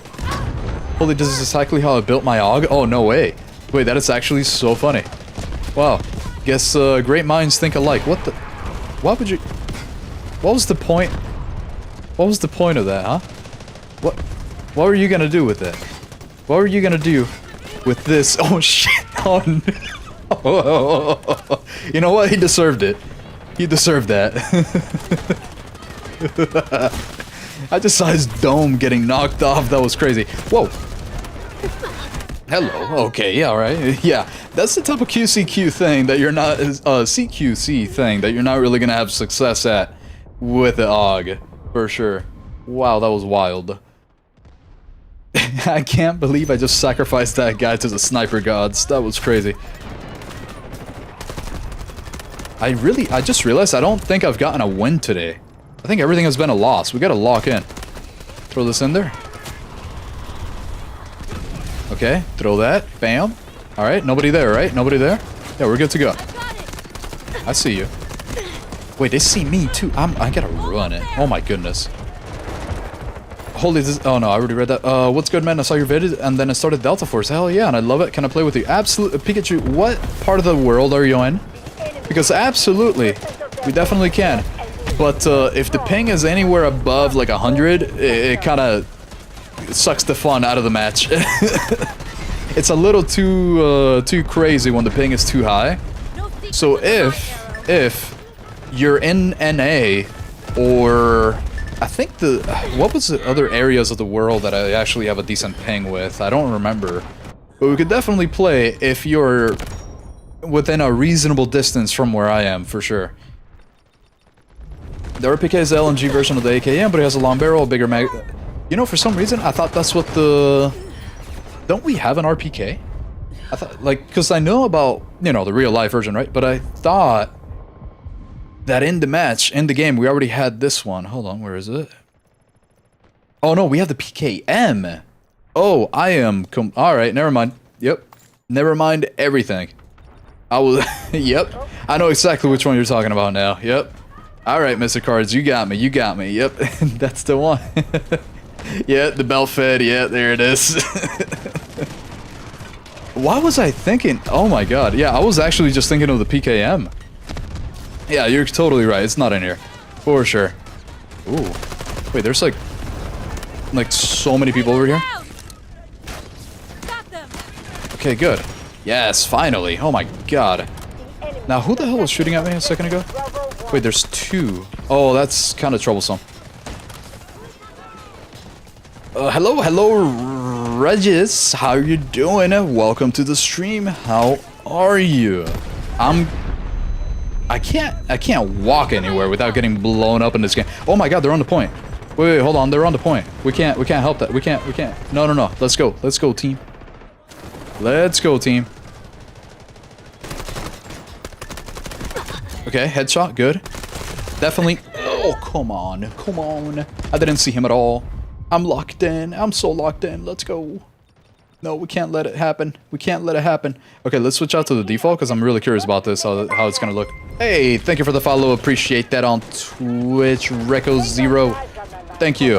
Holy, this is exactly how I built my AUG? Oh, no way. Wait, that is actually so funny. Wow. Guess great minds think alike. What the... Why would you... What was the point? What was the point of that, huh? What were you gonna do with that? What were you gonna do with this? Oh, shit. Oh, no. You know what? He deserved it. He deserved that. I just saw his dome getting knocked off. That was crazy. Whoa. Hello. Okay, yeah, alright. Yeah, that's the type of QCQ thing that you're not... CQC thing that you're not really gonna have success at with the AUG. For sure. Wow, that was wild. I can't believe I just sacrificed that guy to the sniper gods. That was crazy. I just realized I don't think I've gotten a win today. I think everything has been a loss. We gotta lock in. Throw this in there. Okay, throw that. Bam. Alright, nobody there, right? Nobody there? Yeah, we're good to go. I see you. Wait, they see me too. I gotta run it. Oh my goodness. Holy, this... Oh no, I already read that. What's good, man? I saw your video and then I started Delta Force. Hell yeah, and I love it. Can I play with you? Absolutely. Pikachu, what part of the world are you in? Because absolutely, we definitely can. But if the ping is anywhere above like 100, it kind of sucks the fun out of the match. It's a little too crazy when the ping is too high. So if you're in NA or I think what was the other areas of the world that I actually have a decent ping with? I don't remember. But we could definitely play if you're within a reasonable distance from where I am, for sure. The RPK is the LMG version of the AKM, but it has a long barrel, a bigger mag... You know, for some reason, I thought that's what the... Don't we have an RPK? I thought, like, because I know about, you know, the real-life version, right? But I thought that in the match, in the game, we already had this one. Hold on, where is it? Oh no, we have the PKM. Oh, I am alright, never mind. Yep. Never mind everything. I will yep. I know exactly which one you're talking about now. Yep. Alright, Mr. Cards, you got me, you got me. Yep. That's the one. Yeah, the belt fed, yeah, there it is. Why was I thinking? Oh my god, yeah, I was actually just thinking of the PKM. Yeah, you're totally right, it's not in here. For sure. Ooh. Wait, there's like so many people over here. Got them. Okay, good. Yes, finally. Oh my god. Now, who the hell was shooting at me a second ago? Wait, there's two. Oh, that's kind of troublesome. Hello, Regis. How you doing? Welcome to the stream. How are you? I can't walk anywhere without getting blown up in this game. Oh my god, they're on the point. Wait, hold on. They're on the point. We can't help that. We can't. No. Let's go. Let's go, team. Let's go, team. Okay, headshot, good. Definitely. Oh, come on. I didn't see him at all. I'm locked in. I'm so locked in. Let's go. No, we can't let it happen. Okay, let's switch out to the default because I'm really curious about this, how it's gonna look. Hey, thank you for the follow. Appreciate that on Twitch. Reco0. Thank you.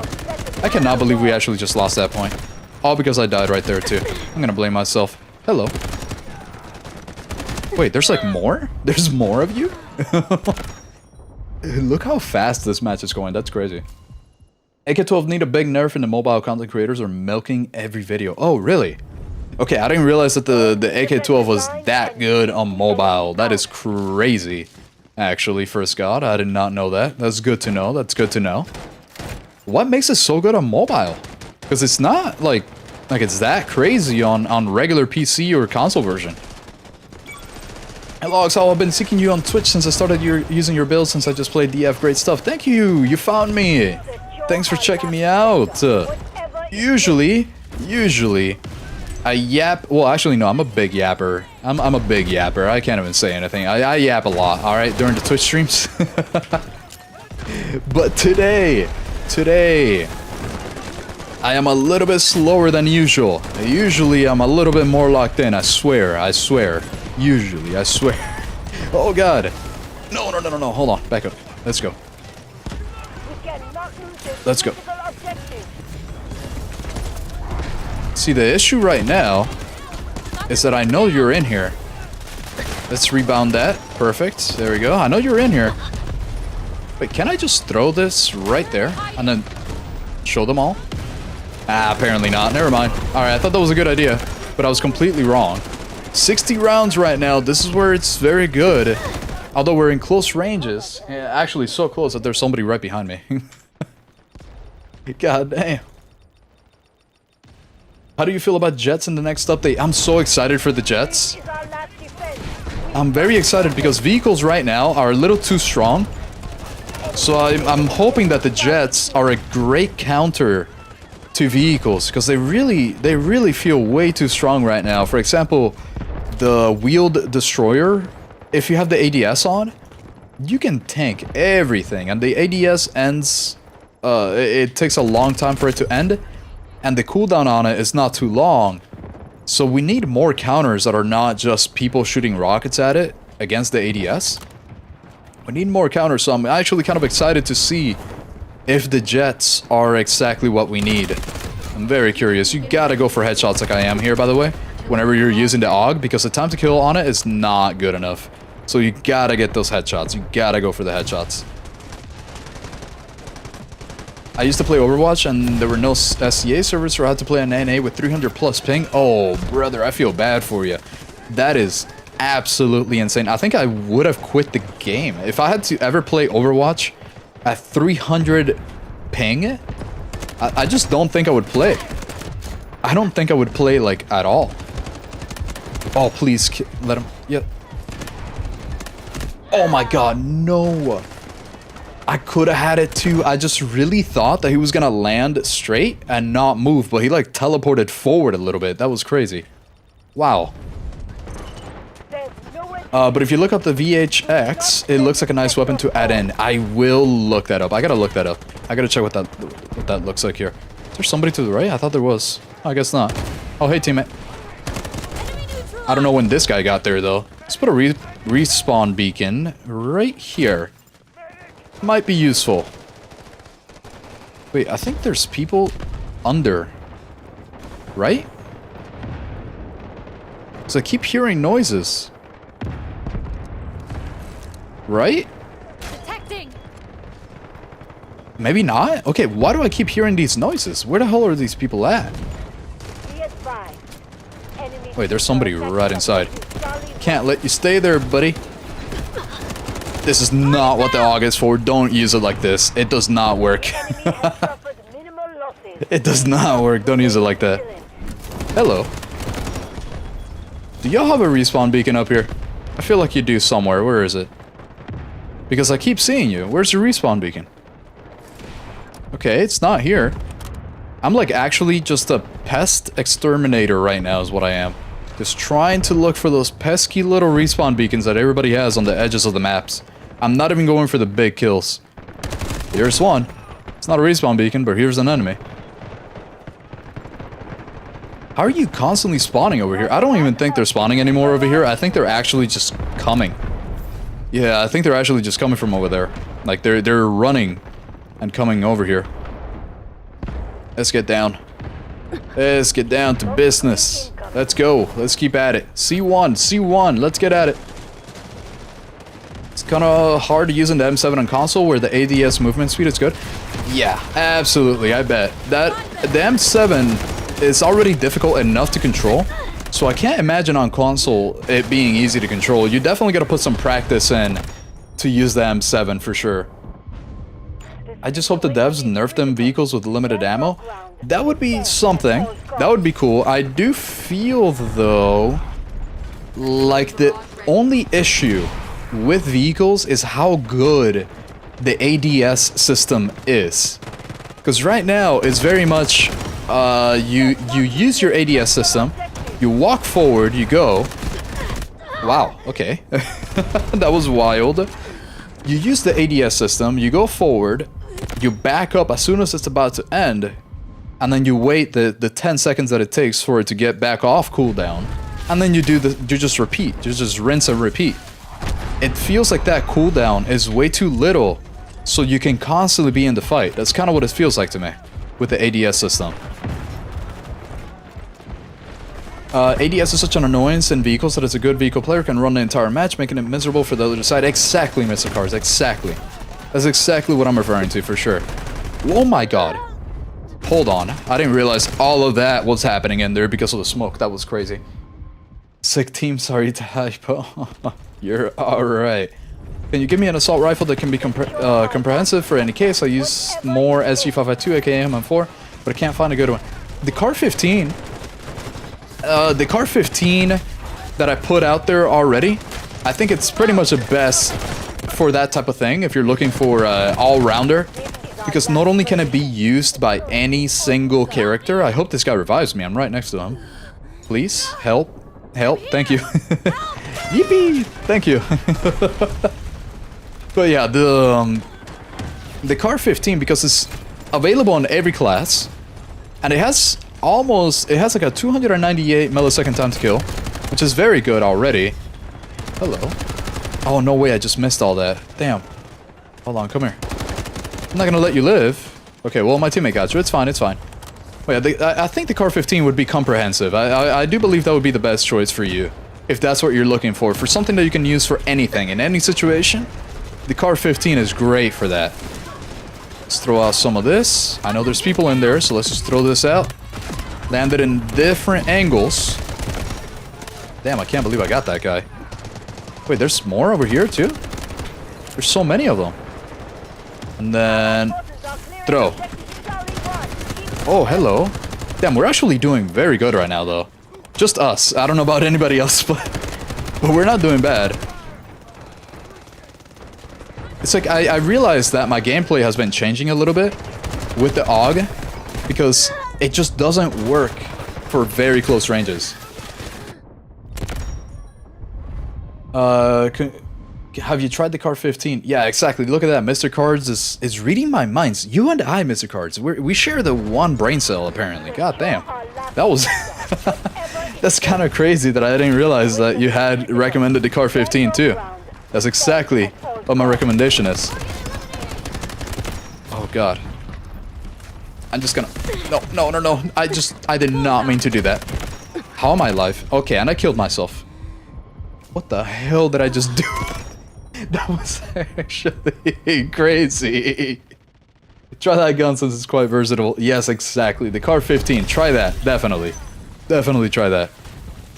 I cannot believe we actually just lost that point. All because I died right there, too. I'm gonna blame myself. Hello. Wait, there's like more? There's more of you? Look how fast this match is going. That's crazy. AK-12 need a big nerf and the mobile content creators are milking every video. Oh, really? Okay, I didn't realize that the AK-12 was that good on mobile. That is crazy. Actually, first god, I did not know that. That's good to know. That's good to know. What makes it so good on mobile? Because it's not like it's that crazy on regular PC or console version. Hello, AuxOwl. I've been seeking you on Twitch since I started using your build since I just played DF. Great stuff. Thank you. You found me. Thanks for checking me out. Usually, I yap. Well, actually, no. I'm a big yapper. I'm a big yapper. I can't even say anything. I yap a lot. All right, during the Twitch streams. But today, I am a little bit slower than usual. Usually, I'm a little bit more locked in. I swear. Usually, I swear. Oh God. No. Hold on. Back up. Let's go. Let's go. See, the issue right now is that I know you're in here. Let's rebound that. Perfect. There we go. I know you're in here. Wait, can I just throw this right there and then show them all? Ah, apparently not. Never mind. Alright, I thought that was a good idea, but I was completely wrong. 60 rounds right now. This is where it's very good. Although we're in close ranges. Yeah, actually so close that there's somebody right behind me. God damn. How do you feel about jets in the next update? I'm so excited for the jets. I'm very excited because vehicles right now are a little too strong. So I'm hoping that the jets are a great counter to vehicles because they really feel way too strong right now. For example, the wheeled destroyer, if you have the ADS on, you can tank everything, and the ADS ends. It takes a long time for it to end, and the cooldown on it is not too long. So we need more counters that are not just people shooting rockets at it against the ADS. We need more counters, so I'm actually kind of excited to see if the jets are exactly what we need. I'm very curious. You gotta go for headshots like I am here, by the way, whenever you're using the AUG, because the time to kill on it is not good enough. So you gotta get those headshots. You gotta go for the headshots. I used to play Overwatch and there were no SCA servers, so I had to play on NA with 300 plus ping. Oh, brother, I feel bad for you. That is absolutely insane. I think I would have quit the game. If I had to ever play Overwatch at 300 ping, I just don't think I would play. I don't think I would play, like, at all. Oh, please, let him... Yep. Oh my god, no. I could have had it too. I just really thought that he was gonna land straight and not move, but he like teleported forward a little bit. That was crazy. Wow. But if you look up the VHX, it looks like a nice weapon to add in. I will look that up. I gotta look that up. I gotta check what that looks like here. There's somebody to the right? I thought there was. I guess not. Oh, hey, teammate. I don't know when this guy got there, though. Let's put a respawn beacon right here. Might be useful. Wait, I think there's people under. Right? So I keep hearing noises. Right? Detecting. Maybe not? Okay, why do I keep hearing these noises? Where the hell are these people at? Wait, there's somebody right inside. Can't let you stay there, buddy. This is not what the AUG is for. Don't use it like this. It does not work. It does not work. Don't use it like that. Hello. Do y'all have a respawn beacon up here? I feel like you do somewhere. Where is it? Because I keep seeing you. Where's your respawn beacon? Okay, it's not here. I'm like actually just a pest exterminator right now is what I am. Just trying to look for those pesky little respawn beacons that everybody has on the edges of the maps. I'm not even going for the big kills. Here's one. It's not a respawn beacon, but here's an enemy. How are you constantly spawning over here? I don't even think they're spawning anymore over here. I think they're actually just coming. Yeah, I think they're actually just coming from over there. Like they're running and coming over here. Let's get down. Let's get down to business. Let's go. Let's keep at it. C1, C1. Let's get at it. It's kind of hard to use in the M7 on console where the ADS movement speed is good. Yeah, absolutely. I bet. The M7 is already difficult enough to control. So I can't imagine on console it being easy to control. You definitely got to put some practice in to use the M7 for sure. I just hope the devs nerf them vehicles with limited ammo. That would be something. That would be cool. I do feel, though, like the only issue with vehicles is how good the ADS system is. Because right now, it's very much, you use your ADS system, you walk forward, you go. Wow, okay. That was wild. You use the ADS system, you go forward, you back up as soon as it's about to end, and then you wait the 10 seconds that it takes for it to get back off cooldown, and then you just repeat. You just rinse and repeat. It feels like that cooldown is way too little, so you can constantly be in the fight. That's kind of what it feels like to me with the ADS system. ADS is such an annoyance in vehicles that as a good vehicle player can run the entire match, making it miserable for the other side. Exactly, Mr. Cars, exactly. That's exactly what I'm referring to, for sure. Oh my god. Hold on. I didn't realize all of that was happening in there because of the smoke. That was crazy. Sick team, sorry typo. You're alright. Can you give me an assault rifle that can be comprehensive for any case? I use more SG552 aka M4, but I can't find a good one. The Car 15... the Car 15 that I put out there already, I think it's pretty much the best for that type of thing if you're looking for all-rounder, because not only can it be used by any single character. I hope this guy revives me. I'm right next to him. Please help, thank you. Yippee, thank you. But yeah, the Car 15, because it's available in every class, and it has like a 298 millisecond time to kill, which is very good already. Hello. Oh, no way, I just missed all that. Damn. Hold on, come here. I'm not gonna let you live. Okay, well, my teammate got you. It's fine, it's fine. But yeah, I think the Car 15 would be comprehensive. I do believe that would be the best choice for you, if that's what you're looking for something that you can use for anything, in any situation. The Car 15 is great for that. Let's throw out some of this. I know there's people in there, so let's just throw this out. Land it in different angles. Damn, I can't believe I got that guy. Wait, there's more over here too? There's so many of them. And then... throw. Oh, hello. Damn, we're actually doing very good right now, though. Just us. I don't know about anybody else, but we're not doing bad. It's like, I realized that my gameplay has been changing a little bit with the AUG, because it just doesn't work for very close ranges. Have you tried the Car 15? Yeah, exactly. Look at that. Mr. Cards is reading my minds. You and I, Mr. Cards, we share the one brain cell, apparently. God damn. That was... That's kind of crazy that I didn't realize that you had recommended the Car 15 too. That's exactly what my recommendation is. Oh god. I'm just gonna... No. I did not mean to do that. How am I alive? Okay, and I killed myself. What the hell did I just do? That was actually crazy. Try that gun since it's quite versatile. Yes, exactly. The Car 15. Try that. Definitely. Definitely try that.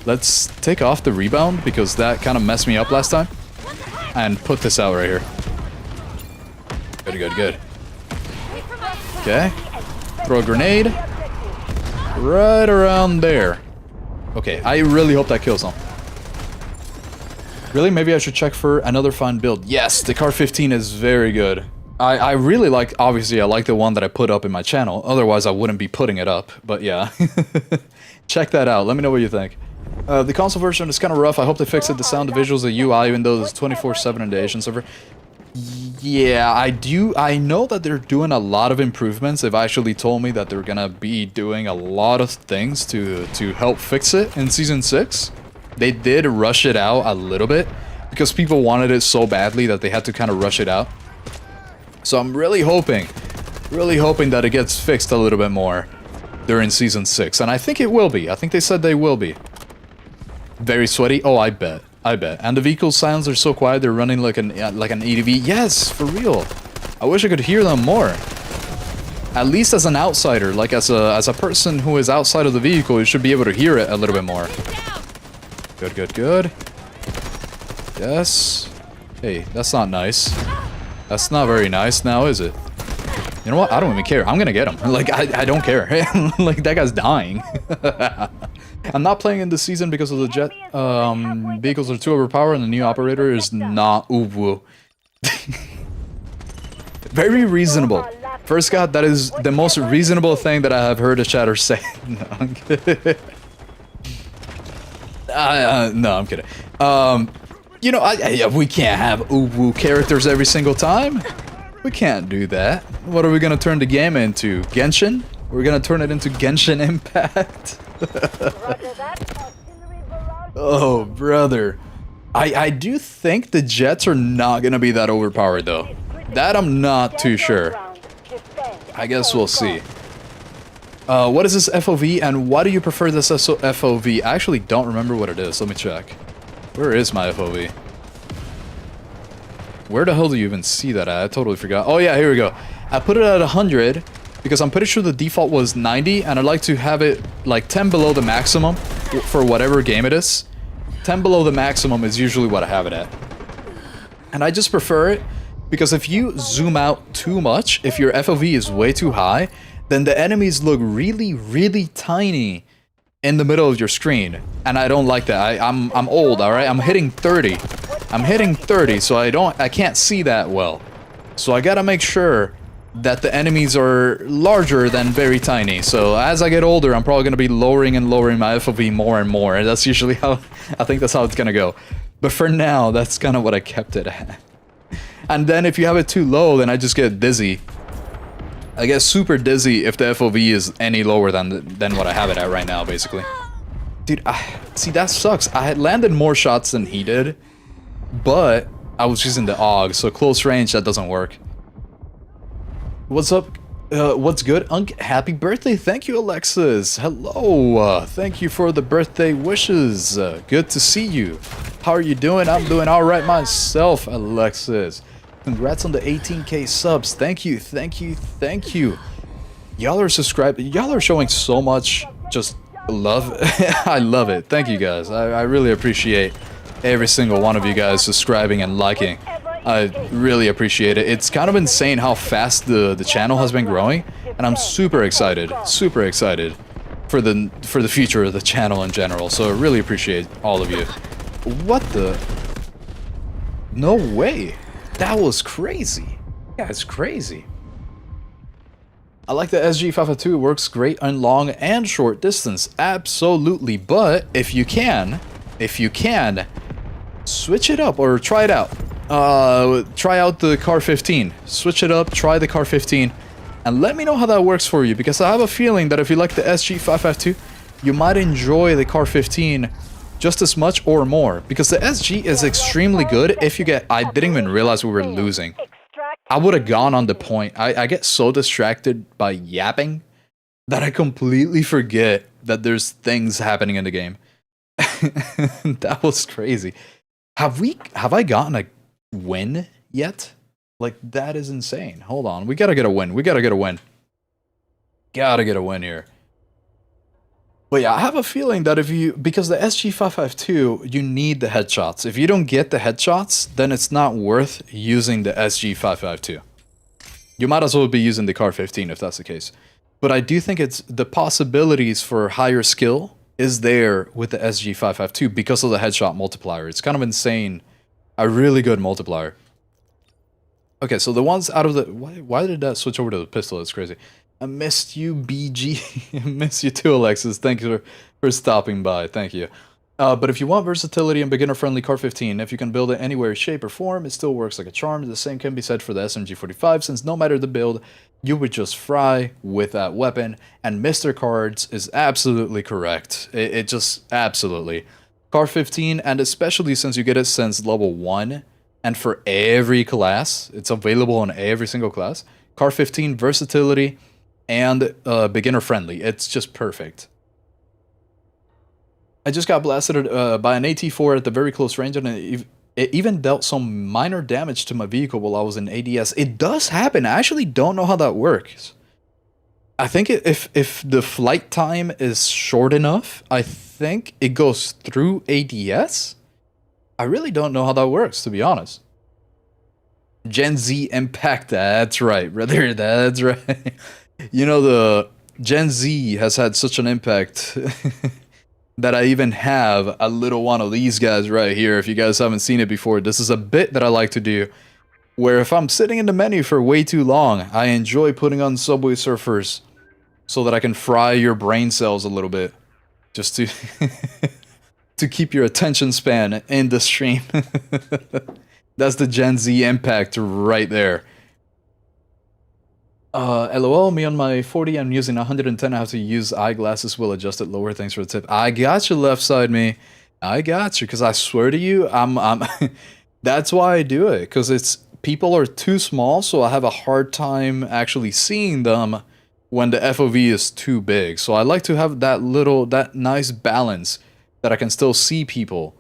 Let's take off the rebound because that kind of messed me up last time. And put this out right here. Good. Okay. Throw a grenade. Right around there. Okay, I really hope that kills him. Really? Maybe I should check for another fine build. Yes, the Car 15 is very good. I really like, obviously, I like the one that I put up in my channel. Otherwise, I wouldn't be putting it up. But yeah. Check that out. Let me know what you think. The console version is kind of rough. I hope they fix it. The sound, the visuals, the UI, even though it's 24/7 in the Asian server. Yeah, I know that they're doing a lot of improvements. They've actually told me that they're gonna be doing a lot of things to help fix it in Season 6. They did rush it out a little bit because people wanted it so badly that they had to kind of rush it out. So I'm really hoping that it gets fixed a little bit more during Season 6. And I think it will be. I think they said they will be. Very sweaty? Oh, I bet. And the vehicle sounds are so quiet, they're running like an ADV. Yes, for real. I wish I could hear them more. At least as an outsider, like as a person who is outside of the vehicle, you should be able to hear it a little bit more. Good. Yes. Hey, that's not nice. That's not very nice now, is it? You know what? I don't even care. I'm gonna get him. Like, I don't care. Like, that guy's dying. I'm not playing in this season because of the jet. Vehicles are too overpowered and the new operator is not uwu. Very reasonable. First God, that is the most reasonable thing that I have heard a chatter say. No, I'm kidding. No, I'm kidding. You know, we can't have uwu characters every single time. We can't do that. What are we gonna turn the game into? Genshin? We're gonna turn it into Genshin Impact? Oh, brother. I do think the jets are not gonna be that overpowered, though. That I'm not too sure. I guess we'll see. What is this FOV, and why do you prefer this FOV? I actually don't remember what it is. Let me check. Where is my FOV? Where the hell do you even see that at? I totally forgot. Oh yeah, here we go. I put it at 100 because I'm pretty sure the default was 90, and I'd like to have it like 10 below the maximum for whatever game it is. 10 below the maximum is usually what I have it at. And I just prefer it because if you zoom out too much, if your FOV is way too high, then the enemies look really, really tiny in the middle of your screen. And I don't like that. I'm old, alright? I'm hitting 30. I'm hitting 30, so I can't see that well. So I gotta make sure that the enemies are larger than very tiny. So as I get older, I'm probably gonna be lowering and lowering my FOV more and more. And that's usually how, I think that's how it's gonna go. But for now, that's kind of what I kept it at. And then if you have it too low, then I just get dizzy. I get super dizzy if the FOV is any lower than what I have it at right now, basically. Dude, see, that sucks. I had landed more shots than he did, but I was using the AUG, so close range, that doesn't work. What's up? What's good? Happy birthday. Thank you, Alexis. Hello. Thank you for the birthday wishes. Good to see you. How are you doing? I'm doing all right myself, Alexis. Congrats on the 18k subs. Thank you. Y'all are subscribed. Y'all are showing so much just love. I love it. Thank you guys. I really appreciate every single one of you guys subscribing and liking. I really appreciate it. It's kind of insane how fast the channel has been growing, and I'm super excited for the future of the channel in general. So I really appreciate all of you. What the? No way. That was crazy. Yeah, it's crazy. I like the SG552. It works great on long and short distance. Absolutely. But if you can switch it up or try it out. try out the Car 15. Switch it up, try the Car 15, and let me know how that works for you, because I have a feeling that if you like the SG552, you might enjoy the Car 15 just as much or more, because the SG is extremely good if you get... I didn't even realize we were losing. I would have gone on the point. I get so distracted by yapping that I completely forget that there's things happening in the game. That was crazy. Have I gotten a win yet? Like, that is insane. Hold on. We gotta get a win. We gotta get a win. Gotta get a win here. But yeah, I have a feeling that if you... Because the SG552, you need the headshots. If you don't get the headshots, then it's not worth using the SG552. You might as well be using the Car 15 if that's the case. But I do think it's... The possibilities for higher skill is there with the SG552 because of the headshot multiplier. It's kind of insane. A really good multiplier. Okay, so the ones out of the... Why did that switch over to the pistol? That's crazy. I missed you, BG. I miss you too, Alexis. Thank you for stopping by. Thank you. But if you want versatility and beginner-friendly Car 15, if you can build it anywhere, shape, or form, it still works like a charm. The same can be said for the SMG45, since no matter the build, you would just fry with that weapon. And Mr. Cards is absolutely correct. It just... Absolutely. Car 15, and especially since you get it since level 1, and for every class, it's available on every single class. Car 15, versatility... and beginner friendly. It's just perfect. I just got blasted by an AT4 at the very close range, and it even dealt some minor damage to my vehicle while I was in ADS. It does happen. I actually don't know how that works. I think if the flight time is short enough, I think it goes through ADS. I really don't know how that works, to be honest. Gen Z impact. That's right, brother. That's right. You know, the Gen Z has had such an impact that I even have a little one of these guys right here. If you guys haven't seen it before, this is a bit that I like to do, where if I'm sitting in the menu for way too long, I enjoy putting on Subway Surfers so that I can fry your brain cells a little bit, just to to keep your attention span in the stream. That's the Gen Z impact right there. LOL, me on my 40, I'm using 110. I have to use eyeglasses, will adjust it lower. Thanks for the tip. I got you, left side me. I got you, because I swear to you, I'm that's why I do it, because it's... People are too small, so I have a hard time actually seeing them when the FOV is too big. So I like to have that nice balance that I can still see people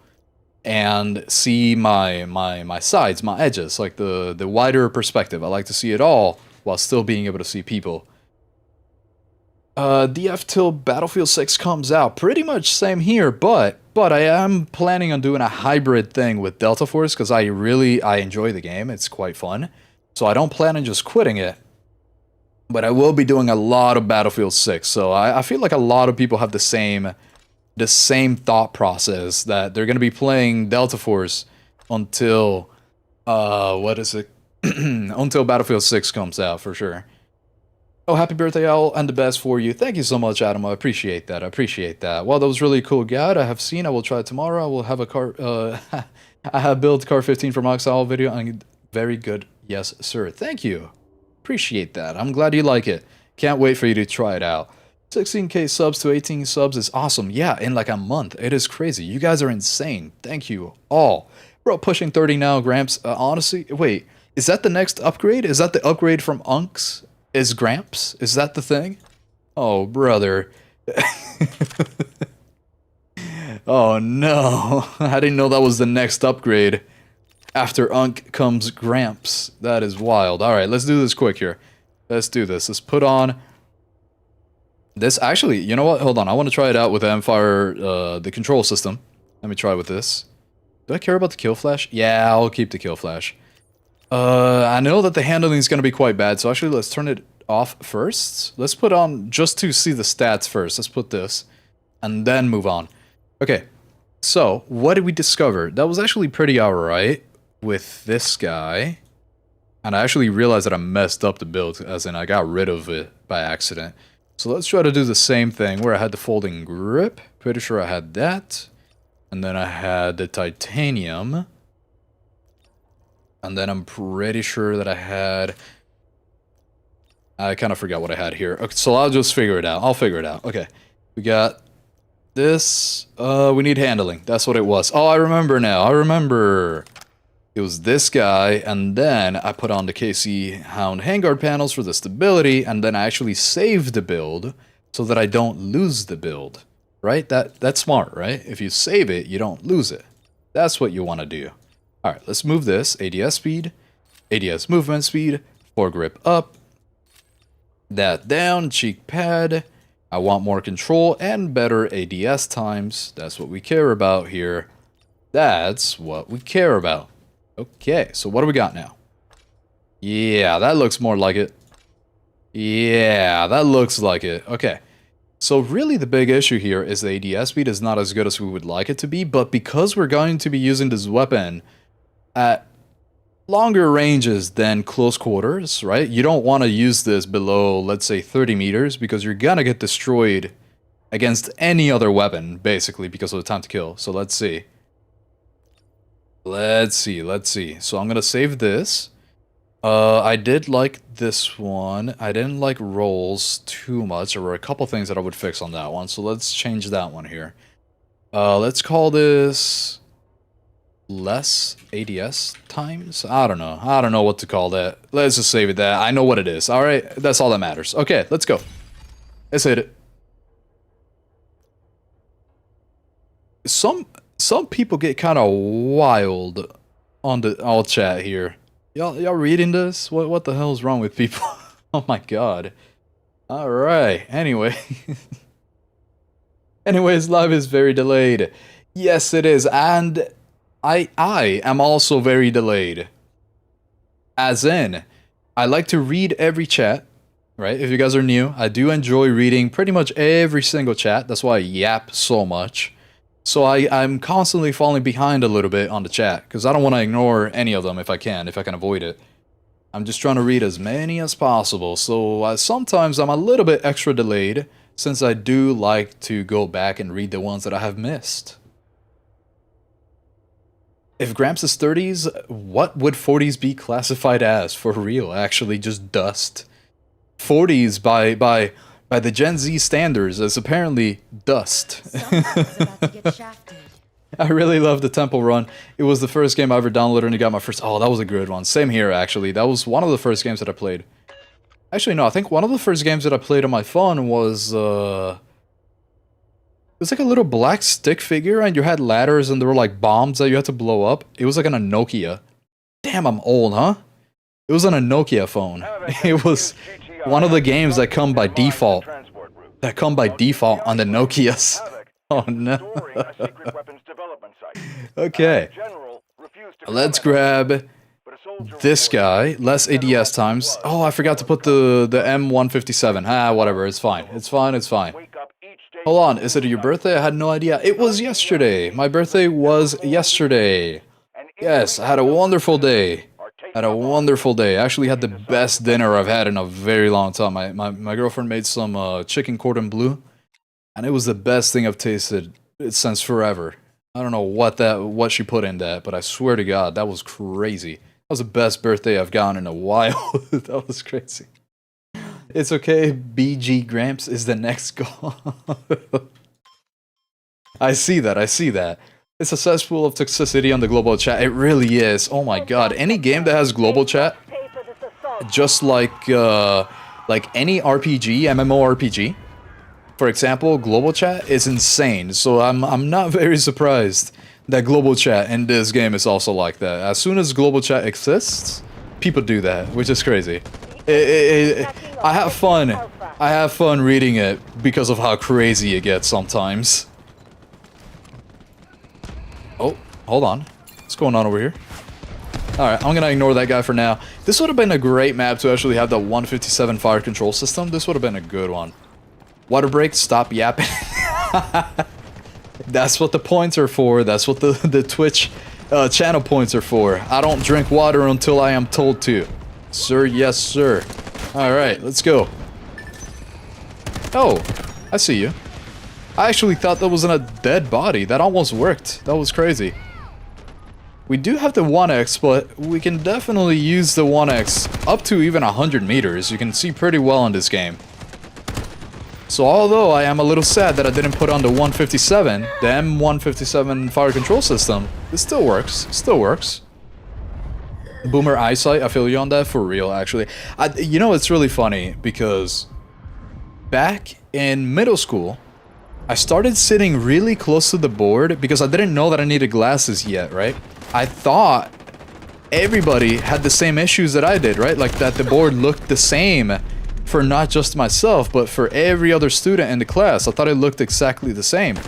and see my sides, my edges, like the wider perspective. I like to see it all while still being able to see people. DF till Battlefield 6 comes out. Pretty much same here, but I am planning on doing a hybrid thing with Delta Force, because I enjoy the game. It's quite fun. So I don't plan on just quitting it. But I will be doing a lot of Battlefield 6. So I feel like a lot of people have the same thought process, that they're going to be playing Delta Force until... what is it? Until Battlefield 6 comes out, for sure. Oh, happy birthday, Owl, and the best for you. Thank you so much, Adam. I appreciate that. I appreciate that. Well, that was really cool, Gad. I have seen. I will try it tomorrow. I will have a car... I have built Car 15 from AuxOwl video, and very good. Yes, sir. Thank you. Appreciate that. I'm glad you like it. Can't wait for you to try it out. 16k subs to 18 subs is awesome. Yeah, in like a month. It is crazy. You guys are insane. Thank you all. Bro, pushing 30 now, Gramps. Honestly, wait. Is that the next upgrade? Is that the upgrade from Unks? Is Gramps? Is that the thing? Oh, brother. Oh, no. I didn't know that was the next upgrade. After Unk comes Gramps. That is wild. Alright, let's do this quick here. Let's do this. Let's put on... This, actually, you know what? Hold on. I want to try it out with the Empire, the control system. Let me try with this. Do I care about the kill flash? Yeah, I'll keep the kill flash. I know that the handling is going to be quite bad, so actually let's turn it off first. Let's put on, just to see the stats first, let's put this, and then move on. Okay, so, what did we discover? That was actually pretty alright with this guy. And I actually realized that I messed up the build, as in I got rid of it by accident. So let's try to do the same thing, where I had the folding grip. Pretty sure I had that. And then I had the titanium. And then I'm pretty sure that I had... I kind of forgot what I had here. Okay, so I'll just figure it out. I'll figure it out. Okay. We got this. We need handling. That's what it was. Oh, I remember now. I remember. It was this guy, and then I put on the KC Hound handguard panels for the stability, and then I actually saved the build so that I don't lose the build. Right? That's smart, right? If you save it, you don't lose it. That's what you want to do. Alright, let's move this. ADS speed, ADS movement speed, foregrip up, that down, cheek pad. I want more control and better ADS times. That's what we care about here. That's what we care about. Okay, so what do we got now? Yeah, that looks more like it. Yeah, that looks like it. Okay. So really the big issue here is the ADS speed is not as good as we would like it to be, but because we're going to be using this weapon at longer ranges than close quarters, right? You don't want to use this below, let's say, 30 meters because you're gonna get destroyed against any other weapon, basically, because of the time to kill. So let's see. Let's see. So I'm gonna save this. I did like this one. I didn't like rolls too much. There were a couple things that I would fix on that one, so let's change that one here. Let's call this less ADS times? I don't know. I don't know what to call that. Let's just save it that. I know what it is. Alright, that's all that matters. Okay, let's go. Let's hit it. Some people get kind of wild on the all chat here. Y'all reading this? What the hell is wrong with people? Oh my god. Alright, anyway. Anyways, live is very delayed. Yes, it is, and I am also very delayed. As in, I like to read every chat, right? If you guys are new, I do enjoy reading pretty much every single chat. That's why I yap so much. So I'm constantly falling behind a little bit on the chat, because I don't want to ignore any of them if I can avoid it. I'm just trying to read as many as possible, so sometimes I'm a little bit extra delayed, since I do like to go back and read the ones that I have missed. If Gramps is 30s, what would 40s be classified as? For real, actually, just dust. 40s by the Gen Z standards is apparently dust. I really love the Temple Run. It was the first game I ever downloaded and got my first... Oh, that was a good one. Same here, actually. That was one of the first games that I played. Actually, no, I think one of the first games that I played on my phone was... It was like a little black stick figure, and you had ladders, and there were like bombs that you had to blow up. It was like on a Nokia. Damn, I'm old, huh? It was on a Nokia phone. It was one of the games that come by default. That come by default on the Nokias. Oh no. Okay. Let's grab this guy. Less ADS times. Oh, I forgot to put the M157. Ah, whatever. It's fine. It's fine. It's fine. Hold on. Is it your birthday? I had no idea. It was yesterday. My birthday was yesterday. Yes, I had a wonderful day. Had a wonderful day. I actually had the best dinner I've had in a very long time. My girlfriend made some chicken cordon bleu, and it was the best thing I've tasted since forever. I don't know what she put in that, but I swear to God, that was crazy. That was the best birthday I've gotten in a while. That was crazy. It's okay, BG Gramps is the next goal. I see that. It's a cesspool of toxicity on the global chat. It really is. Oh my god. Any game that has global chat, just like any RPG, MMORPG, for example, global chat is insane. So I'm not very surprised that global chat in this game is also like that. As soon as global chat exists, people do that, which is crazy. I have fun. I have fun reading it because of how crazy it gets sometimes. Oh, hold on. What's going on over here? Alright, I'm gonna ignore that guy for now. This would have been a great map to actually have the 157 fire control system. This would have been a good one. Water break, stop yapping. That's what the points are for. That's what the Twitch channel points are for. I don't drink water until I am told to. Sir, yes sir. Alright, let's go. Oh, I see you. I actually thought that was a dead body. That almost worked. That was crazy. We do have the 1x, but we can definitely use the 1x up to even 100 meters. You can see pretty well in this game. So although I am a little sad that I didn't put on the 157, the M157 fire control system, it still works. Still works. Boomer eyesight, I feel you on that for real, actually. You know, it's really funny because back in middle school, I started sitting really close to the board because I didn't know that I needed glasses yet, right? I thought everybody had the same issues that I did, right? Like that the board looked the same for not just myself, but for every other student in the class. I thought it looked exactly the same.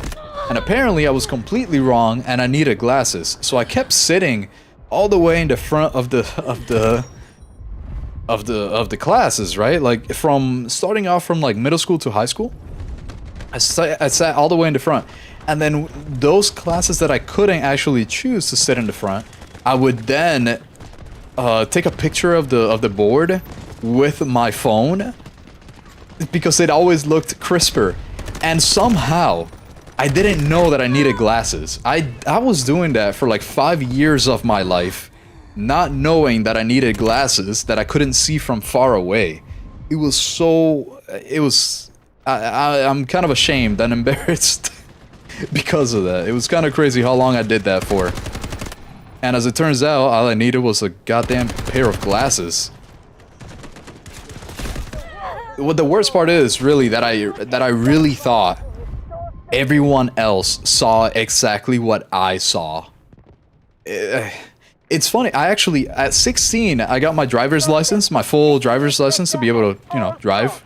And apparently I was completely wrong and I needed glasses. So I kept sitting all the way in the front of the classes, right? Like from starting off from like middle school to high school. I sat all the way in the front. And then those classes that I couldn't actually choose to sit in the front, I would then take a picture of the board with my phone because it always looked crisper. And somehow I didn't know that I needed glasses. I was doing that for like 5 years of my life, not knowing that I needed glasses that I couldn't see from far away. It was so... I'm kind of ashamed and embarrassed because of that. It was kind of crazy how long I did that for. And as it turns out, all I needed was a goddamn pair of glasses. What the worst part is, really, that I really thought everyone else saw exactly what I saw. It's funny, I actually, at 16, I got my driver's license, my full driver's license to be able to, you know, drive.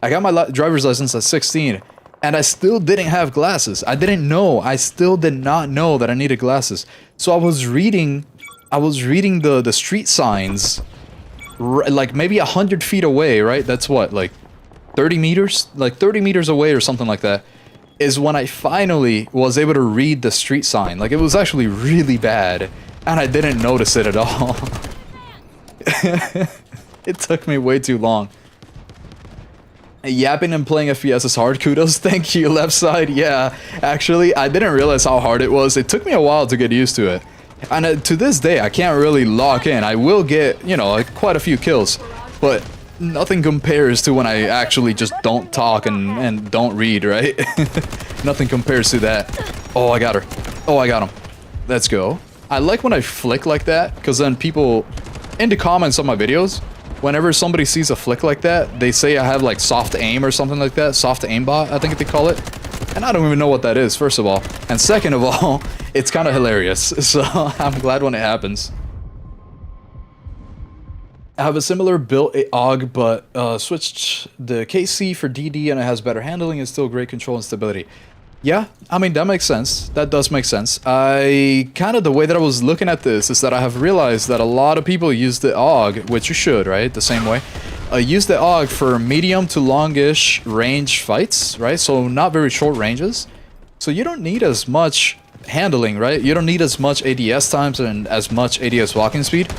I got my driver's license at 16, and I still didn't have glasses. I didn't know. I still did not know that I needed glasses. So I was reading the street signs, like maybe 100 feet away, right? That's what, like 30 meters? Like 30 meters away or something like that, is when I finally was able to read the street sign. Like it was actually really bad, and I didn't notice it at all. It took me way too long. Yapping and playing FPS is hard. Kudos. Thank you, left side. Yeah, actually, I didn't realize how hard it was. It took me a while to get used to it. And to this day, I can't really lock in. I will get, you know, like quite a few kills. But nothing compares to when I actually just don't talk and don't read, right? Nothing compares to that. Oh, I got her. Oh, I got him. Let's go. I like when I flick like that, because then people, in the comments on my videos, whenever somebody sees a flick like that, they say I have like soft aim or something like that. Soft aimbot, I think they call it. And I don't even know what that is, first of all. And second of all, it's kind of hilarious. So I'm glad when it happens. I have a similar built AUG, but switched the KC for DD and it has better handling and still great control and stability. Yeah, I mean, that makes sense. That does make sense. The way that I was looking at this is that I have realized that a lot of people use the AUG, which you should, right? The same way. Use the AUG for medium to longish range fights, right? So not very short ranges. So you don't need as much handling, right? You don't need as much ADS times and as much ADS walking speed.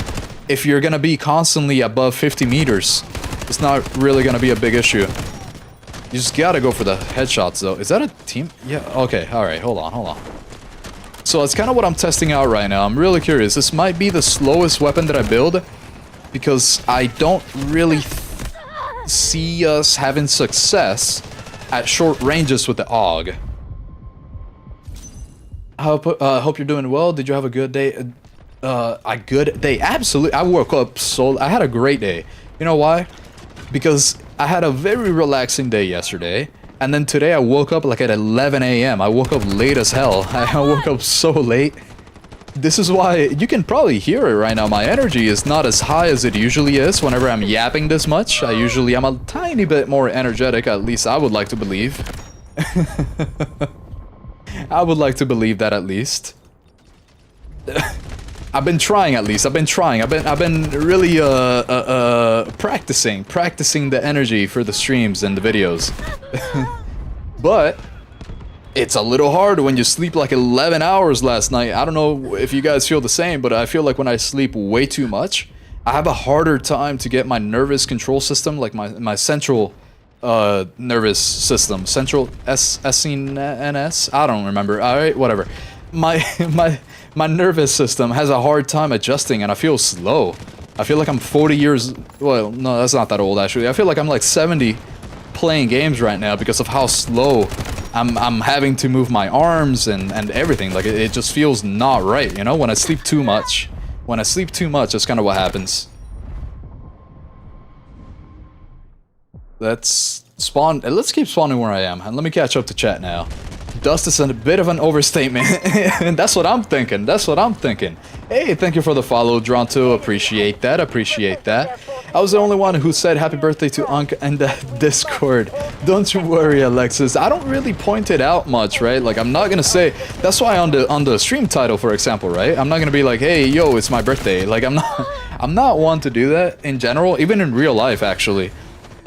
If you're gonna be constantly above 50 meters, it's not really gonna be a big issue. You just gotta go for the headshots, though. Is that a team? Yeah, okay, alright, hold on. So it's kind of what I'm testing out right now. I'm really curious. This might be the slowest weapon that I build, because I don't really see us having success at short ranges with the AUG. I hope you're doing well. Did you have a good day? A good day? Absolutely. I woke up I had a great day. You know why? Because I had a very relaxing day yesterday, and then today I woke up like at 11 a.m. I woke up late as hell. I woke up so late. This is why you can probably hear it right now. My energy is not as high as it usually is whenever I'm yapping this much. I'm a tiny bit more energetic, at least I would like to believe. I would like to believe that at least. I've been trying at least. I've been really practicing the energy for the streams and the videos. But it's a little hard when you sleep like 11 hours last night. I don't know if you guys feel the same, but I feel like when I sleep way too much, I have a harder time to get my nervous control system, like my central nervous system, central SCNS. I don't remember. All right, whatever. My my nervous system has a hard time adjusting, and I feel slow. I feel like I'm 40 years... Well, no, that's not that old, actually. I feel like I'm like 70 playing games right now because of how slow I'm having to move my arms and everything. Like, it just feels not right, you know? When I sleep too much. When I sleep too much, that's kind of what happens. Let's spawn... Let's keep spawning where I am, and let me catch up to chat now. Dust is a bit of an overstatement. And that's what I'm thinking. That's what I'm thinking. Hey, thank you for the follow, Dronto. Appreciate that. Appreciate that. I was the only one who said happy birthday to Unc in the Discord. Don't you worry, Alexis. I don't really point it out much, right? Like, I'm not gonna say... That's why on the stream title, for example, right? I'm not gonna be like, hey, yo, it's my birthday. Like, I'm not one to do that in general, even in real life, actually.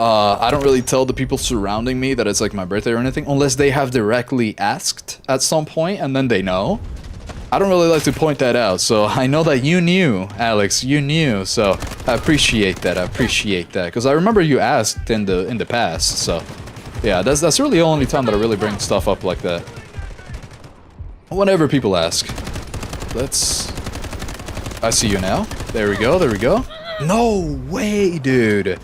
I don't really tell the people surrounding me that it's like my birthday or anything, unless they have directly asked at some point and then they know. I don't really like to point that out, so I know that you knew, Alex, you knew, so I appreciate that, because I remember you asked in the past, so yeah, that's really the only time that I really bring stuff up like that. Whenever people ask. I see you now. There we go, there we go. No way, dude.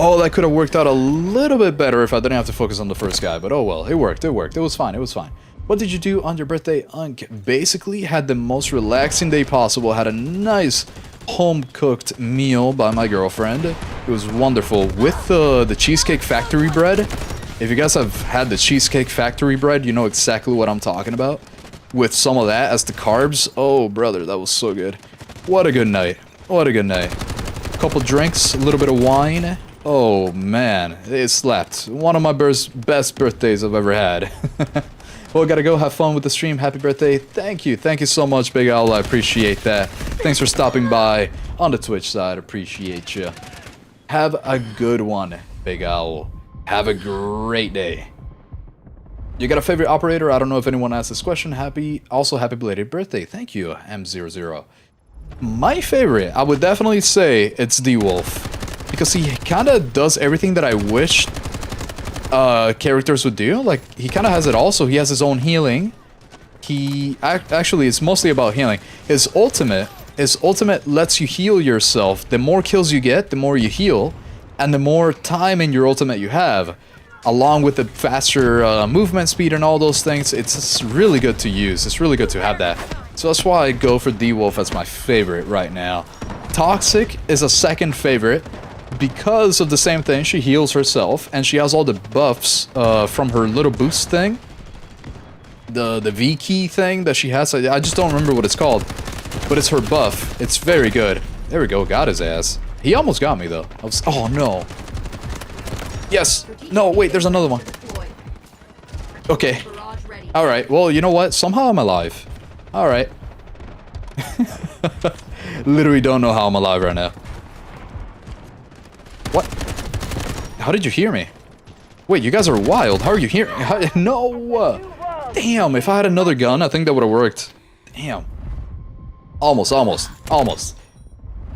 Oh, that could have worked out a little bit better if I didn't have to focus on the first guy, but oh well, it worked, it worked, it was fine, it was fine. What did you do on your birthday, Unc? Basically, had the most relaxing day possible, had a nice home-cooked meal by my girlfriend. It was wonderful, with the Cheesecake Factory bread. If you guys have had the Cheesecake Factory bread, you know exactly what I'm talking about. With some of that as the carbs, oh brother, that was so good. What a good night, what a good night. Couple drinks, a little bit of wine. Oh man, it slapped. One of my best birthdays I've ever had. Well, gotta go have fun with the stream. Happy birthday. Thank you so much, Big Owl. I appreciate that. Thanks for stopping by on the Twitch side. Appreciate you. Have a good one, Big Owl. Have a great day. You got a favorite operator? I don't know if anyone asked this question. Also happy belated birthday. Thank you, M00. My favorite, I would definitely say it's D-Wolf. Because he kind of does everything that I wish characters would do. Like, he kind of has it all. So he has his own healing. Actually, it's mostly about healing. His ultimate lets you heal yourself. The more kills you get, the more you heal. And the more time in your ultimate you have. Along with the faster movement speed and all those things. It's really good to use. It's really good to have that. So that's why I go for D-Wolf as my favorite right now. Toxic is a second favorite. Because of the same thing, she heals herself, and she has all the buffs from her little boost thing. The V key thing that she has. I just don't remember what it's called. But it's her buff. It's very good. There we go, got his ass. He almost got me, though. Oh, no. Yes. No, wait, there's another one. Okay. Alright, well, you know what? Somehow I'm alive. Alright. Literally don't know how I'm alive right now. What? How did you hear me? Wait, you guys are wild. How are you hearing? No! Damn, if I had another gun, I think that would have worked. Damn. Almost.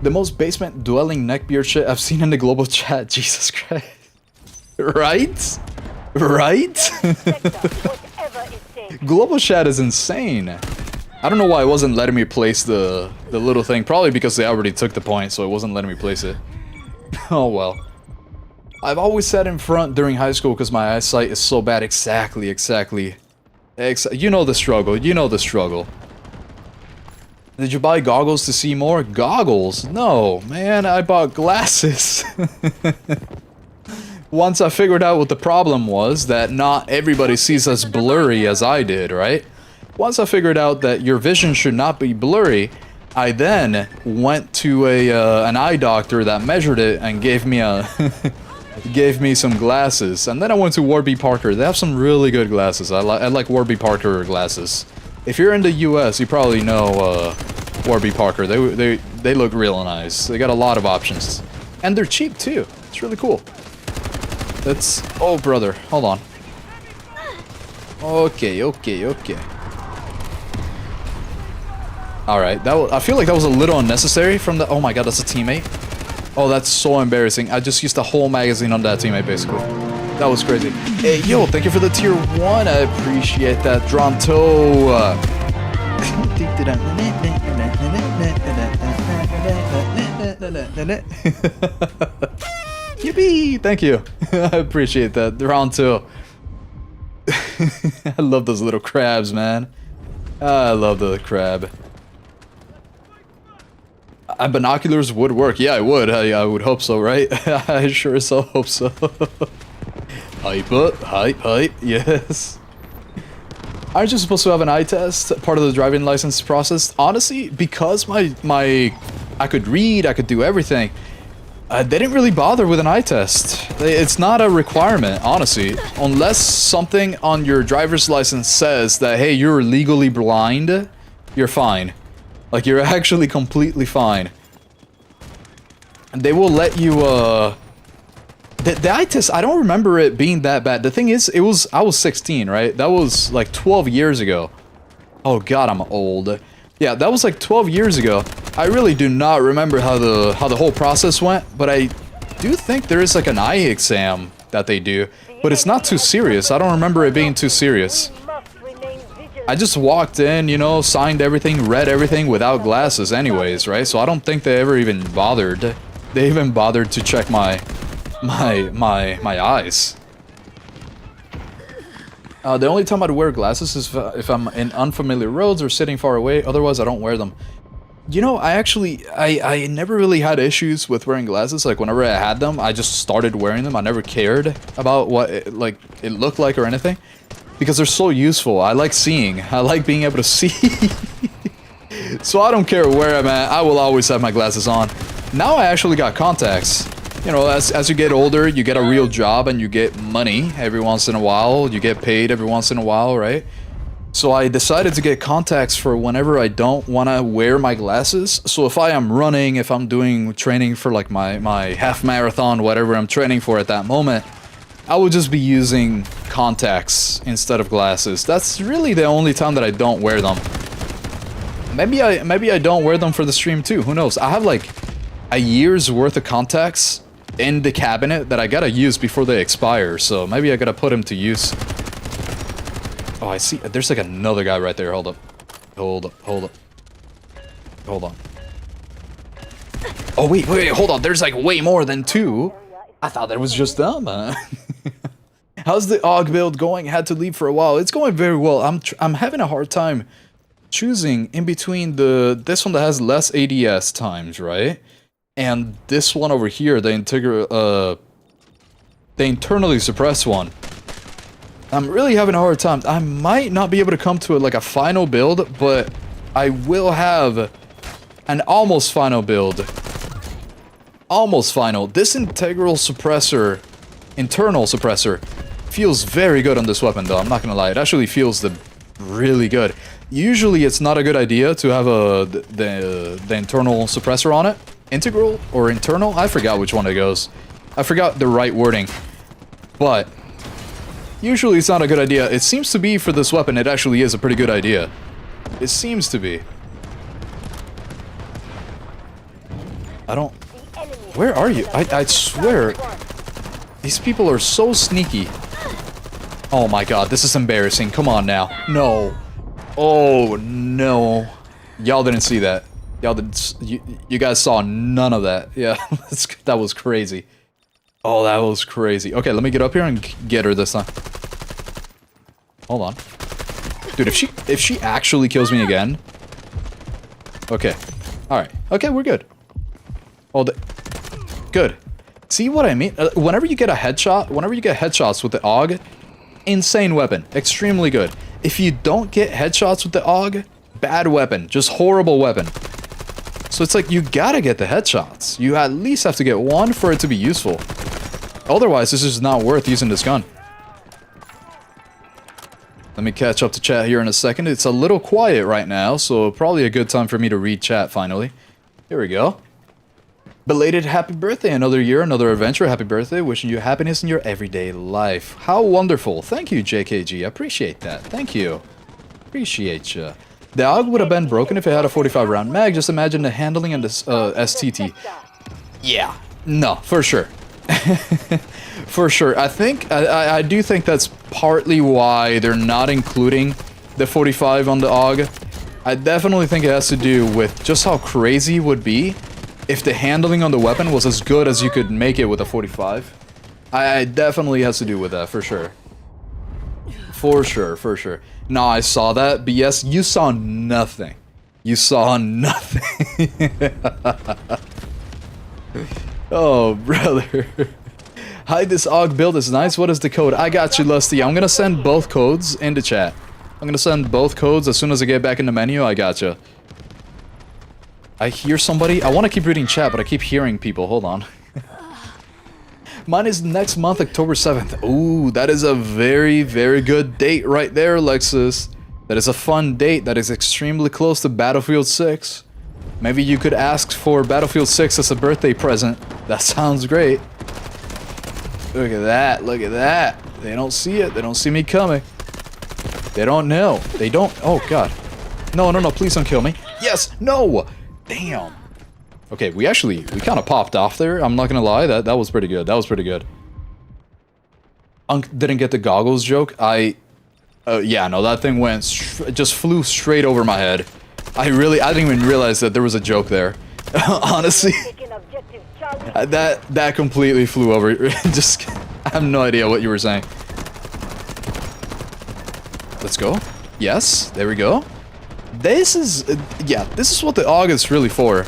The most basement-dwelling neckbeard shit I've seen in the global chat. Jesus Christ. Right? Right? Global chat is insane. I don't know why it wasn't letting me place the little thing. Probably because they already took the point, so it wasn't letting me place it. Oh well. I've always sat in front during high school because my eyesight is so bad. Exactly. You know the struggle. Did you buy goggles to see more? Goggles? No, man, I bought glasses. Once I figured out what the problem was, that not everybody sees as blurry as I did, right? Once I figured out that your vision should not be blurry, I then went to an eye doctor that measured it and gave me some glasses. And then I went to Warby Parker. They have some really good glasses. I like Warby Parker glasses. If you're in the US, you probably know Warby Parker. They look real nice. They got a lot of options. And they're cheap too. It's really cool. Oh brother, hold on. Okay. Alright, I feel like that was a little unnecessary from the... Oh my god, that's a teammate. Oh, that's so embarrassing. I just used the whole magazine on that teammate, basically. That was crazy. Hey, yo, thank you for the tier 1. I appreciate that. Dronto. Yippee! Thank you. I appreciate that. Round 2. I love those little crabs, man. I love the crab. Binoculars would work. Yeah, I would. I would hope so, right? I sure as hell hope so. Hype up. Hype. Yes. Aren't you supposed to have an eye test, part of the driving license process? Honestly, because I could read, I could do everything, they didn't really bother with an eye test. It's not a requirement, honestly. Unless something on your driver's license says that, hey, you're legally blind, you're fine. Like, you're actually completely fine. And they will let you, The eye test, I don't remember it being that bad. The thing is, I was 16, right? That was like 12 years ago. Oh god, I'm old. Yeah, that was like 12 years ago. I really do not remember how the whole process went, but I do think there is like an eye exam that they do, but it's not too serious. I don't remember it being too serious. I just walked in, you know, signed everything, read everything without glasses anyways, right? So I don't think they ever even bothered. They even bothered to check my eyes. The only time I'd wear glasses is if I'm in unfamiliar roads or sitting far away. Otherwise, I don't wear them. You know, I never really had issues with wearing glasses. Like, whenever I had them, I just started wearing them. I never cared about what it looked like or anything. Because they're so useful. I like seeing. I like being able to see. So I don't care where I'm at. I will always have my glasses on. Now I actually got contacts. You know, as you get older, you get a real job and you get money every once in a while. You get paid every once in a while, right? So I decided to get contacts for whenever I don't want to wear my glasses. So if I am running, if I'm doing training for like my half marathon, whatever I'm training for at that moment, I will just be using contacts instead of glasses. That's really the only time that I don't wear them. Maybe I don't wear them for the stream too. Who knows? I have like a year's worth of contacts in the cabinet that I gotta use before they expire, so maybe I gotta put them to use. Oh, I see. There's like another guy right there. Hold up. Hold on. Oh, wait, hold on. There's like way more than 2. I thought there was just them. How's the AUG build going? Had to leave for a while. It's going very well. I'm having a hard time choosing in between this one that has less ADS times, right? And this one over here, the internally suppressed one. I'm really having a hard time. I might not be able to come to like a final build, but I will have an almost final build. Almost final. This internal suppressor feels very good on this weapon, though. I'm not gonna lie. It actually feels really good. Usually, it's not a good idea to have the internal suppressor on it. Integral or internal? I forgot which one it goes. I forgot the right wording. But usually it's not a good idea. It seems to be for this weapon, it actually is a pretty good idea. It seems to be. I don't... Where are you? I swear. These people are so sneaky. Oh my god, this is embarrassing. Come on now. No. Oh no. Y'all didn't see that. Y'all didn't... You guys saw none of that. Yeah, that was crazy. Oh, that was crazy. Okay, let me get up here and get her this time. Hold on. Dude, if she actually kills me again... Okay. Alright. Okay, we're good. Oh, good. See what I mean? Whenever you get a headshot, whenever you get headshots with the AUG, insane weapon. Extremely good. If you don't get headshots with the AUG, bad weapon. Just horrible weapon. So it's like, you gotta get the headshots. You at least have to get one for it to be useful. Otherwise, this is not worth using this gun. Let me catch up to chat here in a second. It's a little quiet right now, so probably a good time for me to read chat finally. Here we go. Belated happy birthday, another year, another adventure. Happy birthday, wishing you happiness in your everyday life. How wonderful. Thank you, JKG. I appreciate that. Thank you. Appreciate you. The AUG would have been broken if it had a 45 round mag. Just imagine the handling and this STT. Yeah. No, for sure. For sure. I do think that's partly why they're not including the 45 on the AUG. I definitely think it has to do with just how crazy it would be if the handling on the weapon was as good as you could make it with a 45. I definitely has to do with that, for sure. For sure, for sure. No, I saw that, but yes, you saw nothing. You saw nothing. Oh, brother. Hi, this AUG build is nice. What is the code? I got you, Lusty. I'm gonna send both codes into chat. I'm gonna send both codes as soon as I get back in the menu. I gotcha. I hear somebody. I want to keep reading chat, but I keep hearing people. Hold on. Mine is next month, October 7th. Ooh, that is a very, very good date right there, Lexus. That is a fun date. That is extremely close to Battlefield 6. Maybe you could ask for Battlefield 6 as a birthday present. That sounds great. Look at that. Look at that. They don't see it. They don't see me coming. They don't know. They don't. Oh, God. No, no, no. Please don't kill me. Yes. No. Damn. Okay, we kind of popped off there. I'm not gonna lie. That was pretty good. That was pretty good. Didn't get the goggles joke. Yeah, no, that thing went just flew straight over my head. I didn't even realize that there was a joke there. Honestly, that completely flew over. Just, I have no idea what you were saying. Let's go. Yes, there we go. This is, yeah, this is what the AUG is really for.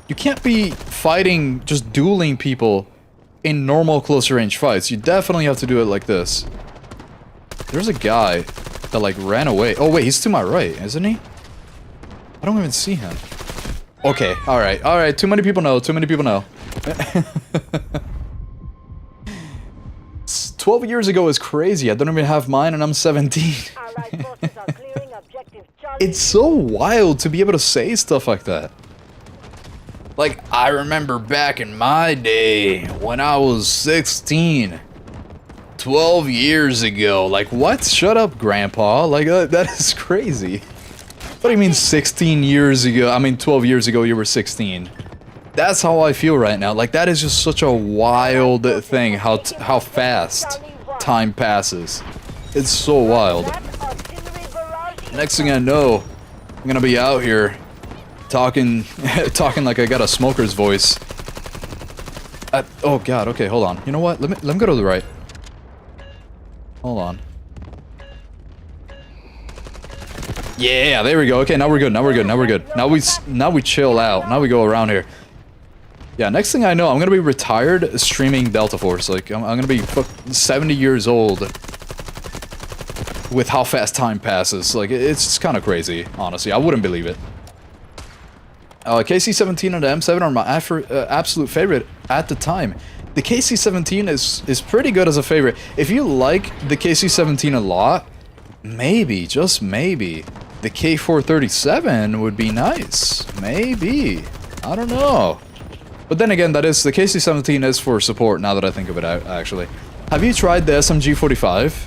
You can't be fighting, just dueling people in normal close range fights. You definitely have to do it like this. There's a guy that like ran away. Oh wait, he's to my right, isn't he? I don't even see him. Okay, alright, alright. Too many people know, too many people know. 12 years ago is crazy. I don't even have mine and I'm 17. It's so wild to be able to say stuff like that. Like, I remember back in my day when I was 16. 12 years ago. Like, what? Shut up, Grandpa. Like, that is crazy. What do you mean 16 years ago? I mean, 12 years ago you were 16. That's how I feel right now. Like, that is just such a wild thing, how fast time passes. It's so wild. Next thing I know, I'm gonna be out here talking like I got a smoker's voice. Oh God, okay, hold on. You know what? Let me go to the right. Hold on. Yeah, there we go. Okay, now we're good. Now we're good. Now we're good. Now we chill out. Now we go around here. Yeah, next thing I know, I'm gonna be retired streaming Delta Force. Like, I'm gonna be 70 years old with how fast time passes. Like, it's kind of crazy, honestly. I wouldn't believe it. KC-17 and the M7 are my absolute favorite at the time. The KC-17 is pretty good as a favorite. If you like the KC-17 a lot, maybe, just maybe, the K437 would be nice. Maybe. I don't know. But then again, the KC-17 is for support now that I think of it, actually. Have you tried the SMG-45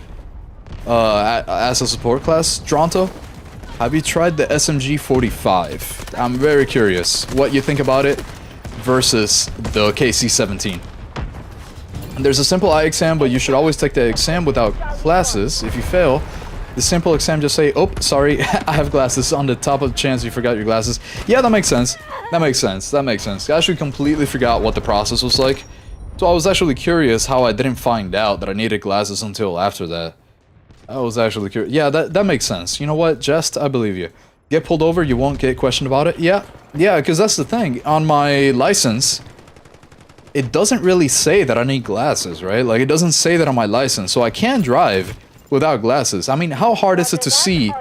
as a support class, Dronto? Have you tried the SMG-45? I'm very curious what you think about it versus the KC-17. There's a simple eye exam, but you should always take the exam without glasses. If you fail, the simple exam just say, "Oh, sorry, I have glasses," on the top of the chance you forgot your glasses. Yeah, that makes sense. That makes sense. That makes sense. I actually completely forgot what the process was like. So I was actually curious how I didn't find out that I needed glasses until after that. I was actually curious. Yeah, that makes sense. You know what, Jest? I believe you. Get pulled over, you won't get questioned about it? Yeah, because that's the thing. On my license, it doesn't really say that I need glasses, right? Like, it doesn't say that on my license, so I can drive without glasses. I mean, how hard is it to see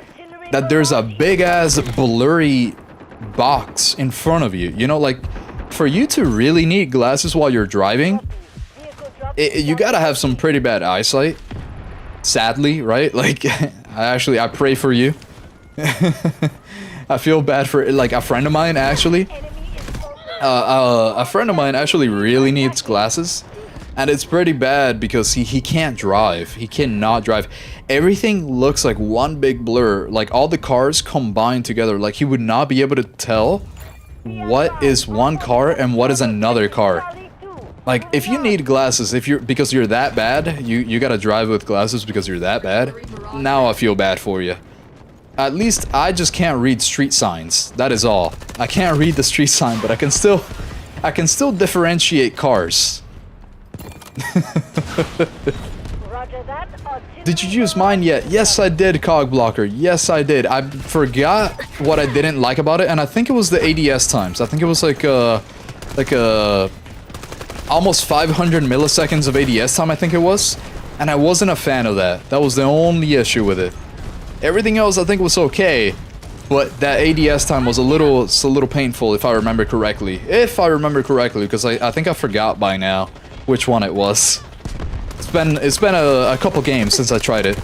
that there's a big-ass blurry box in front of you? You know, like, for you to really need glasses while you're driving, you gotta have some pretty bad eyesight. Sadly, right? Like, I pray for you. I feel bad for, like, a friend of mine, actually. A friend of mine actually really needs glasses. And it's pretty bad because he can't drive. He cannot drive. Everything looks like one big blur. Like, all the cars combined together. Like, he would not be able to tell what is one car and what is another car. Like, if you need glasses, because you're that bad, you gotta drive with glasses because you're that bad. Now I feel bad for you. At least I just can't read street signs. That is all. I can't read the street sign, but I can still differentiate cars. Roger that. Did you use mine yet? Yes, I did, Cog Blocker. Yes, I did. I forgot what I didn't like about it, and I think it was the ADS times. I think it was like almost 500 milliseconds of ADS time, I think it was. And I wasn't a fan of that. That was the only issue with it. Everything else I think was okay, but that ADS time was a little painful if I remember correctly. If I remember correctly, because I think I forgot by now which one it was. It's been a couple games since I tried it.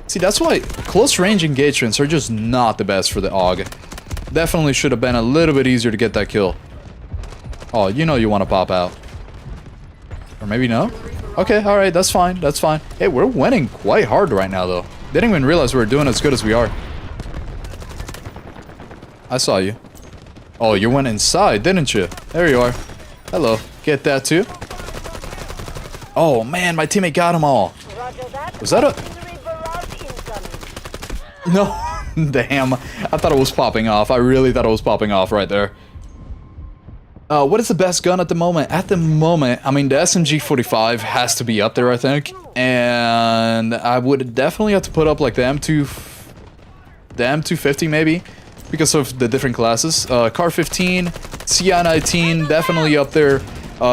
See, that's why close range engagements are just not the best for the AUG. Definitely should have been a little bit easier to get that kill. Oh, you know you want to pop out. Or maybe no? Okay, alright, that's fine, that's fine. Hey, we're winning quite hard right now, though. Didn't even realize we were doing as good as we are. I saw you. Oh, you went inside, didn't you? There you are. Hello. Get that too. Oh, man, my teammate got them all. Was that a... No. Damn. I thought it was popping off. I really thought it was popping off right there. What is the best gun at the moment? At the moment, I mean, the SMG-45 has to be up there, I think. And I would definitely have to put up, like, the M250, maybe. Because of the different classes. Car-15, CI-19, definitely up there.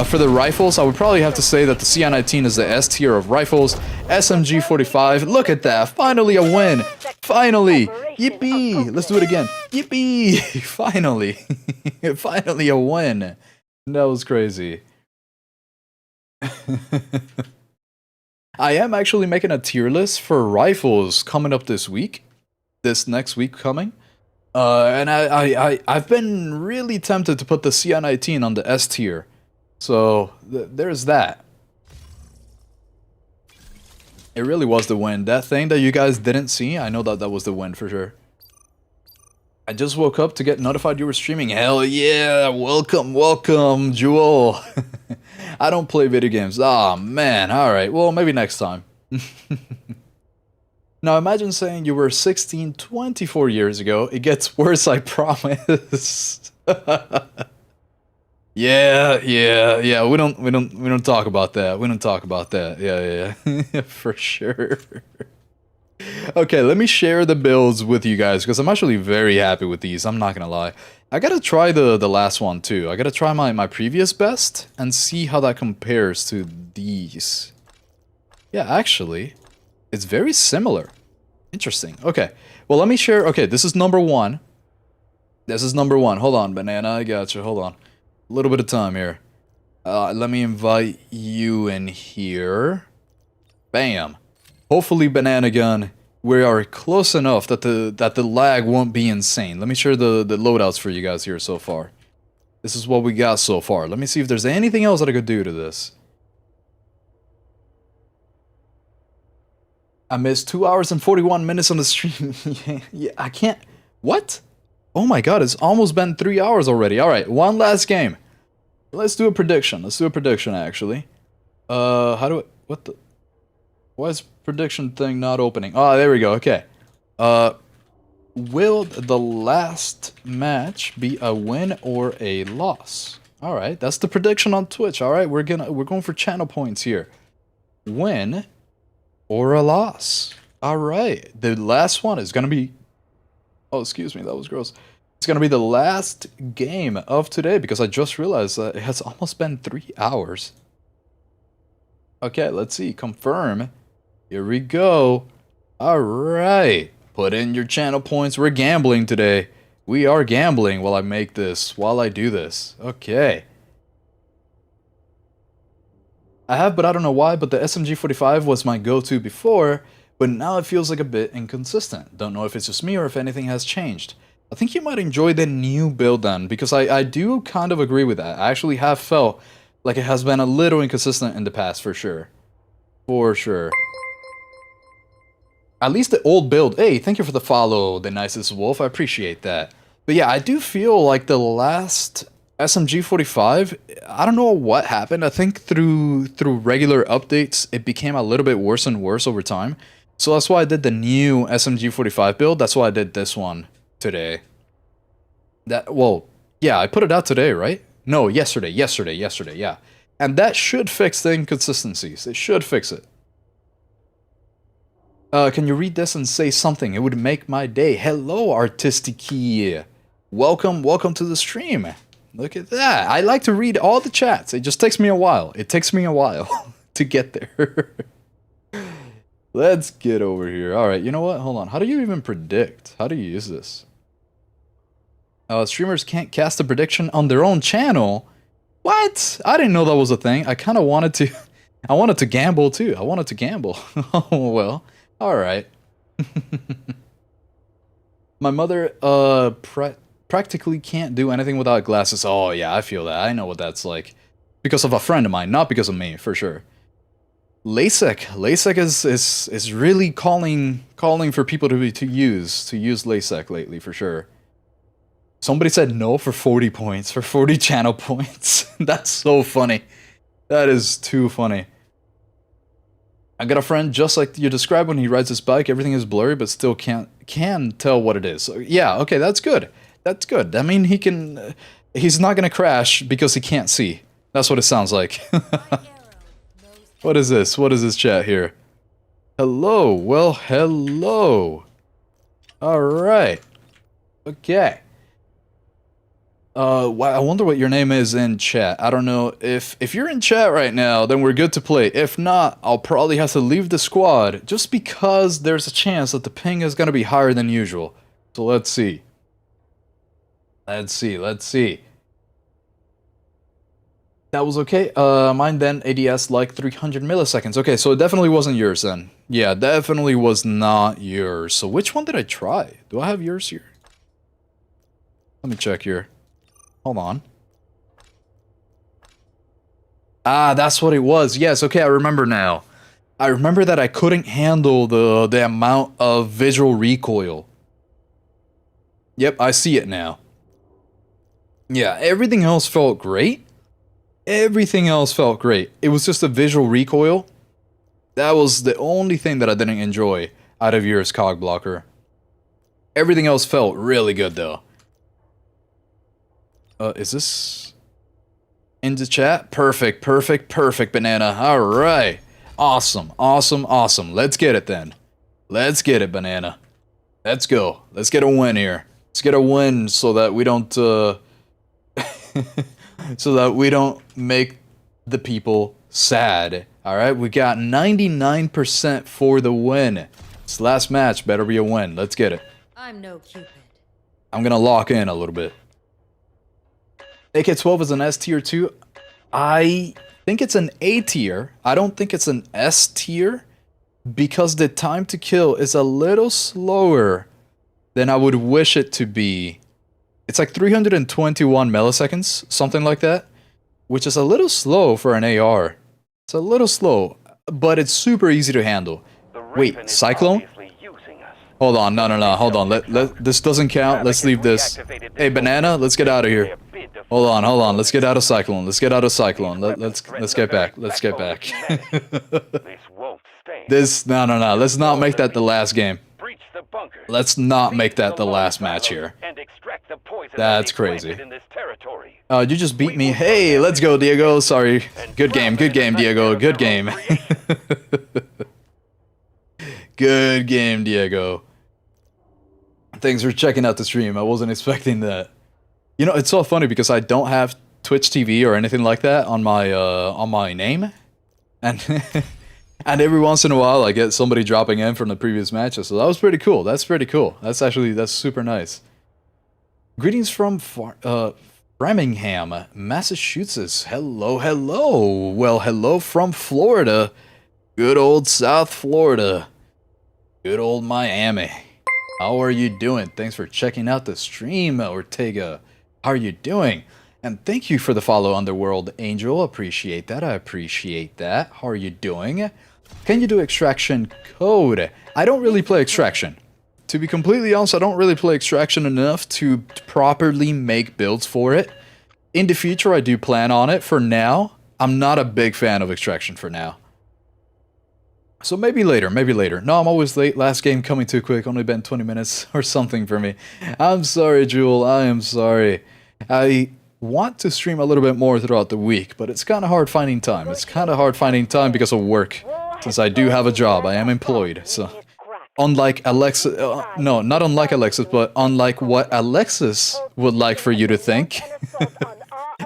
For the rifles, I would probably have to say that the CI-19 is the S tier of rifles. SMG-45, look at that. Finally a win. Finally. Yippee. Let's do it again. Yippee. Finally. Finally a win. That was crazy. I am actually making a tier list for rifles coming up this week. This next week coming. And I've been really tempted to put the CI-19 on the S tier. So, there's that. It really was the win. That thing that you guys didn't see, I know that that was the win for sure. I just woke up to get notified you were streaming. Hell yeah! Welcome, welcome, Jewel! I don't play video games. Ah, man. Alright, well, maybe next time. Now, imagine saying you were 16 24 years ago. It gets worse, I promise. Yeah, we don't talk about that. We don't talk about that. Yeah. For sure. Okay, let me share the builds with you guys because I'm actually very happy with these. I'm not gonna lie. I gotta try the last one too. I gotta try my previous best and see how that compares to these. Yeah, actually, it's very similar. Interesting. Okay, well let me share. Okay, this is number one. This is number one. Hold on, Banana. I got you. Hold on. A little bit of time here. Let me invite you in here. Bam. Hopefully, Banana Gun, we are close enough that the lag won't be insane. Let me share the loadouts for you guys here so far. This is what we got so far. Let me see if there's anything else that I could do to this. I missed 2 hours and 41 minutes on the stream. Yeah, I can't... What? Oh my god, it's almost been 3 hours already. Alright, one last game. Let's do a prediction. Let's do a prediction, actually. How do I... What the... Why is prediction thing not opening? Oh, there we go. Okay. Will the last match be a win or a loss? Alright, that's the prediction on Twitch. Alright, we're going for channel points here. Win or a loss. Alright, the last one is gonna be... Oh, excuse me, that was gross. It's gonna be the last game of today because I just realized that it has almost been 3 hours. Okay, let's see. Confirm. Here we go. Alright. Put in your channel points. We're gambling today. We are gambling while I make this, while I do this. Okay. I have, but I don't know why, but the SMG-45 was my go-to before, but now it feels like a bit inconsistent. Don't know if it's just me or if anything has changed. I think you might enjoy the new build then, because I do kind of agree with that. I actually have felt like it has been a little inconsistent in the past, for sure. For sure. At least the old build. Hey, thank you for the follow, the nicest wolf. I appreciate that. But yeah, I do feel like the last SMG-45, I don't know what happened. I think through regular updates, it became a little bit worse and worse over time. So that's why I did the new SMG45 build. That's why I did this one today. Well, yeah, I put it out today, right? No, yesterday, yeah. And that should fix the inconsistencies. It should fix it. Can you read this and say something? It would make my day. Hello, Artistiki. Welcome to the stream. Look at that. I like to read all the chats. It just takes me a while. It takes me a while to get there. Let's get over here. All right, you know what? Hold on. How do you even predict? How do you use this? Streamers can't cast a prediction on their own channel. What? I didn't know that was a thing. I kind of wanted to. I wanted to gamble too. I wanted to gamble. Oh well. All right. My mother practically can't do anything without glasses. Oh yeah, I feel that. I know what that's like. Because of a friend of mine, not because of me, for sure. LASIK is really calling for people to use LASIK lately, for sure. Somebody said no for 40 points, for 40 channel points. That's so funny. That is too funny. I got a friend just like you described when he rides his bike. Everything is blurry, but still can tell what it is. So, yeah, okay, that's good. That's good. I mean, he's not gonna crash because he can't see. That's what it sounds like. What is this? What is this chat here? Hello. Well, hello. All right. Okay. I wonder what your name is in chat. I don't know. If you're in chat right now, then we're good to play. If not, I'll probably have to leave the squad just because there's a chance that the ping is going to be higher than usual. So let's see. Let's see. That was okay. Mine then, ADS like 300 milliseconds. Okay, so it definitely wasn't yours then. Yeah, definitely was not yours. So which one did I try? Do I have yours here? Let me check here. Hold on. Ah, that's what it was. Yes, okay, I remember now. I remember that I couldn't handle the amount of visual recoil. Yep, I see it now. Yeah, everything else felt great. Everything else felt great. It was just the visual recoil. That was the only thing that I didn't enjoy out of yours, cog blocker. Everything else felt really good though. Is this in the chat? Perfect, banana. Alright. Awesome. Let's get it then. Let's get it, banana. Let's go. Let's get a win here. Let's get a win so that we don't so that we don't make the people sad. Alright, we got 99% for the win. This last match better be a win. Let's get it. I'm no Cupid. I'm gonna lock in a little bit. AK-12 is an S tier too. I think it's an A tier. I don't think it's an S tier because the time to kill is a little slower than I would wish it to be. It's like 321 milliseconds, something like that, which is a little slow for an AR. It's a little slow, but it's super easy to handle. Wait, Cyclone? Hold on, no, hold on. This doesn't count. Let's leave this. Hey, banana, let's get out of here. Hold on. Let's get out of Cyclone. Let's get get back. Let's get back. This, no. Let's not make that the last game. Let's not make that the last match here. That's crazy. You just beat me. Hey, let's go, Diego. Sorry. Good game, Diego. Good game. Good game, Diego. Thanks for checking out the stream. I wasn't expecting that. You know, it's so funny because I don't have Twitch TV or anything like that on my name, and and every once in a while I get somebody dropping in from the previous matches. So that was pretty cool. That's pretty cool. That's super nice. Greetings from Framingham, Massachusetts. Hello. Well, hello from Florida. Good old South Florida. Good old Miami. How are you doing? Thanks for checking out the stream, Ortega. How are you doing? And thank you for the follow, Underworld Angel. Appreciate that. I appreciate that. How are you doing? Can you do extraction code? I don't really play extraction. To be completely honest, I don't really play extraction enough to properly make builds for it. In the future, I do plan on it. For now, I'm not a big fan of extraction for now. So maybe later, maybe later. No, I'm always late. Last game coming too quick. Only been 20 minutes or something for me. I'm sorry, Jewel. I am sorry. I want to stream a little bit more throughout the week, but it's kind of hard finding time. It's kind of hard finding time because of work. Since I do have a job, I am employed. So, unlike Alexis, no, not unlike Alexis, but unlike what Alexis would like for you to think,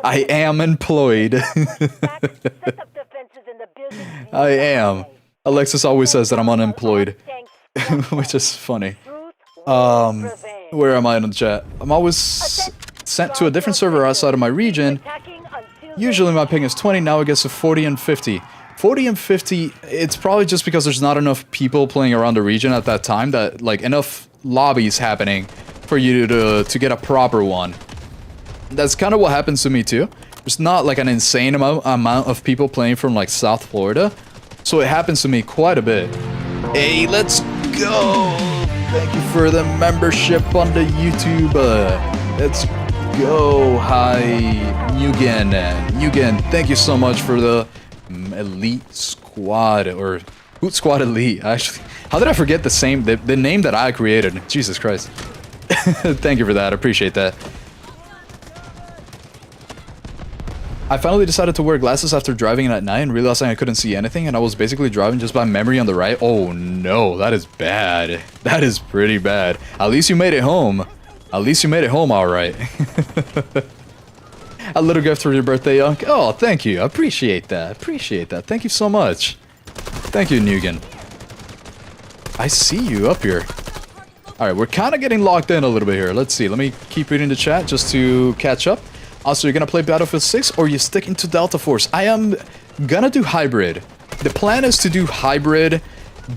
I am employed. I am. Alexis always says that I'm unemployed, which is funny. Where am I in the chat? I'm always sent to a different server outside of my region. Usually my ping is 20, now it gets to 40 and 50. 40 and 50, it's probably just because there's not enough people playing around the region at that time, that, like, enough lobbies happening for you to get a proper one. That's kind of what happens to me too. There's not, like, an insane amount of people playing from, like, South Florida. So it happens to me quite a bit. Hey, let's go! Thank you for the membership on the YouTube. Let's go. Hi, Mugen. Mugen, thank you so much for the Elite Squad, or Hoot Squad Elite. Actually, how did I forget the name that I created? Jesus Christ. Thank you for that. I appreciate that. I finally decided to wear glasses after driving at night and realizing I couldn't see anything, and I was basically driving just by memory on the right. Oh no, that is bad. That is pretty bad. At least you made it home. At least you made it home alright. A little gift for your birthday, Young. Oh, thank you. I appreciate that. Appreciate that. Thank you so much. Thank you, Nugan. I see you up here. Alright, we're kind of getting locked in a little bit here. Let's see. Let me keep reading the chat just to catch up. Also, you're gonna play Battlefield 6 or you stick into Delta Force? I am gonna do hybrid. The plan is to do hybrid,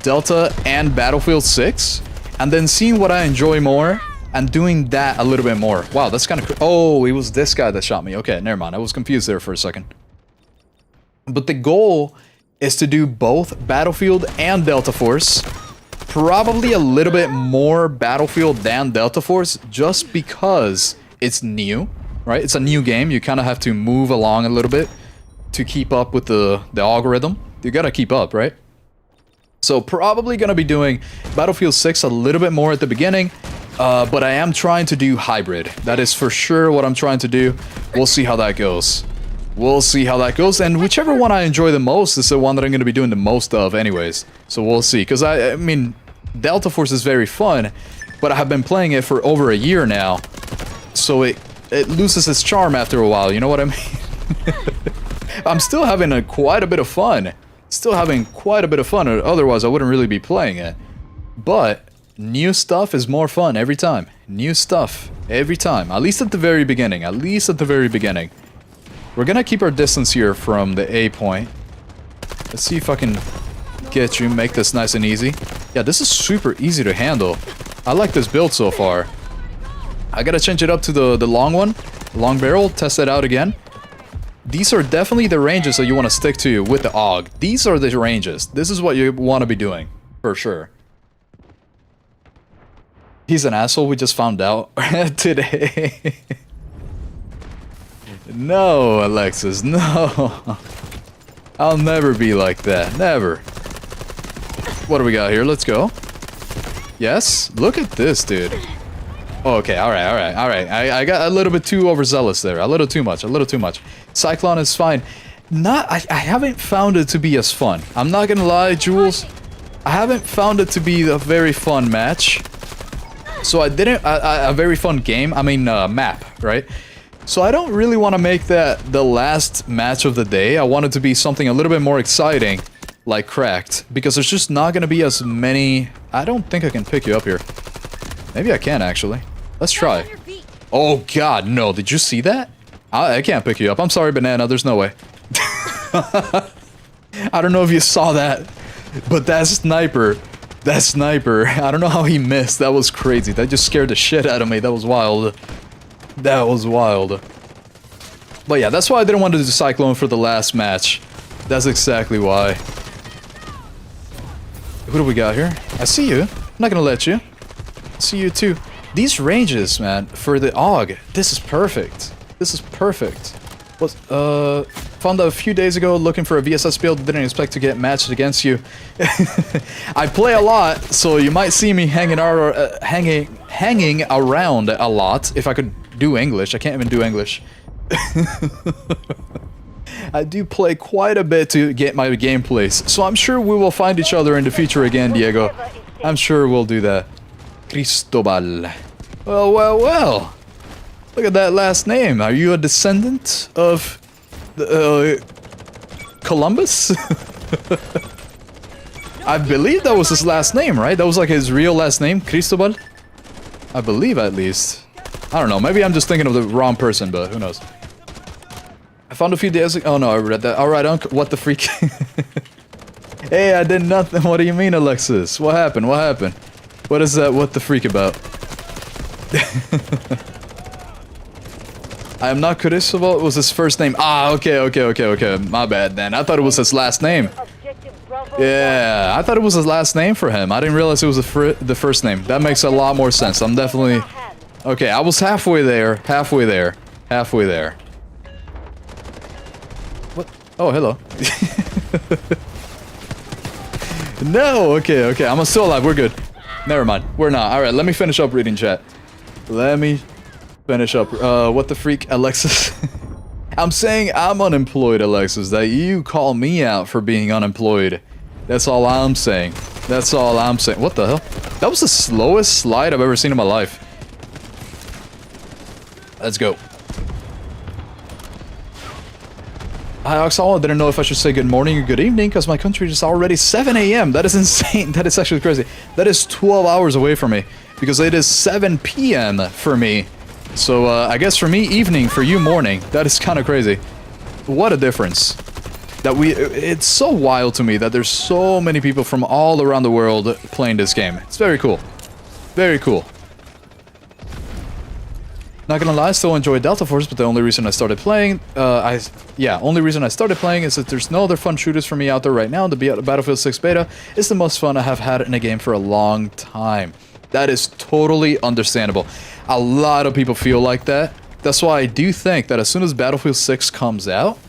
Delta, and Battlefield 6, and then seeing what I enjoy more and doing that a little bit more. Wow, that's kind of... Oh, it was this guy that shot me. Okay, never mind. I was confused there for a second. But the goal is to do both Battlefield and Delta Force. Probably a little bit more Battlefield than Delta Force, just because it's new. Right, it's a new game. You kind of have to move along a little bit to keep up with the algorithm. You gotta keep up, right? So probably gonna be doing Battlefield 6 a little bit more at the beginning, but I am trying to do hybrid. That is for sure what I'm trying to do. We'll see how that goes. We'll see how that goes, and whichever one I enjoy the most is the one that I'm gonna be doing the most of anyways. So we'll see, because I mean, Delta Force is very fun, but I have been playing it for over a year now, so it loses its charm after a while, you know what I mean? I'm still having quite a bit of fun. Still having quite a bit of fun, or otherwise I wouldn't really be playing it. But new stuff is more fun every time. New stuff every time. At least at the very beginning. At least at the very beginning. We're gonna keep our distance here from the A point. Let's see if I can get you, make this nice and easy. Yeah, this is super easy to handle. I like this build so far. I gotta change it up to the long one, long barrel, test it out again. These are definitely the ranges that you want to stick to with the AUG. These are the ranges. This is what you want to be doing, for sure. He's an asshole, we just found out today. No, Alexis, no. I'll never be like that, never. What do we got here? Let's go. Yes, look at this, dude. Oh, okay, alright. I got a little bit too overzealous there. A little too much. Cyclone is fine. I haven't found it to be as fun. I'm not gonna lie, Jules. I haven't found it to be a very fun match. So I didn't... a very fun game. I mean, map, right? So I don't really want to make that the last match of the day. I want it to be something a little bit more exciting, like Cracked. Because there's just not gonna be as many... I don't think I can pick you up here. Maybe I can, actually. Let's try. Oh, God, no. Did you see that? I can't pick you up. I'm sorry, Banana. There's no way. I don't know if you saw that, but that sniper, I don't know how he missed. That was crazy. That just scared the shit out of me. That was wild. That was wild. But yeah, that's why I didn't want to do Cyclone for the last match. That's exactly why. Who do we got here? I see you. I'm not gonna let you. See you too. These ranges, man, for the AUG, this is perfect. This is perfect. What's Found out a few days ago looking for a VSS build. Didn't expect to get matched against you. I play a lot, so you might see me hanging around a lot. If I could do English, I can't even do English. I do play quite a bit to get my gameplays, so I'm sure we will find each other in the future again, Diego. I'm sure we'll do that. Cristobal. Well, well, well. Look at that last name. Are you a descendant of Columbus? I believe that was his last name, right? That was like his real last name, Cristobal? I believe, at least. I don't know, maybe I'm just thinking of the wrong person, but who knows. I found a few days ago. Oh no, I read that. Alright, Uncle. What the freak? Hey, I did nothing. What do you mean, Alexis? What happened? What happened? What is that? What the freak about? I am not Cristobal. It was his first name. Ah, okay. My bad then. I thought it was his last name. Yeah, I thought it was his last name for him. I didn't realize it was the first name. That makes a lot more sense. I'm definitely... Okay, I was halfway there. Halfway there. What? Oh, hello. No, okay. I'm still alive. We're good. Never mind. We're not. Alright, let me finish up reading chat. Let me finish up. What the freak, Alexis? I'm saying I'm unemployed, Alexis. That you call me out for being unemployed. That's all I'm saying. That's all I'm saying. What the hell? That was the slowest slide I've ever seen in my life. Let's go. Hi, AuxOwl. I didn't know if I should say good morning or good evening because my country is already 7 a.m. That is insane. That is actually crazy. That is 12 hours away from me because it is 7 p.m. for me. So, I guess for me, evening. For you, morning. That is kind of crazy. What a difference. It's so wild to me that there's so many people from all around the world playing this game. It's very cool. Very cool. Not gonna lie, I still enjoy Delta Force, but the only reason I started playing, only reason I started playing is that there's no other fun shooters for me out there right now. The Battlefield 6 beta is the most fun I have had in a game for a long time. That is totally understandable. A lot of people feel like that. That's why I do think that as soon as Battlefield 6 comes out,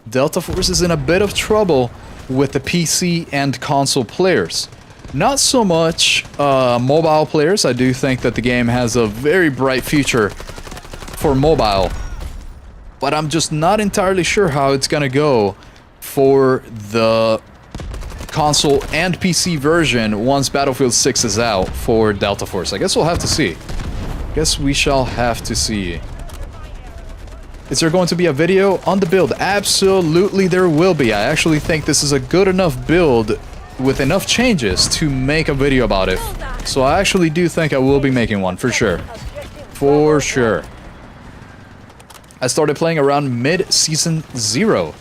Delta Force is in a bit of trouble with the PC and console players. Not so much mobile players. I do think that the game has a very bright future for mobile, but I'm just not entirely sure how it's gonna go for the console and PC version once Battlefield 6 is out for Delta Force. I guess we'll have to see. Guess we shall have to see. Is there going to be a video on the build? Absolutely there will be. I actually think this is a good enough build with enough changes to make a video about it. So I actually do think I will be making one, for sure. For sure. I started playing around mid-season 0.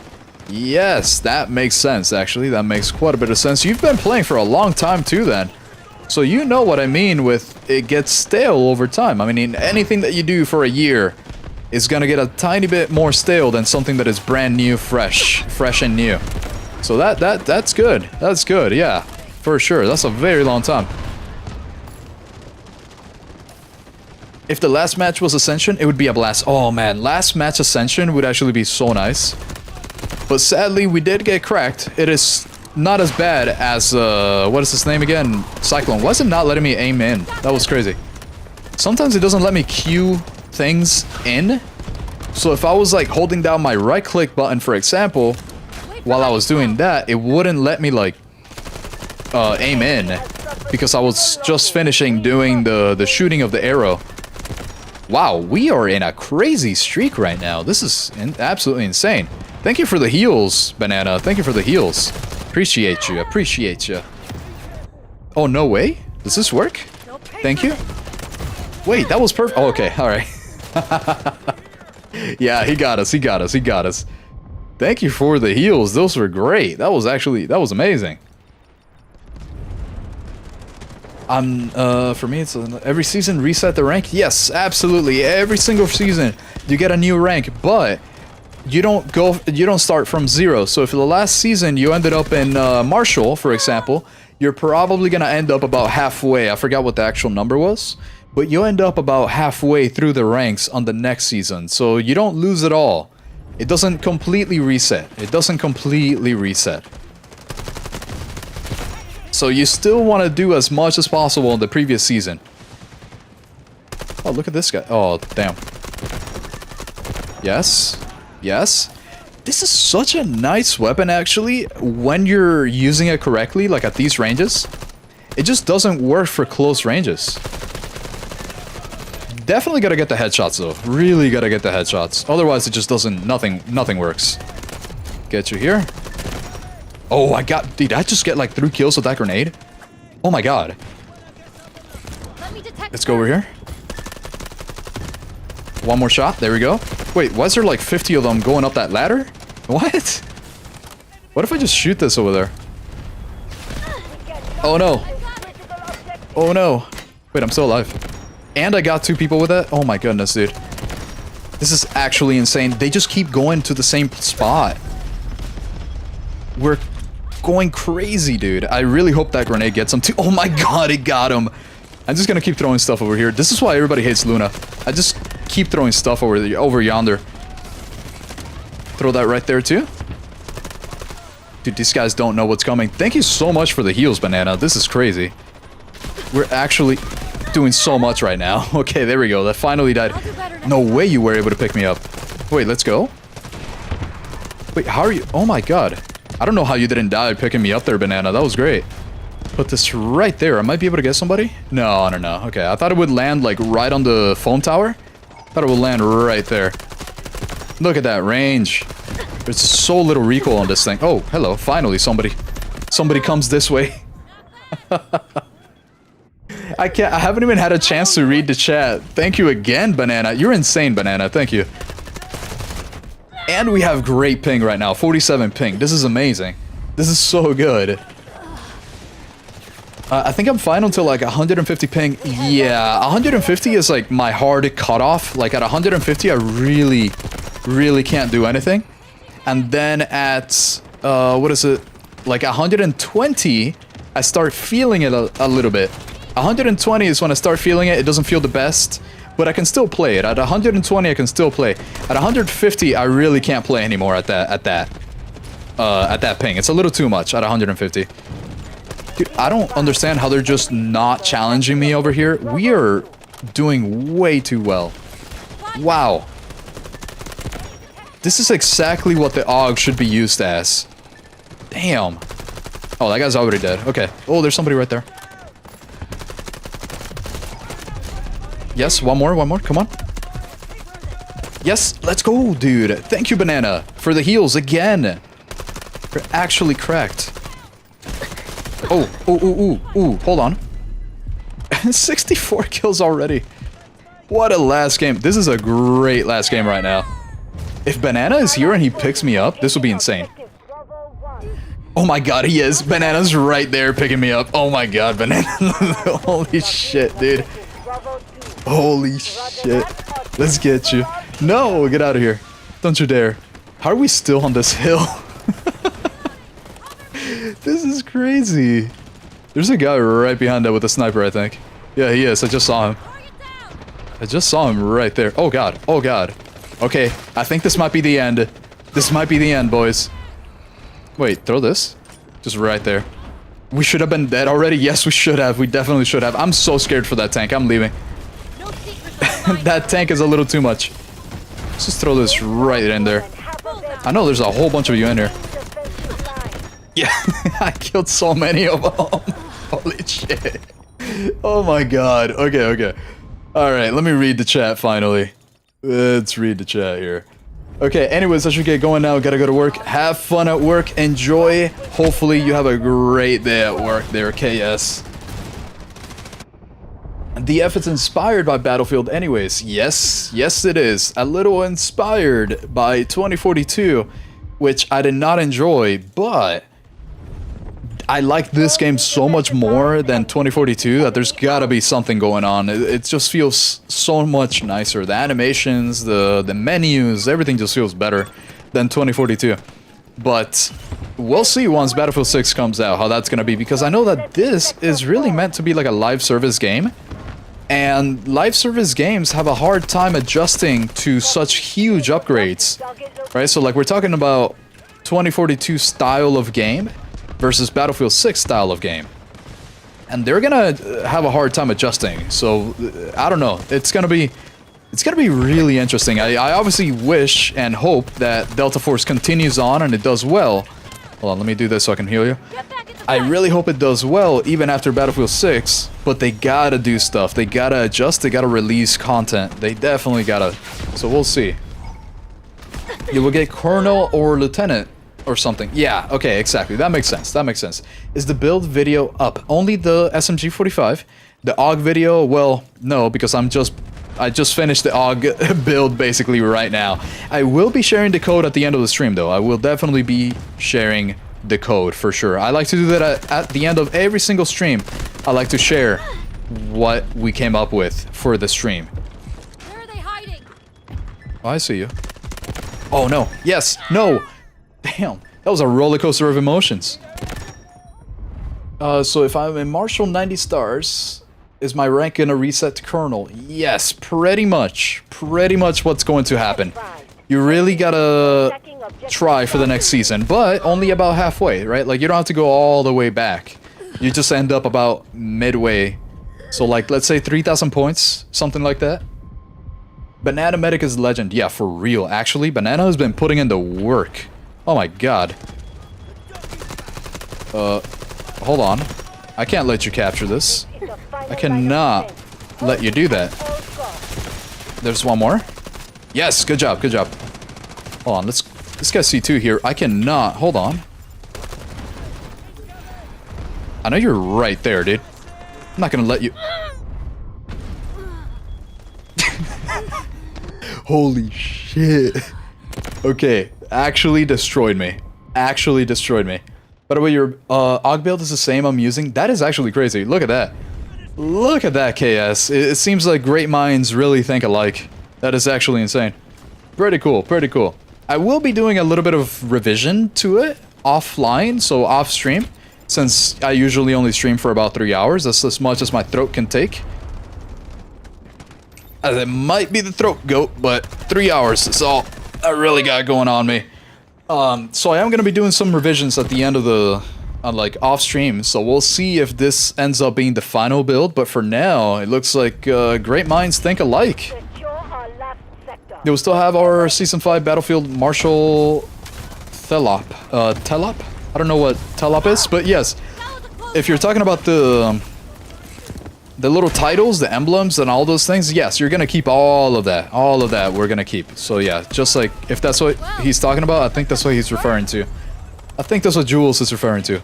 Yes, that makes sense, actually. That makes quite a bit of sense. You've been playing for a long time, too, then. So you know what I mean with it gets stale over time. I mean, anything that you do for a year is gonna get a tiny bit more stale than something that is brand new, fresh and new. So that's good. That's good, yeah. For sure. That's a very long time. If the last match was Ascension, it would be a blast. Oh man, last match Ascension would actually be so nice. But sadly, we did get cracked. It is not as bad as, what is his name again? Cyclone. Why is it not letting me aim in? That was crazy. Sometimes it doesn't let me queue things in. So if I was like holding down my right click button, for example, while I was doing that, it wouldn't let me like, aim in. Because I was just finishing doing the shooting of the arrow. Wow, we are in a crazy streak right now. This is absolutely insane. Thank you for the heals, Banana. Thank you for the heals. Appreciate you. Appreciate you. Oh, no way? Does this work? Thank you. Wait, that was perfect. Oh, okay. All right. Yeah, he got us. He got us. He got us. Thank you for the heals. Those were great. That was amazing. For me, it's every season reset the rank. Yes, absolutely. Every single season you get a new rank, but you don't start from 0. So if the last season you ended up in Marshall, for example, you're probably gonna end up about halfway. I forgot what the actual number was, but you end up about halfway through the ranks on the next season. So you don't lose it all. It doesn't completely reset. It doesn't completely reset. So you still want to do as much as possible in the previous season. Oh, look at this guy. Oh, damn. Yes. Yes. This is such a nice weapon, actually, when you're using it correctly, like at these ranges. It just doesn't work for close ranges. Definitely gotta get the headshots, though. Really gotta get the headshots. Otherwise, it just doesn't... Nothing works. Get you here. Oh, did I just get like 3 kills with that grenade? Oh my god. Let's go over here. One more shot. There we go. Wait, why is there like 50 of them going up that ladder? What? What if I just shoot this over there? Oh no. Oh no. Wait, I'm still alive. And I got 2 people with it? Oh my goodness, dude. This is actually insane. They just keep going to the same spot. We're going crazy, dude. I really hope that grenade gets him too. Oh my god, it got him. I'm just gonna keep throwing stuff over here. This is why everybody hates Luna. I just keep throwing stuff over yonder. Throw that right there too. Dude, these guys don't know what's coming. Thank you so much for the heals, Banana. This is crazy. We're actually doing so much right now. Okay, there we go. That finally died. No way you were able to pick me up. Wait, let's go. Wait, how are you? Oh my god. I don't know how you didn't die picking me up there, Banana. That was great. Put this right there. I might be able to get somebody. No. Okay, I thought it would land like right on the foam tower. Thought it would land right there. Look at that range. There's so little recoil on this thing. Oh, hello. Finally, somebody comes this way. I haven't even had a chance to read the chat. Thank you again, Banana. You're insane, Banana. Thank you. And we have great ping right now. 47 ping. This is amazing. This is so good. I think I'm fine until like 150 ping. Yeah, 150 is like my hard cutoff. Like at 150, I really can't do anything. And then at, what is it? Like 120, I start feeling it a little bit. 120 is when I start feeling it. It doesn't feel the best, but I can still play it. At 120, I can still play. At 150, I really can't play anymore at that ping. It's a little too much at 150. Dude, I don't understand how they're just not challenging me over here. We are doing way too well. Wow. This is exactly what the AUG should be used as. Damn. Oh, that guy's already dead. Okay. Oh, there's somebody right there. Yes, one more. Come on. Yes, let's go, dude. Thank you, Banana, for the heals again. We're actually cracked. Oh, hold on. 64 kills already. What a last game. This is a great last game right now. If Banana is here and he picks me up, this will be insane. Oh my god, he is. Banana's right there picking me up. Oh my god, Banana. Holy shit, dude. Holy shit. Let's get you. No, get out of here. Don't you dare. How are we still on this hill? This is crazy. There's a guy right behind that with a sniper, I think. Yeah, he is. I just saw him. I just saw him right there. Oh god. Oh god. Okay, I think this might be the end. This might be the end, boys. Wait, throw this? Just right there. We should have been dead already. Yes, we should have. We definitely should have. I'm so scared for that tank. I'm leaving. That tank is a little too much. Let's just throw this right in there. I know there's a whole bunch of you in here. Yeah, I killed so many of them. Holy shit. Oh my god. Okay. Alright, let me read the chat finally. Let's read the chat here. Okay, anyways, I should get going now. Gotta go to work. Have fun at work. Enjoy. Hopefully you have a great day at work there, KS. The F is inspired by Battlefield anyways. Yes it is. A little inspired by 2042, which I did not enjoy, but I like this game so much more than 2042 that there's gotta be something going on. It just feels so much nicer. The animations, the menus, everything just feels better than 2042. But we'll see once Battlefield 6 comes out how that's gonna be, because I know that this is really meant to be like a live service game. And live service games have a hard time adjusting to such huge upgrades, right? So like we're talking about 2042 style of game versus Battlefield 6 style of game. And they're gonna have a hard time adjusting. So I don't know. It's gonna be really interesting. I obviously wish and hope that Delta Force continues on and it does well. Hold on, let me do this so I can heal you. I really hope it does well even after Battlefield 6, but they gotta do stuff. They gotta adjust, they gotta release content. They definitely gotta. So we'll see. You will get Colonel or Lieutenant or something. Yeah, okay, exactly. That makes sense. That makes sense. Is the build video up? Only the SMG45. The AUG video, well, no, because I just finished the AUG build basically right now. I will be sharing the code at the end of the stream though. I will definitely be sharing the code for sure. I like to do that at the end of every single stream. I like to share what we came up with for the stream. Where are they hiding? Oh, I see you. Oh no. Yes. No. Damn. That was a roller coaster of emotions. So if I'm in Marshal 90 stars, is my rank gonna reset to Colonel? Yes, pretty much. Pretty much what's going to happen. You really gotta try for the next season, but only about halfway, right? Like, you don't have to go all the way back. You just end up about midway. So, like, let's say 3,000 points, something like that. Banana Medic is legend. Yeah, for real. Actually, Banana has been putting in the work. Oh my god. Hold on. I can't let you capture this. I cannot let you do that. There's one more. Yes, good job, good job. Hold on, let's get C2 here. I cannot, hold on. I know you're right there, dude. I'm not gonna let you. Holy shit. Okay, actually destroyed me. Actually destroyed me. By the way, your AUG build is the same I'm using. That is actually crazy. Look at that. Look at that, KS. It seems like great minds really think alike. That is actually insane. Pretty cool, pretty cool. I will be doing a little bit of revision to it offline, so off stream, since I usually only stream for about 3 hours. That's as much as my throat can take. As it might be the throat goat, but 3 hours is all I really got going on me. So I am going to be doing some revisions at the end of the, like, off stream, so we'll see if this ends up being the final build, but for now, it looks like great minds think alike. Yeah, we still have our Season 5 Battlefield Marshal Telop. Telop? I don't know what Telop is, but yes. If you're talking about the little titles, the emblems, and all those things, yes, you're gonna keep all of that. All of that we're gonna keep. So yeah, just like, if that's what he's talking about, I think that's what he's referring to. I think that's what Jules is referring to.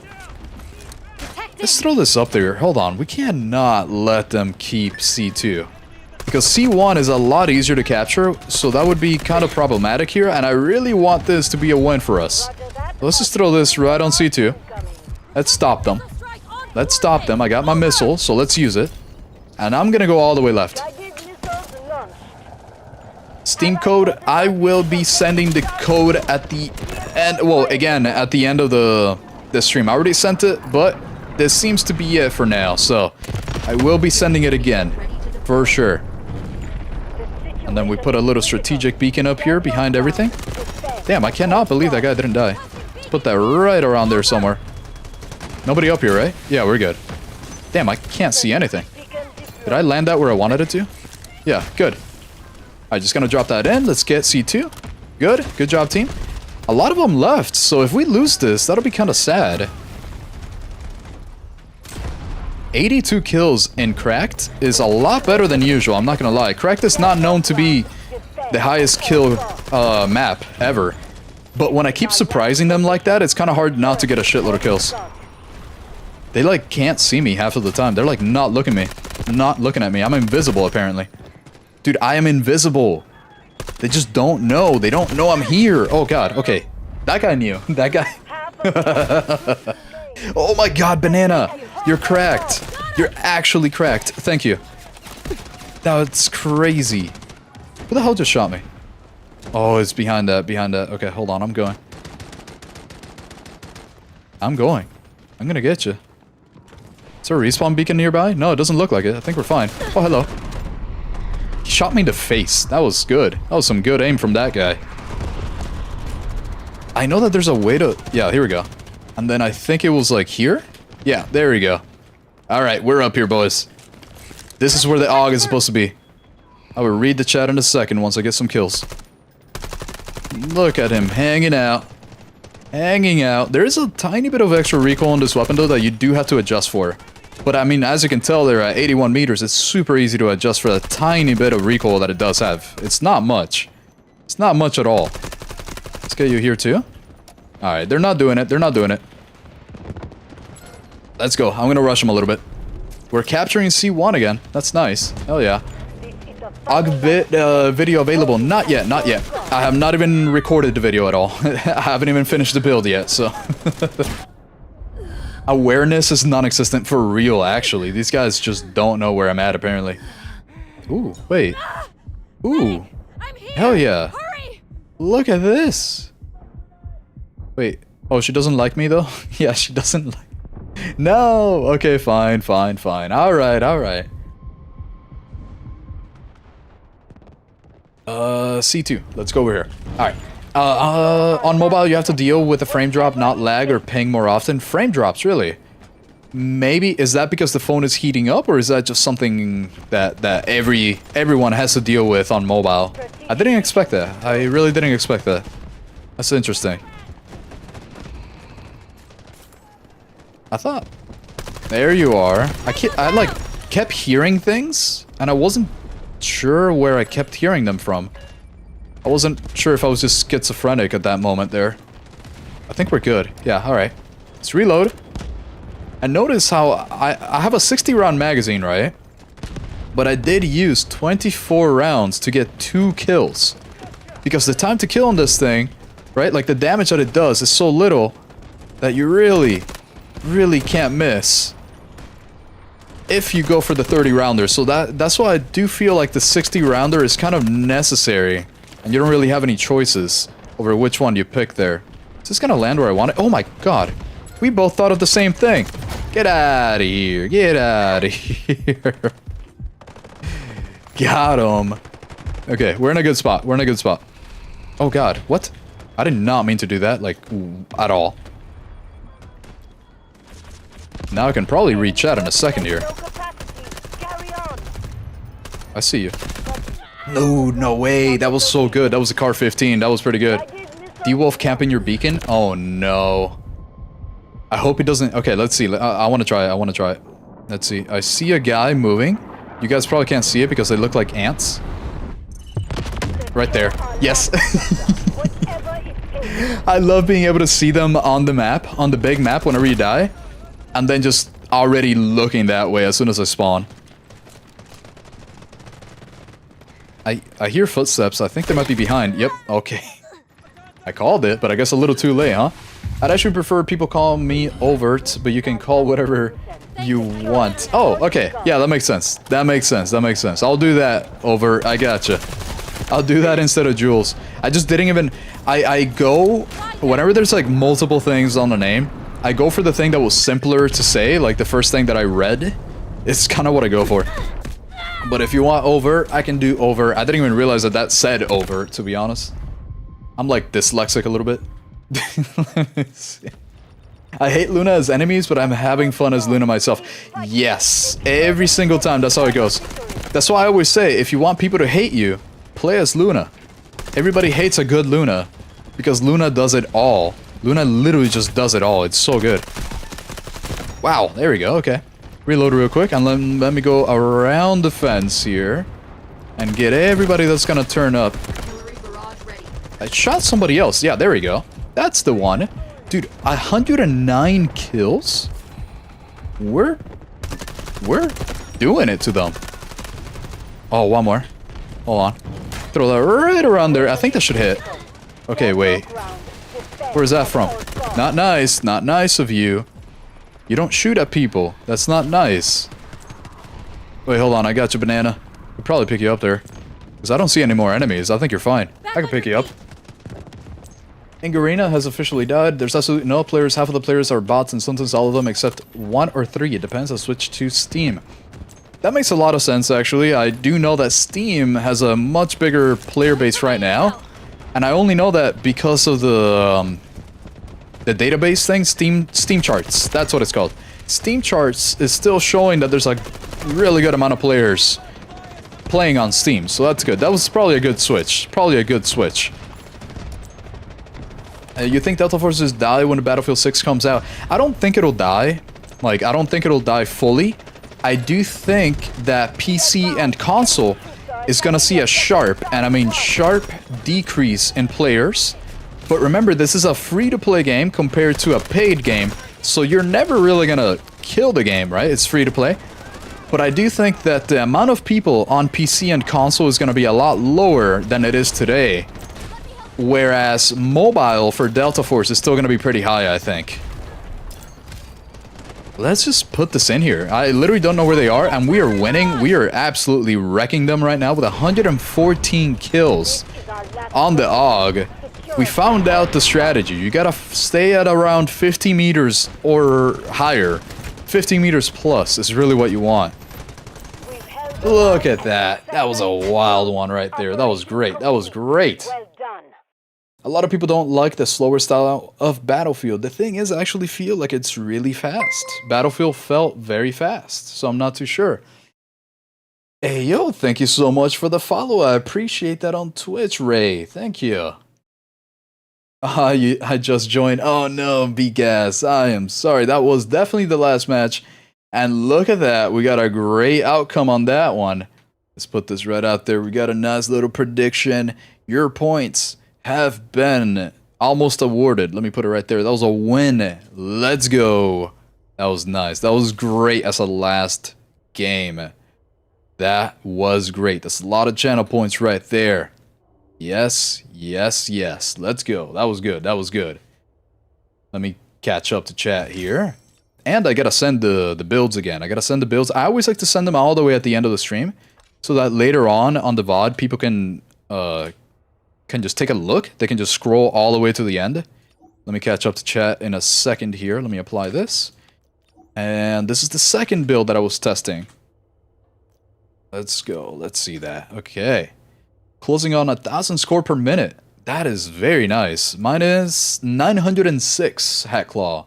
Let's throw this up there. Hold on, we cannot let them keep C2. Because C1 is a lot easier to capture, so that would be kind of problematic here, and I really want this to be a win for us. Let's just throw this right on C2. Let's stop them. Let's stop them. I got my missile, so let's use it. And I'm gonna go all the way left. Steam code, I will be sending the code at the end, well, again, at the end of the stream. I already sent it, but this seems to be it for now, so I will be sending it again, for sure. And then we put a little strategic beacon up here behind everything. Damn, I cannot believe that guy didn't die. Let's put that right around there somewhere. Nobody up here, right? Yeah, we're good. Damn, I can't see anything. Did I land that where I wanted it to? Yeah, good. Alright, just gonna drop that in. Let's get C2. Good. Good job, team. A lot of them left, so if we lose this, that'll be kind of sad. 82 kills in Cracked is a lot better than usual, I'm not gonna lie. Cracked is not known to be the highest kill map ever. But when I keep surprising them like that, it's kind of hard not to get a shitload of kills. They, like, can't see me half of the time. They're, like, not looking at me. I'm invisible, apparently. Dude, I am invisible. They just don't know. They don't know I'm here. Oh, God. Okay. That guy knew. That guy. Oh, my God, Banana. You're cracked. You're actually cracked. Thank you. That's crazy. Who the hell just shot me? Oh, it's behind that. Behind that. Okay, hold on. I'm going. I'm going to get you. there a respawn beacon nearby? No, it doesn't look like it. I think we're fine. Oh, hello. He shot me in the face. That was good. That was some good aim from that guy. I know that there's a way to... Yeah, here we go. And then I think it was like here? Yeah, there we go. Alright, we're up here, boys. This is where the AUG is supposed to be. I will read the chat in a second once I get some kills. Look at him, hanging out. Hanging out. There is a tiny bit of extra recoil on this weapon, though, that you do have to adjust for. But, I mean, as you can tell, they're at 81 meters. It's super easy to adjust for the tiny bit of recoil that it does have. It's not much. It's not much at all. Let's get you here, too. Alright, they're not doing it. They're not doing it. Let's go. I'm gonna rush them a little bit. We're capturing C1 again. That's nice. Hell yeah. AUG video available. Not yet, not yet. I have not even recorded the video at all. I haven't even finished the build yet, so... Awareness is non-existent for real, actually. These guys just don't know where I'm at, apparently. Ooh, wait. Ooh. I'm here. Hell yeah. Hurry. Look at this. Wait. Oh, she doesn't like me, though? Yeah, she doesn't like... No! Okay, fine, fine, fine. Alright, alright. C2. Let's go over here. Alright. On mobile, you have to deal with a frame drop, not lag or ping more often. Frame drops, really? Maybe, is that because the phone is heating up, or is that just something that everyone has to deal with on mobile? I didn't expect that. I really didn't expect that. That's interesting. I thought... There you are. I like, kept hearing things, and I wasn't sure where I kept hearing them from. I wasn't sure if I was just schizophrenic at that moment there. I think we're good. Yeah, alright. Let's reload. And notice how I have a 60 round magazine, right? But I did use 24 rounds to get 2 kills. Because the time to kill on this thing, right? Like the damage that it does is so little that you really can't miss if you go for the 30 rounder. So that's why I do feel like the 60 rounder is kind of necessary, and you don't really have any choices over which one you pick there. Is this gonna land where I want it? Oh my god, we both thought of the same thing. Get out of here, get out of here. Got him. Okay, we're in a good spot, we're in a good spot. Oh god, what? I did not mean to do that, like, at all. Now I can probably reach chat in a second here. I see you. No, no way. That was so good. That was a car 15. That was pretty good. D-Wolf camping your beacon? Oh no. I hope he doesn't... Okay, let's see. I want to try it. I want to try it. Let's see. I see a guy moving. You guys probably can't see it because they look like ants. Right there. Yes. I love being able to see them on the map, on the big map whenever you die. And then just already looking that way as soon as I spawn. I hear footsteps. I think they might be behind. Yep, okay. I called it, but I guess a little too late, huh? I'd actually prefer people call me overt, but you can call whatever you want. Oh, okay. Yeah, that makes sense. That makes sense. That makes sense. I'll do that, overt. I gotcha. I'll do that instead of Jules. I just didn't even... I go... Whenever there's like multiple things on the name, I go for the thing that was simpler to say, like the first thing that I read. It's kind of what I go for. But if you want over, I can do over. I didn't even realize that that said over, to be honest. I'm like dyslexic a little bit. Let me see. I hate Luna as enemies, but I'm having fun as Luna myself. Yes, every single time, that's how it goes. That's why I always say, if you want people to hate you, play as Luna. Everybody hates a good Luna, because Luna does it all. Luna literally just does it all. It's so good. Wow, there we go. Okay. Reload real quick and let me go around the fence here and get everybody that's gonna turn up. I shot somebody else. Yeah, there we go. That's the one. Dude, 109 kills? We're doing it to them. Oh, one more. Hold on. Throw that right around there. I think that should hit. Okay, wait. Where's that from? Not nice. Not nice of you. You don't shoot at people. That's not nice. Wait, hold on. I got you, banana. I'll probably pick you up there. Because I don't see any more enemies. I think you're fine. I can pick you up. Ingarina has officially died. There's absolutely no players. Half of the players are bots and sometimes all of them except 1 or 3. It depends. I switched to Steam. That makes a lot of sense, actually. I do know that Steam has a much bigger player base right now. And I only know that because of the database thing, Steam Charts. That's what it's called. Steam Charts is still showing that there's a really good amount of players playing on Steam. So that's good. That was probably a good switch. Probably a good switch. You think Delta Forces die when the Battlefield 6 comes out? I don't think it'll die. Like, I don't think it'll die fully. I do think that PC and console is gonna see a sharp, and I mean sharp, decrease in players. But remember, this is a free-to-play game compared to a paid game, so you're never really gonna kill the game, right? It's free-to-play. But I do think that the amount of people on PC and console is gonna be a lot lower than it is today. Whereas mobile for Delta Force is still going to be pretty high, I think. Let's just put this in here. I literally don't know where they are, and we are winning. We are absolutely wrecking them right now with 114 kills on the AUG. We found out the strategy. You gotta stay at around 50 meters or higher. 50 meters plus is really what you want. Look at that. That was a wild one right there. That was great. That was great. A lot of people don't like the slower style of Battlefield. The thing is, I actually feel like it's really fast. Battlefield felt very fast, so I'm not too sure. Hey, yo, thank you so much for the follow. I appreciate that on Twitch, Ray. Thank you. I just joined. Oh no, B-Gas. I am sorry. That was definitely the last match. And look at that. We got a great outcome on that one. Let's put this right out there. We got a nice little prediction. Your points have been almost awarded. Let me put it right there. That was a win. Let's go. That was nice. That was great as a last game. That was great. That's a lot of channel points right there. Yes, yes, yes. Let's go. That was good. That was good. Let me catch up to chat here. And I gotta send the builds again. I gotta send the builds. I always like to send them all the way at the end of the stream, so that later on the VOD, people can just take a look. They can just scroll all the way to the end. Let me catch up to chat in a second here. Let me apply this. And this is the second build that I was testing. Let's go. Let's see that. Okay. Closing on 1,000 score per minute. That is very nice. Mine is 906, Hatclaw.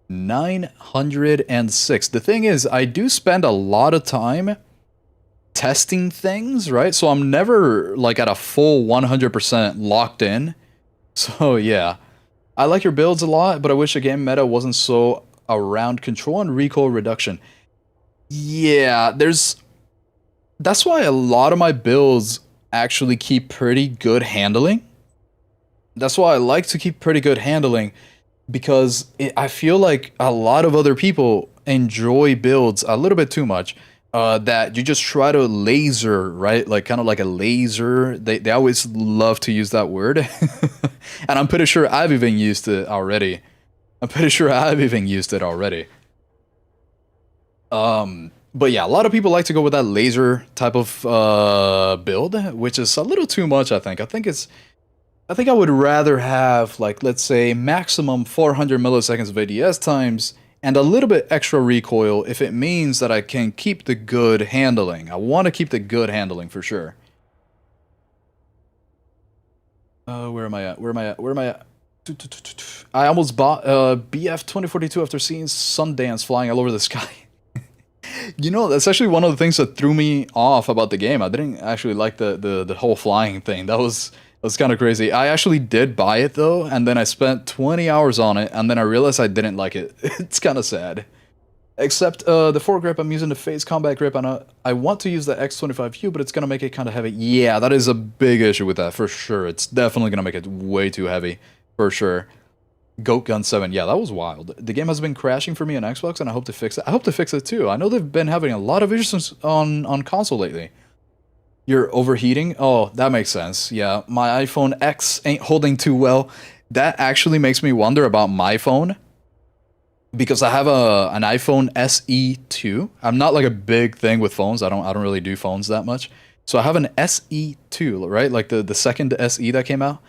906. The thing is, I do spend a lot of time testing things, right? So I'm never like at a full 100% locked in. So yeah, I like your builds a lot, but I wish the game meta wasn't so around control and recoil reduction. Yeah, that's why a lot of my builds actually keep pretty good handling. That's why I like to keep pretty good handling, because I feel like a lot of other people enjoy builds a little bit too much. That you just try to laser, right? Like kind of like a laser. They always love to use that word. And I'm pretty sure I've even used it already. But yeah, a lot of people like to go with that laser type of build, which is a little too much, I think. I think I would rather have, like, let's say maximum 400 milliseconds of ADS times and a little bit extra recoil if it means that I can keep the good handling. I want to keep the good handling for sure. Where am I at? I almost bought BF 2042 after seeing Sundance flying all over the sky. You know, that's actually one of the things that threw me off about the game. I didn't actually like the whole flying thing. That was kind of crazy. I actually did buy it though, and then I spent 20 hours on it, and then I realized I didn't like it. It's kind of sad. Except the foregrip, I'm using the phase combat grip, and I want to use the X25U, but it's going to make it kind of heavy. Yeah, that is a big issue with that, for sure. It's definitely going to make it way too heavy, for sure. Goat Gun 7, yeah, that was wild. The game has been crashing for me on Xbox, and I hope to fix it. I hope to fix it too. I know they've been having a lot of issues on console lately. You're overheating? Oh, that makes sense. Yeah, my iPhone X ain't holding too well. That actually makes me wonder about my phone, because I have an iPhone SE 2. I'm not like a big thing with phones. I don't really do phones that much. So I have an SE 2, right? Like the second SE that came out.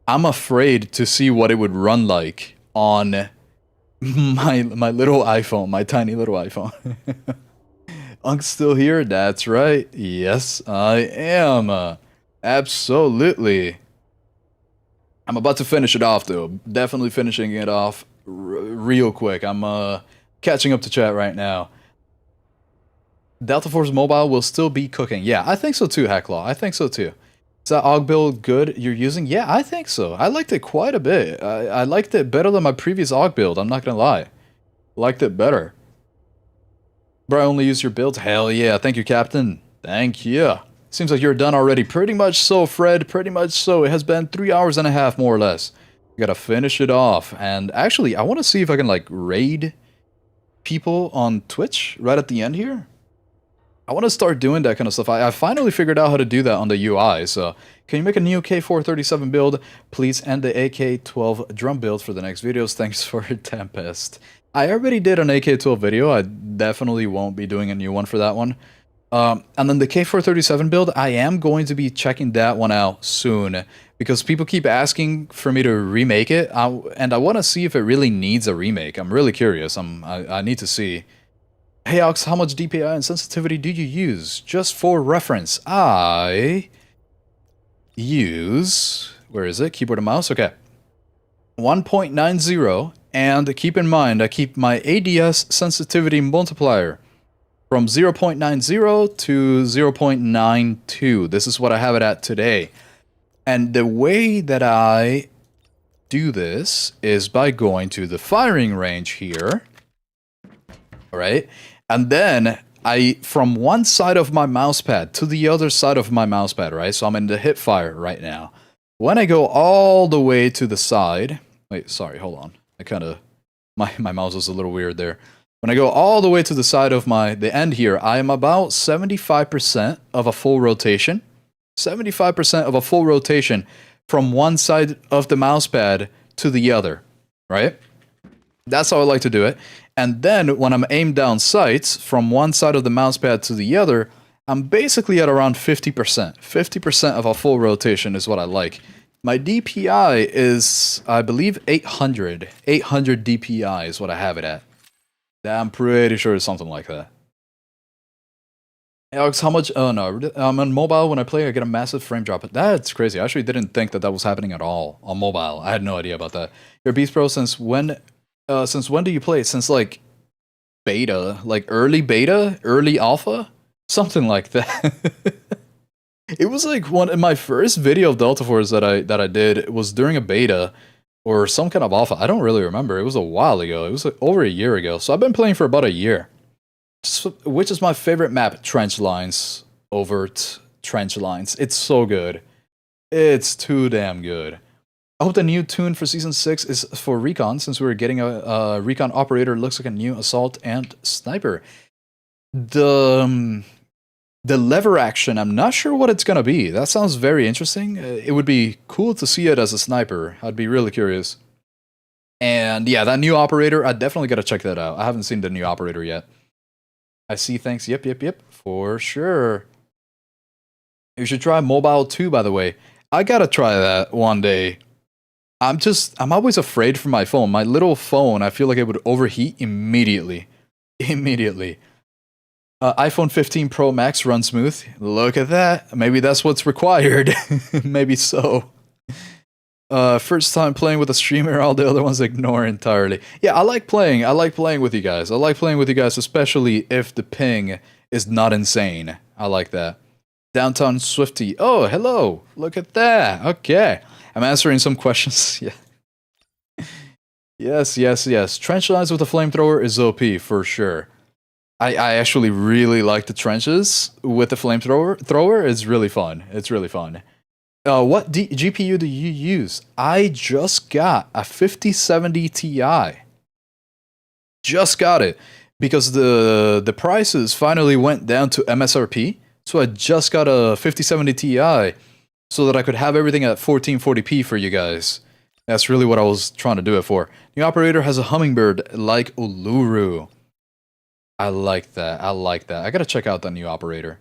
I'm afraid to see what it would run like on my little iPhone, my tiny little iPhone. Unk's still here? That's right. Yes, I am. Absolutely. I'm about to finish it off, though. Definitely finishing it off real quick. I'm catching up to chat right now. Delta Force Mobile will still be cooking. Yeah, I think so too, Hacklaw. I think so too. Is that AUG build good you're using? Yeah, I think so. I liked it quite a bit. I liked it better than my previous AUG build, I'm not gonna lie. Liked it better. Bro, I only use your builds? Hell yeah. Thank you, Captain. Thank you. Seems like you're done already. Pretty much so, Fred. Pretty much so. It has been 3 hours and a half, more or less. You gotta finish it off. And actually, I want to see if I can, like, raid people on Twitch right at the end here. I want to start doing that kind of stuff. I finally figured out how to do that on the UI. So, can you make a new K437 build, please, and the AK-12 drum build for the next videos? Thanks for Tempest. I already did an AK-12 video. I definitely won't be doing a new one for that one. And then the K437 build, I am going to be checking that one out soon, because people keep asking for me to remake it, and I want to see if it really needs a remake. I'm really curious. I need to see. Hey Aux, how much DPI and sensitivity do you use? Just for reference, I use... Where is it? Keyboard and mouse? Okay. 1.90, and keep in mind, I keep my ADS sensitivity multiplier from 0.90 to 0.92. This is what I have it at today. And the way that I do this is by going to the firing range here. Alright? And then from one side of my mousepad to the other side of my mousepad, right? So I'm in the hip fire right now. When I go all the way to the side... Wait, sorry, hold on. I kind of... My mouse is a little weird there. When I go all the way to the side of the end here, I am about 75% of a full rotation. 75% of a full rotation from one side of the mousepad to the other, right? That's how I like to do it. And then when I'm aimed down sights from one side of the mousepad to the other, I'm basically at around 50%. 50% of a full rotation is what I like. My DPI is, I believe, 800. 800 DPI is what I have it at. I'm pretty sure it's something like that. Alex, how much? Oh no, on mobile when I play, I get a massive frame drop. That's crazy. I actually didn't think that was happening at all on mobile. I had no idea about that. You're Beast Pro since when? Since when do you play? Since like beta, like early beta, early alpha, something like that. It was like one of my first video of Delta Force that I did. It was during a beta or some kind of alpha. I don't really remember. It was a while ago. It was like over a year ago. So I've been playing for about a year. Which is my favorite map? Trench lines. Overt trench lines. It's so good. It's too damn good. I hope the new tune for Season 6 is for Recon, since we're getting a Recon operator. Looks like a new assault and sniper. The lever action, I'm not sure what it's gonna be. That sounds very interesting. It would be cool to see it as a sniper. I'd be really curious. And yeah, that new operator, I definitely gotta check that out. I haven't seen the new operator yet. I see, thanks. Yep, for sure. You should try mobile too, by the way. I gotta try that one day. I'm always afraid for my phone. My little phone, I feel like it would overheat immediately. Immediately. iPhone 15 Pro Max runs smooth. Look at that. Maybe that's what's required. Maybe so. First time playing with a streamer, all the other ones ignore entirely. Yeah, I like playing with you guys. I like playing with you guys, especially if the ping is not insane. I like that. Downtown Swifty. Oh, hello. Look at that. Okay. I'm answering some questions. Yeah. Yes. Trench lines with a flamethrower is OP for sure. I actually really like the trenches with the flamethrower. It's really fun. It's really fun. What GPU do you use? I just got a 5070 Ti. Just got it. Because the prices finally went down to MSRP. So I just got a 5070 Ti so that I could have everything at 1440p for you guys. That's really what I was trying to do it for. The operator has a hummingbird like Uluru. I like that. I gotta check out the new operator.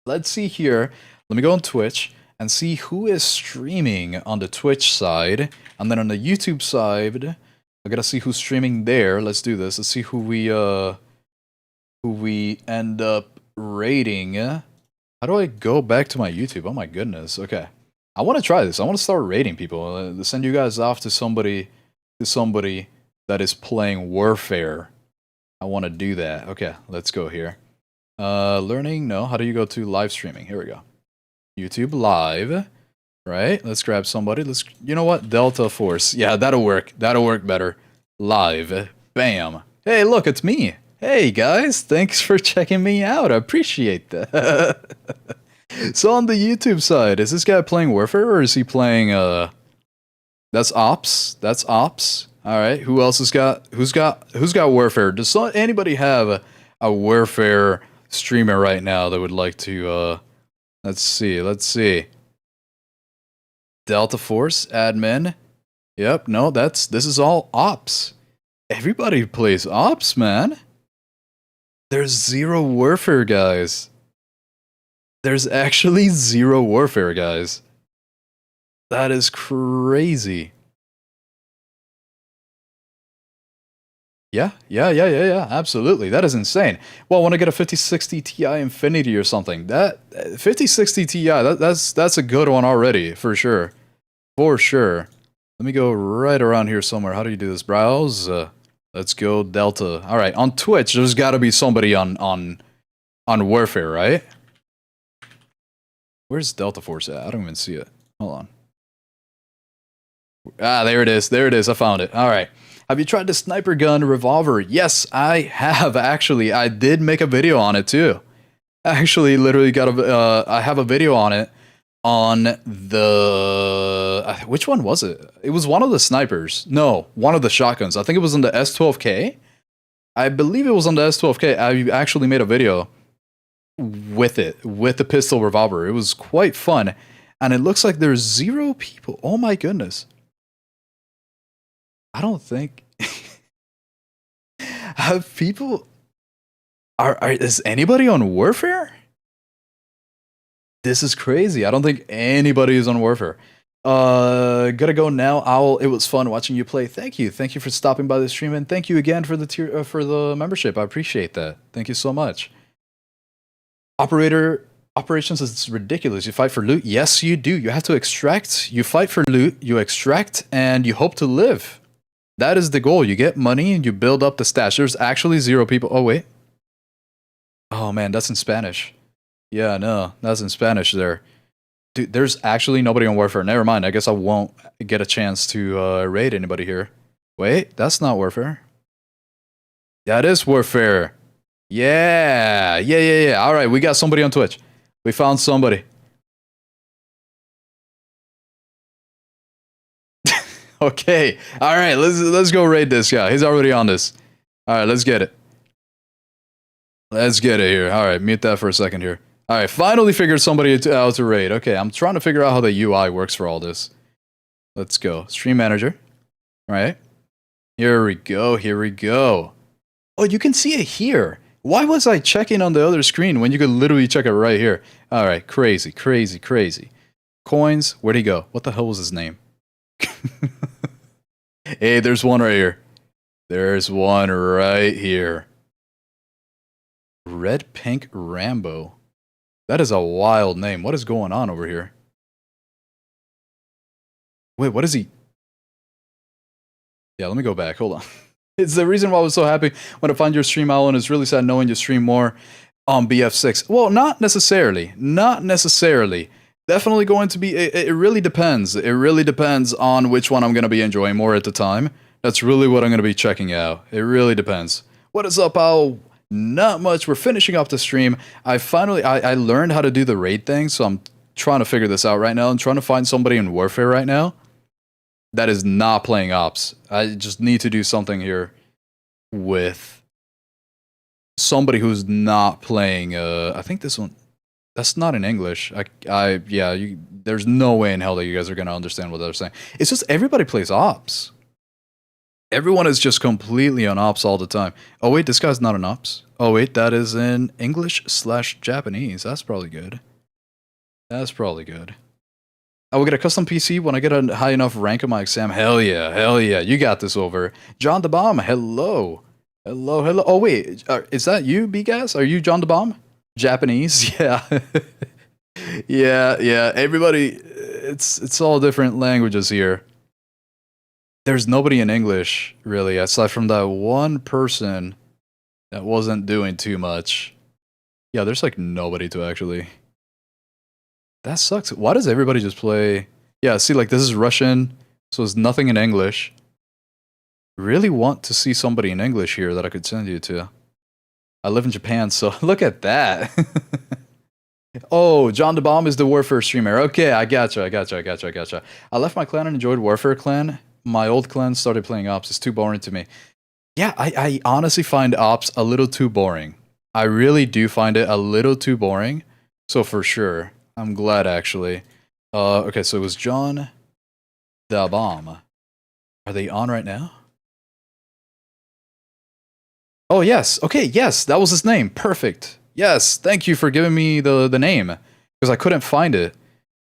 Let's see here. Let me go on Twitch. and see who is streaming on the Twitch side, and then on the YouTube side, I gotta see who's streaming there. Let's do this. Let's see who we end up rating. How do I go back to my YouTube? Oh my goodness. Okay, I want to try this. I want to start rating people. Send you guys off to somebody that is playing Warfare. I want to do that. Okay, let's go here. Learning? No. How do you go to live streaming? Here we go. YouTube live. Right? Let's grab somebody. You know what? Delta Force. Yeah, that'll work. That'll work better. Live. Bam. Hey, look, it's me. Hey, guys. Thanks for checking me out. I appreciate that. So on the YouTube side, is this guy playing Warfare or is he playing, that's Ops? That's Ops. Alright, who else has got, who's got Warfare? Does anybody have a Warfare streamer right now that would like to, let's see. Delta Force, admin. Yep, no, this is all Ops. Everybody plays Ops, man. There's zero Warfare, guys. There's actually zero Warfare, guys. That is crazy. Yeah, absolutely. That is insane. Well, I want to get a 5060 Ti Infinity or something. That 5060 Ti, that's a good one already, for sure. For sure. Let me go right around here somewhere. How do you do this? Browse. Let's go Delta. All right, on Twitch, there's got to be somebody on Warfare, right? Where's Delta Force at? I don't even see it. Hold on. Ah, there it is. There it is. I found it. All right. Have you tried the sniper gun revolver? Yes, I have, actually. I did make a video on it, too. Actually, literally got I have a video on it on the... which one was it? It was one of the snipers. No, one of the shotguns. I think it was on the S12K. I believe it was on the S12K. I actually made a video with it, with the pistol revolver. It was quite fun. And it looks like there's zero people. Oh my goodness. I don't think... Have people... Is anybody on Warfare? This is crazy. I don't think anybody is on Warfare. Gotta go now. AuxOwl, it was fun watching you play. Thank you. Thank you for stopping by the stream, and thank you again for the for the membership. I appreciate that. Thank you so much. Operations is ridiculous. You fight for loot. Yes, you do. You have to extract. You fight for loot. You extract, and you hope to live. That is the goal. You get money and you build up the stash. There's actually zero people. Oh, wait. Oh, man, that's in Spanish. Yeah, no, that's in Spanish there. Dude, there's actually nobody on Warfare. Never mind. I guess I won't get a chance to raid anybody here. Wait, that's not Warfare. That is Warfare. Yeah. All right, we got somebody on Twitch. We found somebody. Okay. All right, let's go raid this guy. He's already on this. All right, let's get it. Let's get it here. All right, mute that for a second here. All right, finally figured somebody out to raid. Okay, I'm trying to figure out how the UI works for all this. Let's go. Stream manager. All right. Here we go. Here we go. Oh, you can see it here. Why was I checking on the other screen when you could literally check it right here? All right, crazy. Coins. Where'd he go? What the hell was his name? Hey, there's one right here. There's one right here. Red Pink Rambo. That is a wild name. What is going on over here? Wait, what is he? Yeah, let me go back. Hold on. It's the reason why I was so happy when I found your stream, Alan. It's really sad knowing you stream more on BF6. Well, not necessarily. Not necessarily. Definitely going to be... It really depends. It really depends on which one I'm going to be enjoying more at the time. That's really what I'm going to be checking out. It really depends. What is up, Al? Not much. We're finishing up the stream. I learned how to do the raid thing, so I'm trying to figure this out right now. I'm trying to find somebody in Warfare right now that is not playing Ops. I just need to do something here with somebody who's not playing, I think this one, that's not in English. There's no way in hell that you guys are going to understand what they're saying. It's just everybody plays Ops. Everyone is just completely on Ops all the time. Oh wait, this guy's not on Ops. Oh wait, that is in English/Japanese. That's probably good. That's probably good. I will get a custom PC when I get a high enough rank on my exam. Hell yeah, you got this over. John the Bomb, hello. Hello. Oh wait, is that you, B-Gas? Are you John the Bomb? Japanese? Yeah. yeah, everybody, it's all different languages here. There's nobody in English, really, aside from that one person that wasn't doing too much. Yeah, there's like nobody to actually... That sucks. Why does everybody just play... Yeah, see, like, this is Russian, so there's nothing in English. Really want to see somebody in English here that I could send you to. I live in Japan, so look at that. Oh, John the Bomb is the Warfare streamer. Okay, I gotcha. I left my clan and enjoyed Warfare clan. My old clan started playing Ops. It's too boring to me. Yeah, I honestly find Ops a little too boring. I really do find it a little too boring. So for sure. I'm glad, actually. Okay, so it was John the Bomb. Are they on right now? Oh, yes. Okay, yes, that was his name. Perfect. Yes, thank you for giving me the name. Because I couldn't find it.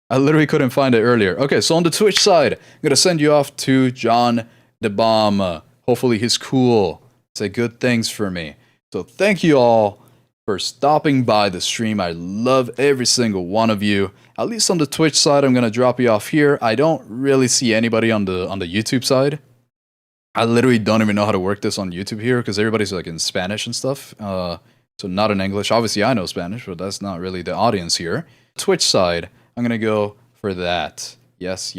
I literally couldn't find it earlier. Okay, so on the Twitch side, I'm going to send you off to John the Bomb. Hopefully he's cool. Say good things for me. So thank you all for stopping by the stream. I love every single one of you. At least on the Twitch side, I'm going to drop you off here. I don't really see anybody on the YouTube side. I literally don't even know how to work this on YouTube here because everybody's like in Spanish and stuff. So not in English. Obviously, I know Spanish, but that's not really the audience here. Twitch side, I'm going to go for that. Yes.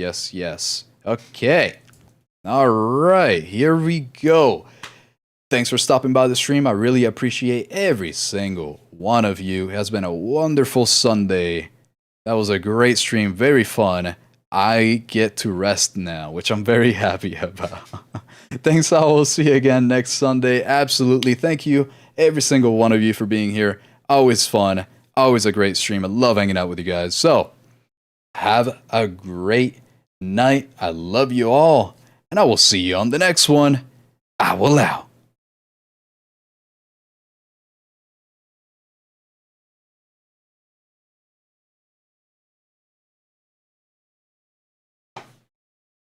Okay. All right, here we go. Thanks for stopping by the stream. I really appreciate every single one of you. It has been a wonderful Sunday. That was a great stream, very fun. I get to rest now, which I'm very happy about. Thanks, I will see you again next Sunday. Absolutely. Thank you, every single one of you, for being here. Always fun. Always a great stream. I love hanging out with you guys. So, have a great night. I love you all. And I will see you on the next one. I will out.